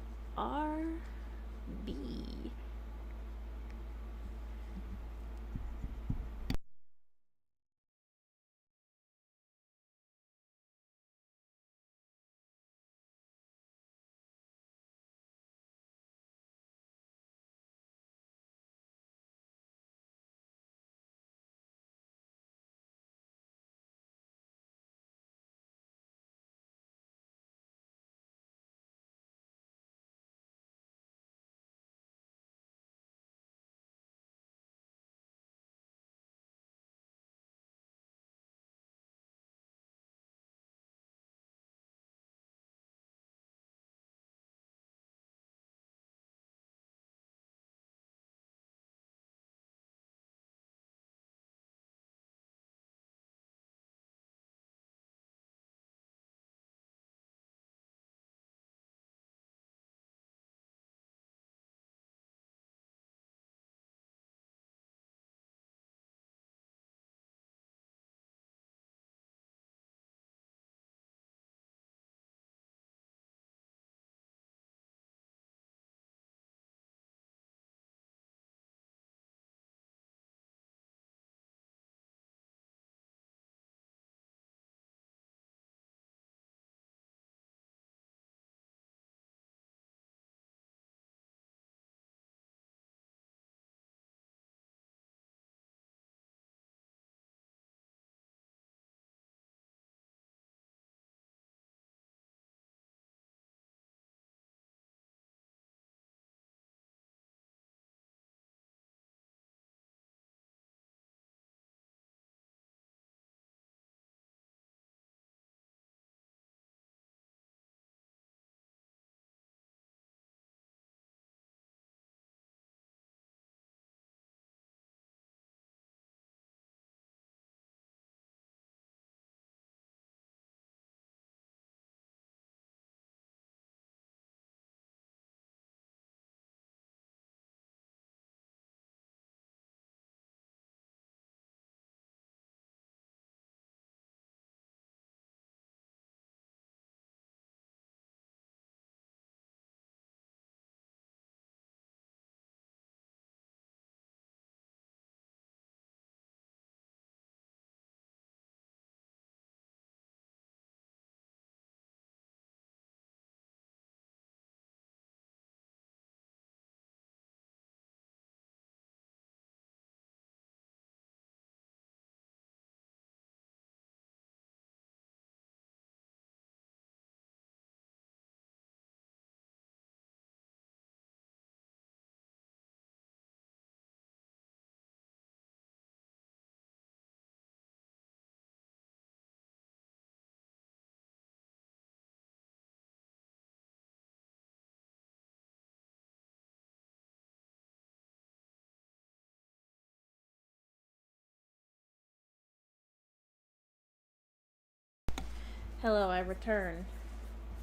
Hello, I return.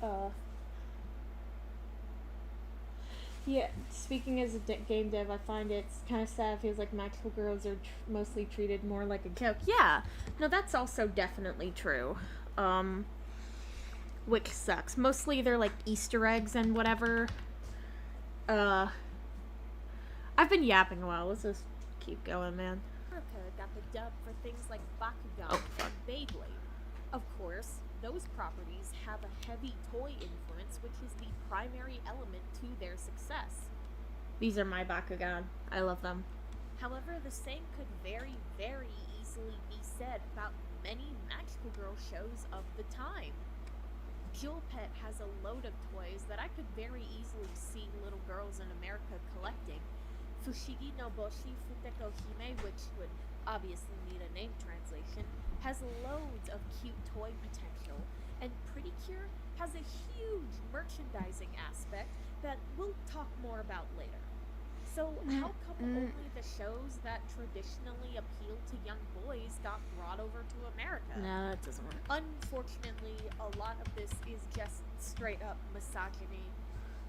Uh, yeah, speaking as a game dev, I find it's kind of sad. It feels like magical girls are mostly treated more like a joke. Yeah, no, that's also definitely true. Um, which sucks. Mostly they're like Easter eggs and whatever. Uh, I've been yapping a while. Let's just keep going, man.
America got the dub for things like Bakugan
Oh, fuck.
and Beyblade. Of course, those properties have a heavy toy influence, which is the primary element to their success.
These are my Bakugan. I love them.
However, the same could very, very easily be said about many magical girl shows of the time. Jewel Pet has a load of toys that I could very easily see little girls in America collecting. Fushigi no Boshi Futeko Hime, which would obviously need a name translation, has loads of cute toy potential, and Pretty Cure has a huge merchandising aspect that we'll talk more about later. So how come only the shows that traditionally appeal to young boys got brought over to America?
No, that doesn't work.
Unfortunately, a lot of this is just straight up misogyny.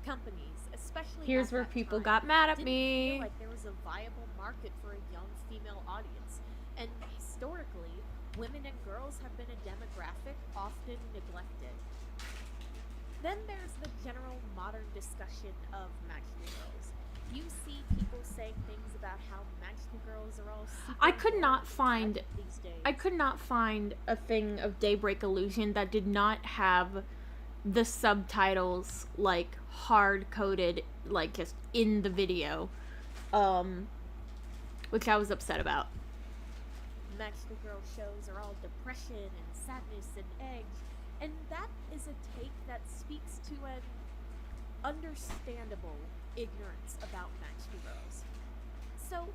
Companies, especially
Here's
at
where
that
people
time,
got mad at
didn't
me.
feel like there was a viable market for a young female audience. And historically, women and girls have been a demographic often neglected. Then there's the general modern discussion of magical girls. You see people saying things about how magical girls are all super
I could not
boring and
find
pathetic these days.
I could not find a thing of Daybreak Illusion that did not have the subtitles like hard coded, like just in the video, which I was upset about.
Magical girl shows are all depression and sadness and eggs, and that is a take that speaks to an understandable ignorance about magical girls. So,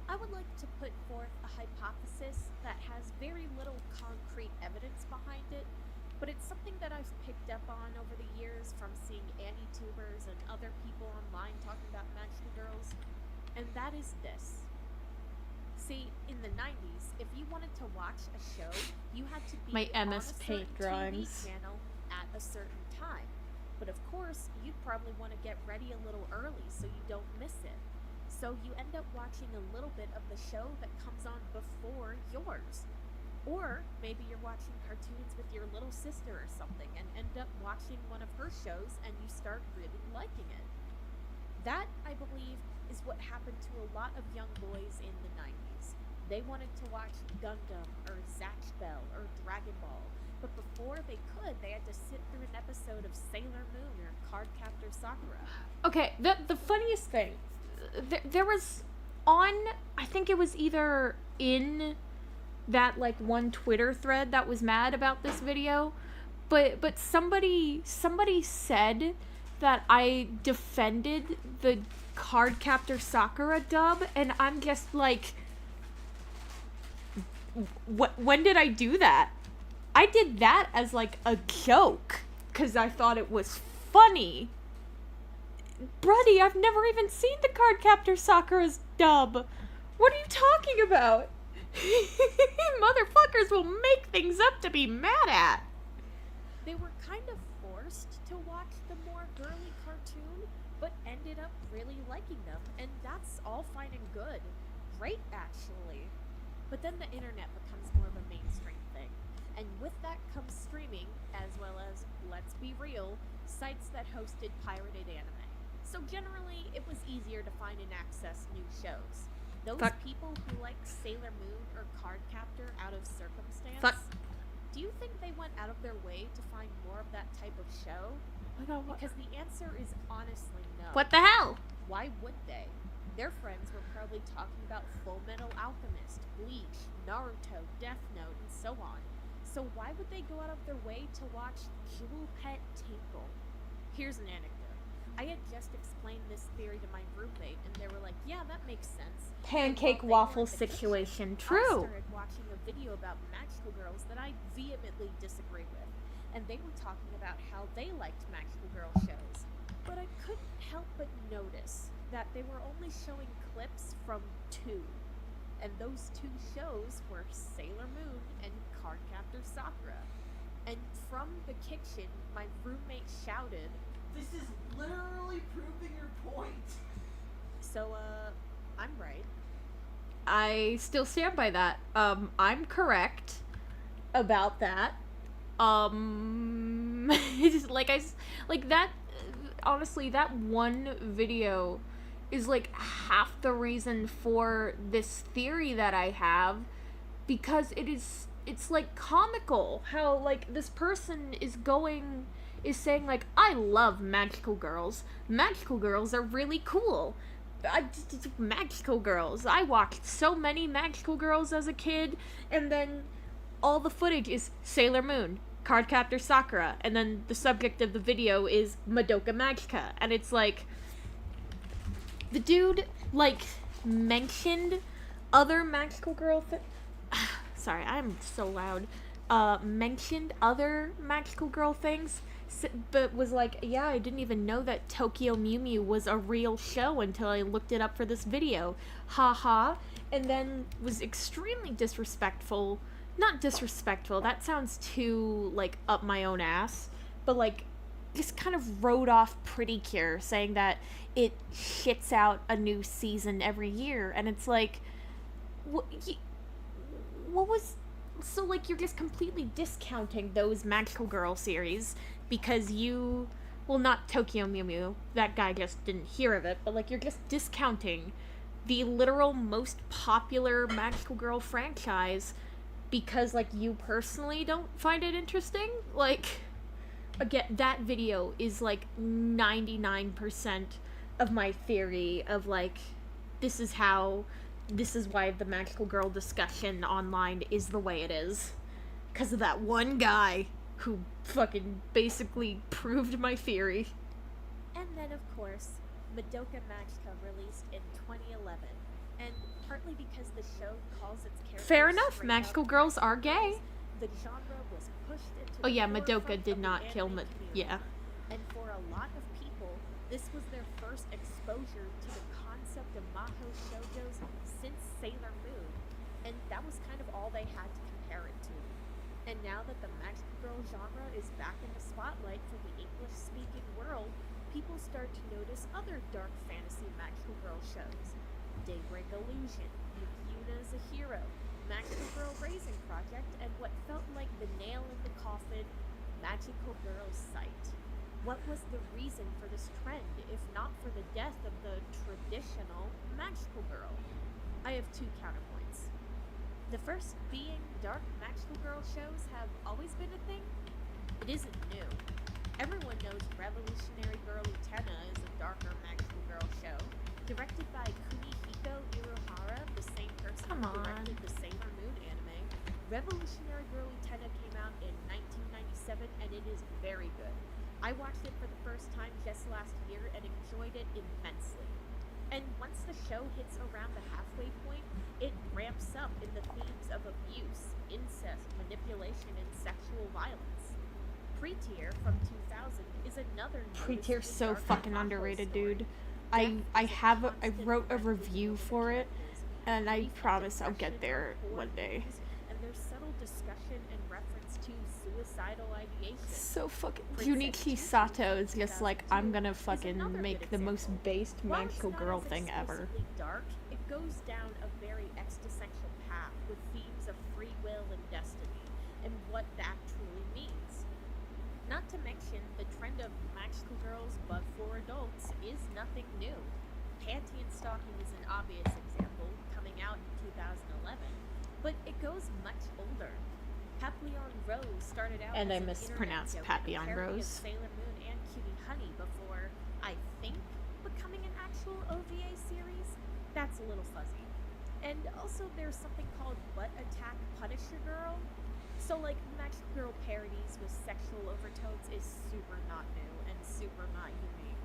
I would like to put forth a hypothesis that has very little concrete evidence behind it, but it's something that I've picked up on over the years from seeing Annie-tubers and other people online talking about magical girls, and that is this. See, in the 90s, if you wanted to watch a show, you had to be
My
on
MS
a
Paint
certain
drawings.
TV channel at a certain time. But of course, you'd probably want to get ready a little early so you don't miss it. So you end up watching a little bit of the show that comes on before yours. Or maybe you're watching cartoons with your little sister or something and end up watching one of her shows and you start really liking it. That, I believe, is what happened to a lot of young boys in the 90s. They wanted to watch Gundam or Zatch Bell or Dragon Ball, but before they could, they had to sit through an episode of Sailor Moon or Cardcaptor Sakura.
Okay, the funniest thing, there was on, I think it was either in that like one Twitter thread that was mad about this video, but somebody said that I defended the Cardcaptor Sakura dub, and I'm just like, when did I do that? I did that as like a joke because I thought it was funny. Bruddy, I've never even seen the Cardcaptor Sakura's dub. What are you talking about? Motherfuckers will make things up to be mad at.
They were kind of forced to watch the more girly cartoon, but ended up really liking them, and that's all fine and good. Great, actually. But then the internet becomes more of a mainstream thing, and with that comes streaming, as well as, let's be real, sites that hosted pirated anime. So generally, it was easier to find and access new shows. Those people who like Sailor Moon or Cardcaptor out of circumstance, do you think they went out of their way to find more of that type of show? Because the answer is honestly no.
What the hell?
Why would they? Their friends were probably talking about Full Metal Alchemist, Bleach, Naruto, Death Note, and so on. So why would they go out of their way to watch Jewel Pet Tinkle? Here's an anecdote. I had just explained this theory to my roommate, and they were like, yeah, that makes sense.
Pancake waffle situation.
I
True.
started watching a video about magical girls that I vehemently disagree with, and they were talking about how they liked magical girl shows. But I couldn't help but notice that they were only showing clips from two, and those two shows were Sailor Moon and Cardcaptor Sakura. And from the kitchen, my roommate shouted,
This is literally proving your point.
so, I'm right.
I still stand by that. I'm correct about that. It's just like that. Honestly, that one video is like half the reason for this theory that I have, because it's like comical how like this person is saying like, I love magical girls. Magical girls are really cool. Magical girls. I watched so many magical girls as a kid, and then all the footage is Sailor Moon, Cardcaptor Sakura, and then the subject of the video is Madoka Magica, and it's like, the dude like mentioned other magical girl sorry, I'm so loud. Mentioned other magical girl things but was like, yeah, I didn't even know that Tokyo Mew Mew was a real show until I looked it up for this video. Ha ha. And then was extremely disrespectful. Not disrespectful, that sounds too, like, up my own ass. But, like, just kind of wrote off Pretty Cure, saying that it shits out a new season every year. And it's like, what was. So, like, you're just completely discounting those Magical Girl series because you. Well, not Tokyo Mew Mew. That guy just didn't hear of it. But, like, you're just discounting the literal most popular Magical Girl franchise because, like, you personally don't find it interesting. Like, again, that video is, like, 99% of my theory of, like, this is why the Magical Girl discussion online is the way it is. Because of that one guy who fucking basically proved my theory.
And then, of course, Madoka Magica released in 2011. And partly because the show calls its characters
Fair enough,
straight
Magical
up
girls are gay.
the genre was pushed into
Oh
the
yeah, Madoka
forefront
did
of
not
the
kill
anime community.
yeah.
And for a lot of people, this was their first exposure to the concept of maho shoujos since Sailor Moon, and that was kind of all they had to compare it to. And now that the magical girl genre is back in the spotlight for the English-speaking world, people start to notice other dark fantasy magical girl shows. Daybreak Illusion, Yukina as a Hero, Magical Girl Raising Project, and what felt like the nail in the coffin, Magical Girl Sight. What was the reason for this trend, if not for the death of the traditional magical girl? I have two counterpoints. The first being dark magical girl shows have always been a thing. It isn't new. Everyone knows Revolutionary Girl Utena is a darker magical girl show, directed by Kunihiko Irohara, the same person
Come
who
on.
directed the Sailor Moon anime. Revolutionary Girl Utena came out in 1997, and it is very good. I watched it for the first time just last year and enjoyed it immensely. And once the show hits around the halfway point, it ramps up in the themes of abuse, incest, manipulation, and sexual violence. Pre-Tier from 2000 is another
Pre-Tier's
noticeably
so
darker
fucking
maho
underrated,
story.
dude.
Death
I
is a
have I
constant
wrote a
threat
review
within the
for it,
characters.
and I
Grief and
promise I'll
depression
get there
are core
one day.
themes, and there's subtle discussion and reference to suicidal ideation.
So fucking
Princess
Junichi
Tutu
Sato is
from
just like,
2002
I'm gonna
is
fucking
another
make
good
the most
example.
based
While it's
magical
not
girl
as
thing ever.
explicitly dark, it goes down a very existential path with themes of free will and destiny, and what that truly means. Not to mention, the trend of magical girls but for adults is nothing new. Panty and Stocking is an obvious example, coming out in 2011, but it goes much older. Papillon Rose started out
And I
as an
mispronounced
internet joke,
Papillon
a parody of
Rose.
Sailor Moon and Cutie Honey before, I think, becoming an actual OVA series. That's a little fuzzy. And also there's something called Butt Attack Punisher Girl. So like magical girl parodies with sexual overtones is super not new and super not unique.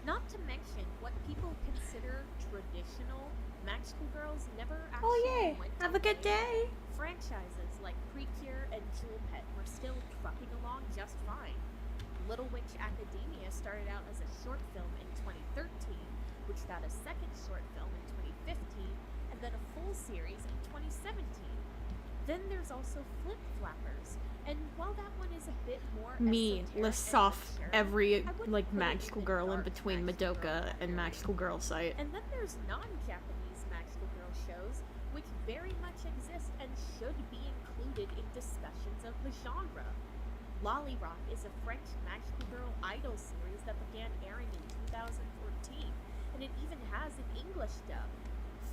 Not to mention what people consider traditional magical girls never actually
Oh yay!
went
Have a good
away.
day.
Franchises like Precure and Jewel Pet were still trucking along just fine. Little Witch Academia started out as a short film in 2013, which got a second short film in 2015, and then a full series in 2017. Then there's also Flip Flappers, and while that one is a bit more
Me
esoteric
lists
and
off
mature,
every
I wouldn't
like
put it
magical
the
girl in
dark
between
magical girl
Madoka and
category.
Magical Girl Site.
And then there's non-Japanese magical girl shows, which very much exist and should be included in discussions of the genre. Lolly Rock is a French magical girl idol series that began airing in 2014, and it even has an English dub.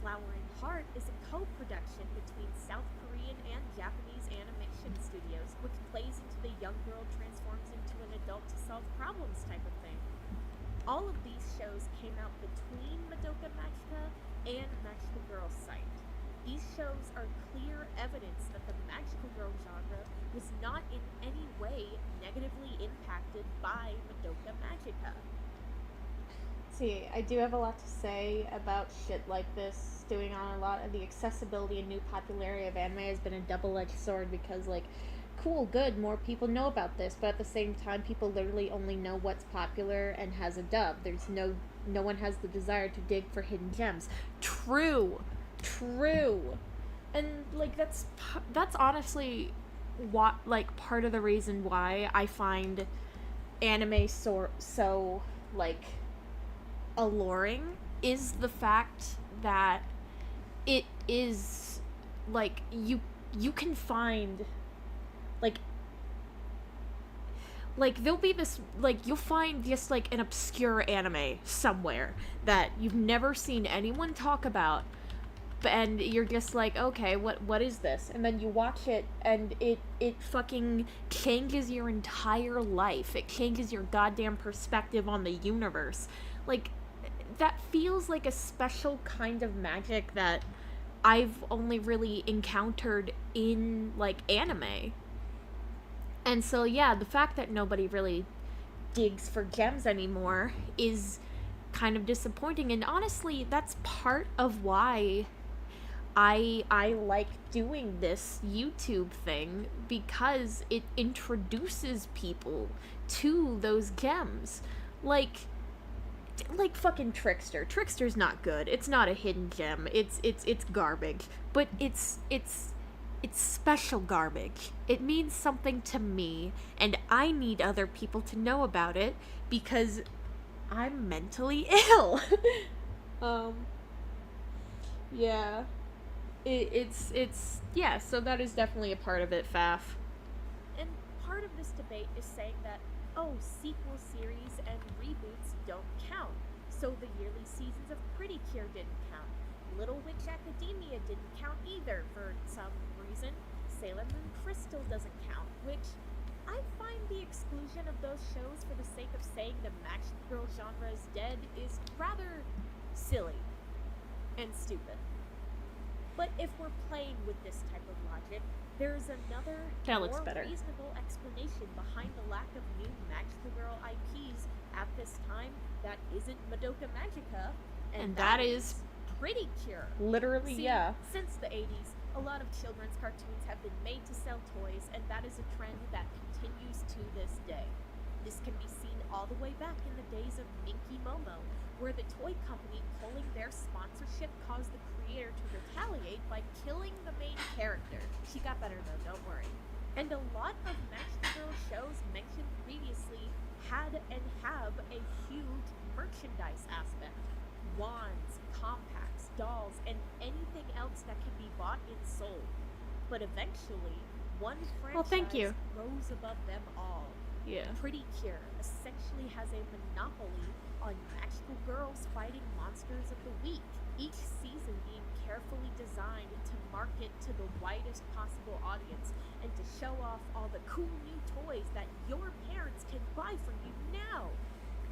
Flowering Heart is a co-production between South Korean and Japanese animation studios, which plays into the young girl transforms into an adult to solve problems type of thing. All of these shows came out between Madoka Magica and Magical Girl Sight. These shows are clear evidence that the magical girl genre was not in any way negatively impacted by Madoka Magica.
See, I do have a lot to say about shit like this doing on a lot of the accessibility and new popularity of anime has been a double-edged sword because, like, cool, good, more people know about this, but at the same time, people literally only know what's popular and has a dub. There's no one has the desire to dig for hidden gems. True, true, and like that's honestly what like part of the reason why I find anime so like alluring is the fact that it is like you can find like there'll be this like you'll find just like an obscure anime somewhere that you've never seen anyone talk about, and you're just like, okay, what is this? And then you watch it and it fucking changes your entire life. It changes your goddamn perspective on the universe. Like that feels like a special kind of magic that I've only really encountered in like anime. And so yeah, the fact that nobody really digs for gems anymore is kind of disappointing, and honestly that's part of why I like doing this YouTube thing, because it introduces people to those gems. Like fucking Trickster. Trickster's not good. It's not a hidden gem. It's garbage. But it's special garbage. It means something to me, and I need other people to know about it because I'm mentally ill. Yeah. It's yeah, so that is definitely a part of it, Faf.
And part of this debate is saying that, oh, sequel series and reboots don't count. So the yearly seasons of Pretty Cure didn't count. Little Witch Academia didn't count either for some reason. Sailor Moon Crystal doesn't count, which I find the exclusion of those shows for the sake of saying the magic girl genre is dead is rather silly and stupid. But if we're playing with this type of logic, there's another
That looks
more
better.
reasonable explanation behind the lack of new Magical Girl IPs at this time that isn't Madoka Magica,
And that is
Pretty Cure.
literally,
See,
yeah.
since the 80s, a lot of children's cartoons have been made to sell toys, and that is a trend that continues to this day. This can be seen all the way back in the days of Minky Momo, where the toy company pulling their sponsorship caused the creator to retaliate by killing the main character. She got better though, don't worry. And a lot of Magical Girl shows mentioned previously had and have a huge merchandise aspect. Wands, compacts, dolls, and anything else that can be bought and sold. But eventually, one franchise
Well, thank you.
rose above them all.
Yeah.
Pretty Cure essentially has a monopoly on magical girls fighting monsters of the week, each season being carefully designed to market to the widest possible audience and to show off all the cool new toys that your parents can buy for you now.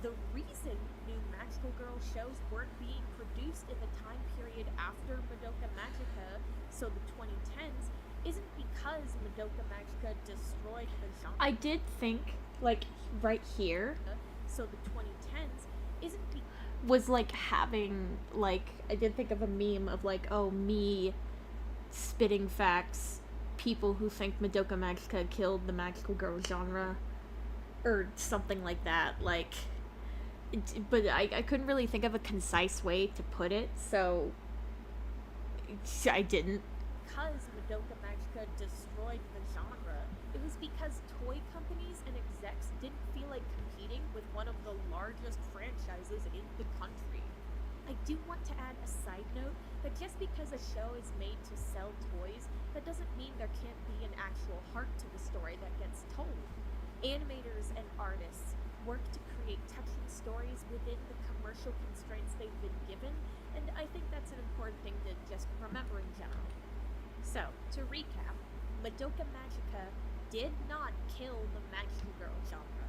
The reason new Magical Girl shows weren't being produced in the time period after Madoka Magica, so the 2010s, isn't because Madoka Magica destroyed the genre.
I did think, like, right here
So the 2010s isn't because
was like having, like, I did think of a meme of, like, oh, me spitting facts, people who think Madoka Magica killed the magical girl genre, or something like that. Like, but I couldn't really think of a concise way to put it, so I didn't.
Madoka Magica destroyed the genre. It was because toy companies and execs didn't feel like competing with one of the largest franchises in the country. I do want to add a side note that just because a show is made to sell toys, that doesn't mean there can't be an actual heart to the story that gets told. Animators and artists work to create touching stories within the commercial constraints they've been given, and I think that's an important thing to just remember in general. So, to recap, Madoka Magica did not kill the Magical Girl genre.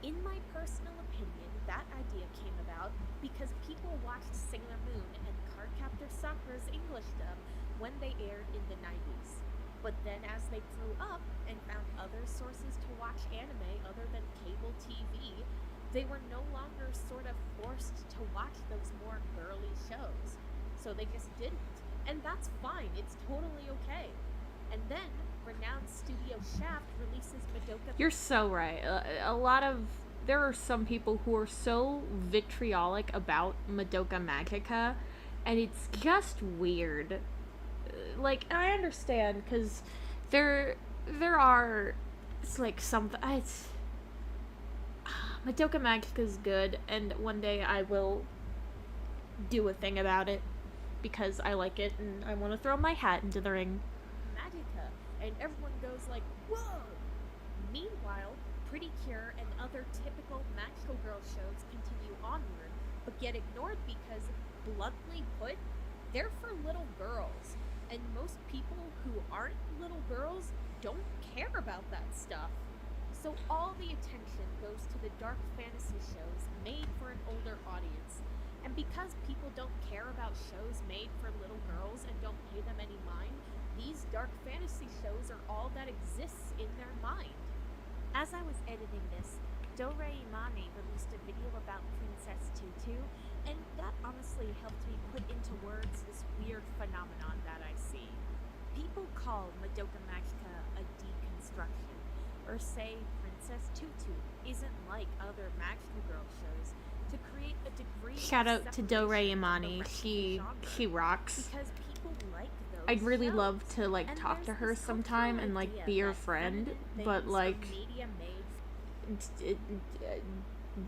In my personal opinion, that idea came about because people watched Sailor Moon and Cardcaptor Sakura's English dub when they aired in the 90s. But then as they grew up and found other sources to watch anime other than cable TV, they were no longer sort of forced to watch those more girly shows. So they just didn't. And that's fine, it's totally okay. And then,
renowned studio Shaft releases Madoka.
You're so right. There are some people who are so vitriolic about Madoka Magica, and it's just weird. Like, I understand because there are, it's like some it's Madoka Magica is good, and one day I will do a thing about it because I like it and I want to throw my hat into the ring.
Magica, and everyone goes like, whoa! Meanwhile, Pretty Cure and other typical magical girl shows continue onward, but get ignored because, bluntly put, they're for little girls. And most people who aren't little girls don't care about that stuff. So all the attention goes to the dark fantasy shows made for an older audience. And because people don't care about shows made for little girls and don't pay them any mind, these dark fantasy shows are all that exists in their mind.
As I was editing this, Doraemon released a video about Princess Tutu, and that honestly helped me put into words this weird phenomenon that I see. People call Madoka Magica a deconstruction, or say Princess Tutu isn't like other magical girl shows, to create a degree
Shout
of
out to
separation from the
Doraemon.
rest of the
She
genre,
rocks.
because people like those
I'd really
shows.
love to like
And
talk to
there's
her
this
sometime
cultural
and like
idea
be her
that
friend,
feminine
but
things
like
are media made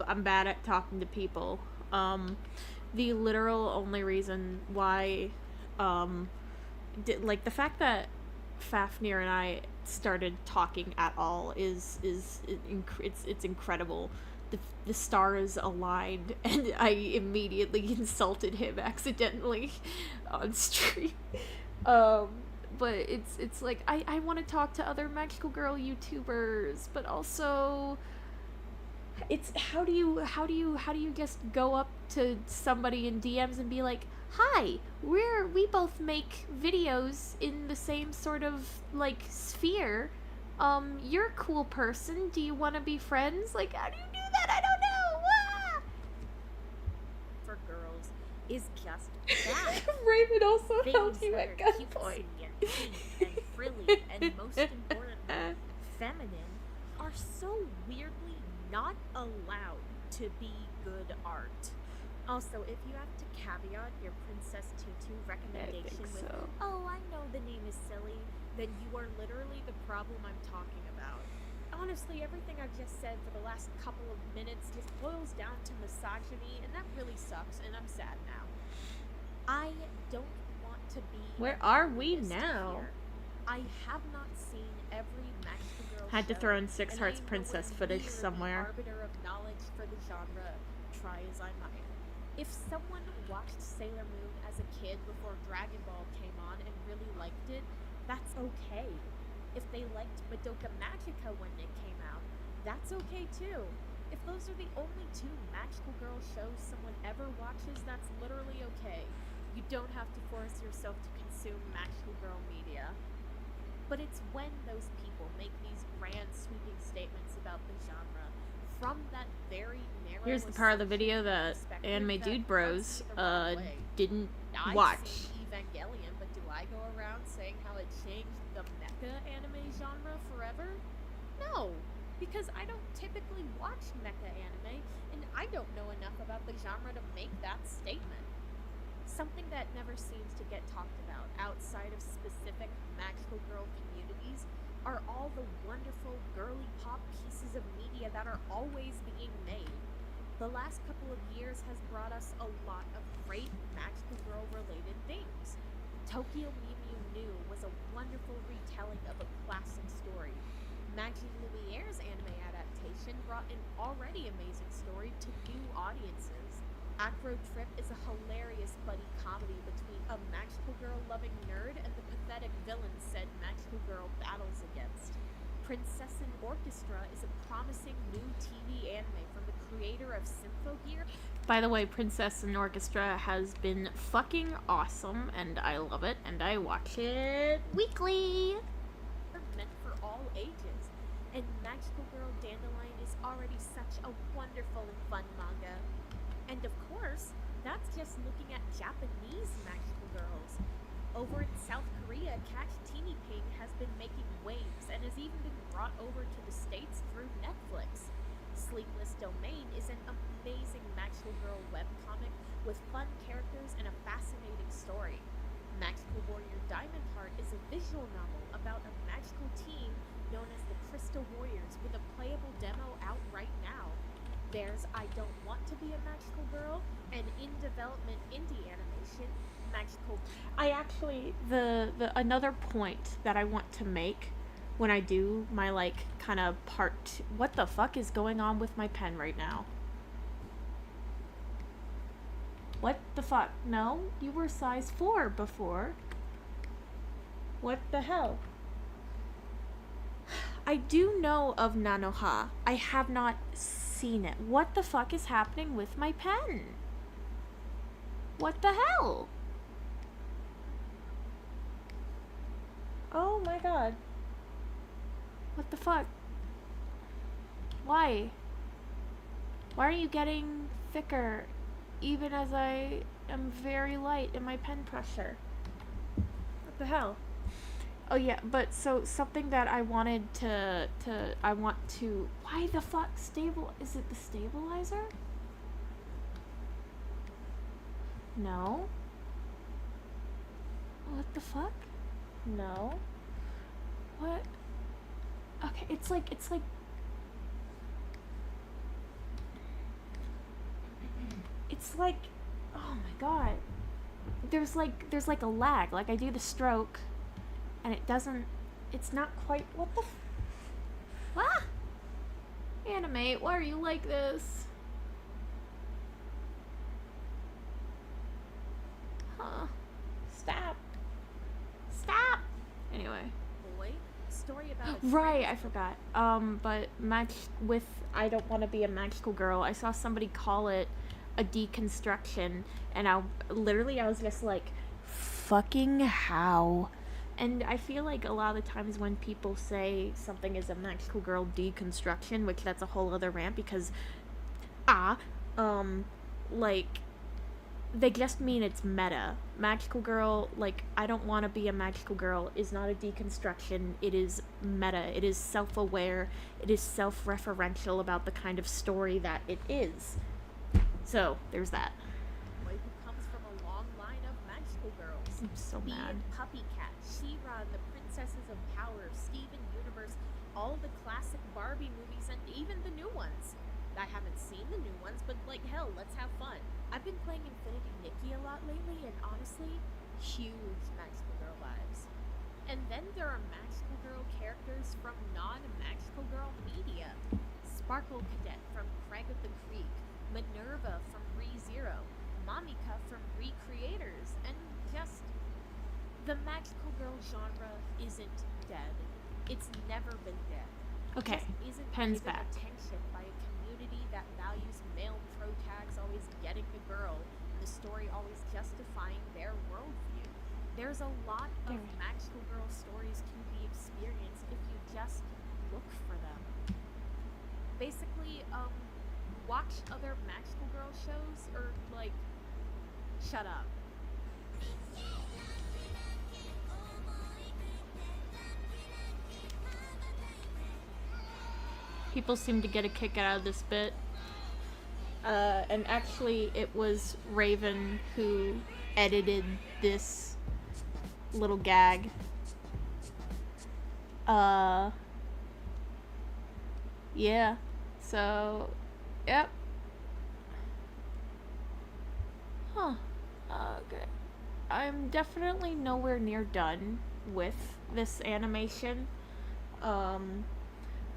I'm bad at talking to people. The literal only reason why, like the fact that Fafnir and I started talking at all is it's incredible. The stars aligned, and I immediately insulted him accidentally on stream. But it's like I want to talk to other magical girl YouTubers, but also it's how do you just go up to somebody in DMs and be like, "Hi, we both make videos in the same sort of like sphere. You're a cool person. Do you want to be friends?" Like, how do you do that? I don't know. Ah!
for girls is just bad.
Raven also held
Things
you
that
at
are
gunpoint.
cutesy and pink and frilly and most importantly, feminine, are so weirdly not allowed to be good art. Also, if you have to caveat your Princess Tutu recommendation with,
so.
"Oh, I know the name is silly," then you are literally the problem I'm talking about. Honestly, everything I've just said for the last couple of minutes just boils down to misogyny, and that really sucks, and I'm sad now. I don't want to be.
Where
a
are we
elitist
now?
here. I have not seen every magical girl
Had to
show,
throw in Six
and
Hearts
I am
Princess
nowhere
footage
near the
somewhere.
arbiter of knowledge for the genre, try as I might. If someone watched Sailor Moon as a kid before Dragon Ball came on and really liked it, that's okay. If they liked Madoka Magica when it came out, that's okay too. If those are the only two magical girl shows someone ever watches, that's literally okay. You don't have to force yourself to consume magical girl media. But it's when those people make these grand sweeping statements about the genre from that very narrow
Here's the part of the video that
perspective
Anime
that
Dude
rubs
Bros
me the wrong way.
didn't
I've
watch.
seen Evangelion, but do I go around saying how it changed the mecha anime genre forever? No, because I don't typically watch mecha anime, and I don't know enough about the genre to make that statement. Something that never seems to get talked about outside of specific magical girl communities are all the wonderful girly pop pieces of media that are always being made. The last couple of years has brought us a lot of great magical girl related things. Tokyo Mew Mew New was a wonderful retelling of a classic story. Maggie Lumiere's anime adaptation brought an already amazing story to new audiences. Acro Trip is a hilarious buddy comedy between a magical girl loving nerd and the pathetic villain said magical girl battles against. Princess and Orchestra is a promising new TV anime from the creator of Symphogear.
By the way, Princess and Orchestra has been fucking awesome, and I love it, and I watch it weekly.
Meant for all ages. And Magical Girl Dandelion is already such a wonderful and fun manga. And of course, that's just looking at Japanese magical girls.
Over in South Korea, Catch Teeny Ping has been making waves and has even been brought over to the States through Netflix. Sleepless Domain is an amazing Magical Girl webcomic with fun characters and a fascinating story. Magical Warrior Diamond Heart is a visual novel about a magical team known as the Crystal Warriors with a playable demo out right now. There's I Don't Want to Be a Magical Girl, an in-development indie animation, Magical...
I actually, the another point that I want to make when I do my, like, kind of part... What the fuck is going on with my pen right now? What the fuck? No, you were size 4 before. What the hell? I do know of Nanoha. I have not seen it. What the fuck is happening with my pen? What the hell? Oh my god. What the fuck? Why? Why are you getting thicker even as I am very light in my pen pressure? What the hell? Oh yeah, but so something that I wanted I want to, why the fuck is it the stabilizer? No. What the fuck? No. What? Okay, it's like oh my god. There's like a lag. Like I do the stroke and it's not quite, what the ah! Animate, why are you like this? Huh. Stop. Anyway.
Boy, story about a
Right, I forgot. But I Don't Want to Be a Magical Girl, I saw somebody call it a deconstruction, and I was just like, fucking how? And I feel like a lot of the times when people say something is a Magical Girl deconstruction, which that's a whole other rant, because like, they just mean it's meta. Magical Girl, like, I Don't Want to Be a Magical Girl is not a deconstruction. It is meta. It is self-aware. It is self-referential about the kind of story that it is. So, there's that.
boy who comes from a long line of magical girls.
I'm so
Be
mad.
it Puppy Cat, She-Ra, and the Princesses of Power, Steven Universe, all the classic Barbie movies, and even the new ones. I haven't seen the new ones, but like hell, let's have fun. I've been playing Infinity Nikki a lot lately, and honestly, huge Magical Girl vibes. And then there are Magical Girl characters from non-Magical Girl media. Sparkle Cadet from Craig of the Creek, Minerva from ReZero, Mamika from Recreators, and just... The Magical Girl genre isn't dead. It's never been dead.
Okay,
It just isn't
pen's
given
back.
attention by a community that values male protags always getting the girl, and the story always justifying their worldview. There's a lot of magical girl stories to be experienced if you just look for them. Basically, watch other magical girl shows, or like, shut up.
People seem to get a kick out of this bit. And actually, it was Raven who edited this little gag. Yeah. So, yep. Huh. Okay. I'm definitely nowhere near done with this animation.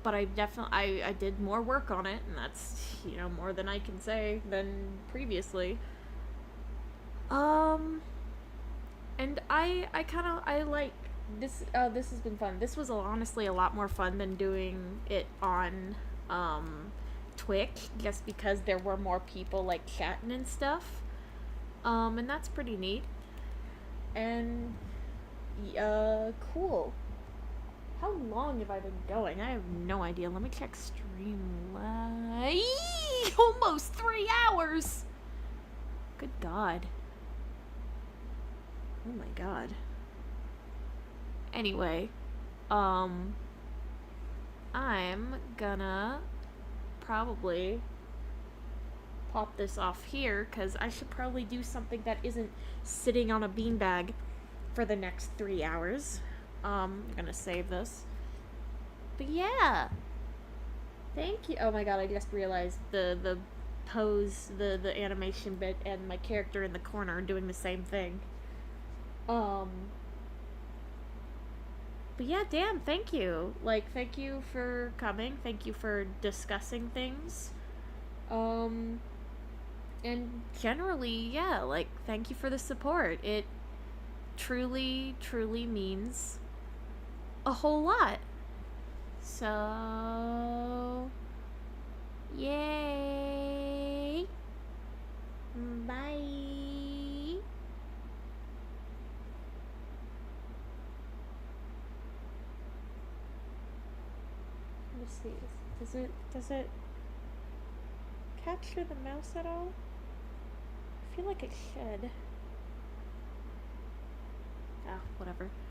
But I definitely, I did more work on it, and that's, more than I can say than previously. And I like this. This has been fun. This was honestly a lot more fun than doing it on Twitch, just because there were more people like chatting and stuff. And that's pretty neat. And cool. How long have I been going? I have no idea. Let me check Streamlabs. Almost 3 hours. Good God. Oh my God. Anyway, I'm gonna probably pop this off here because I should probably do something that isn't sitting on a beanbag for the next 3 hours. I'm gonna save this. But yeah, thank you. Oh my god, I just realized the pose, the animation bit, and my character in the corner are doing the same thing. But yeah, damn, thank you. Like, thank you for coming. Thank you for discussing things. And generally, yeah, like, thank you for the support. It truly, truly means a whole lot. So, yay. Bye. Let me see. Does it capture the mouse at all? I feel like it should. Ah, whatever.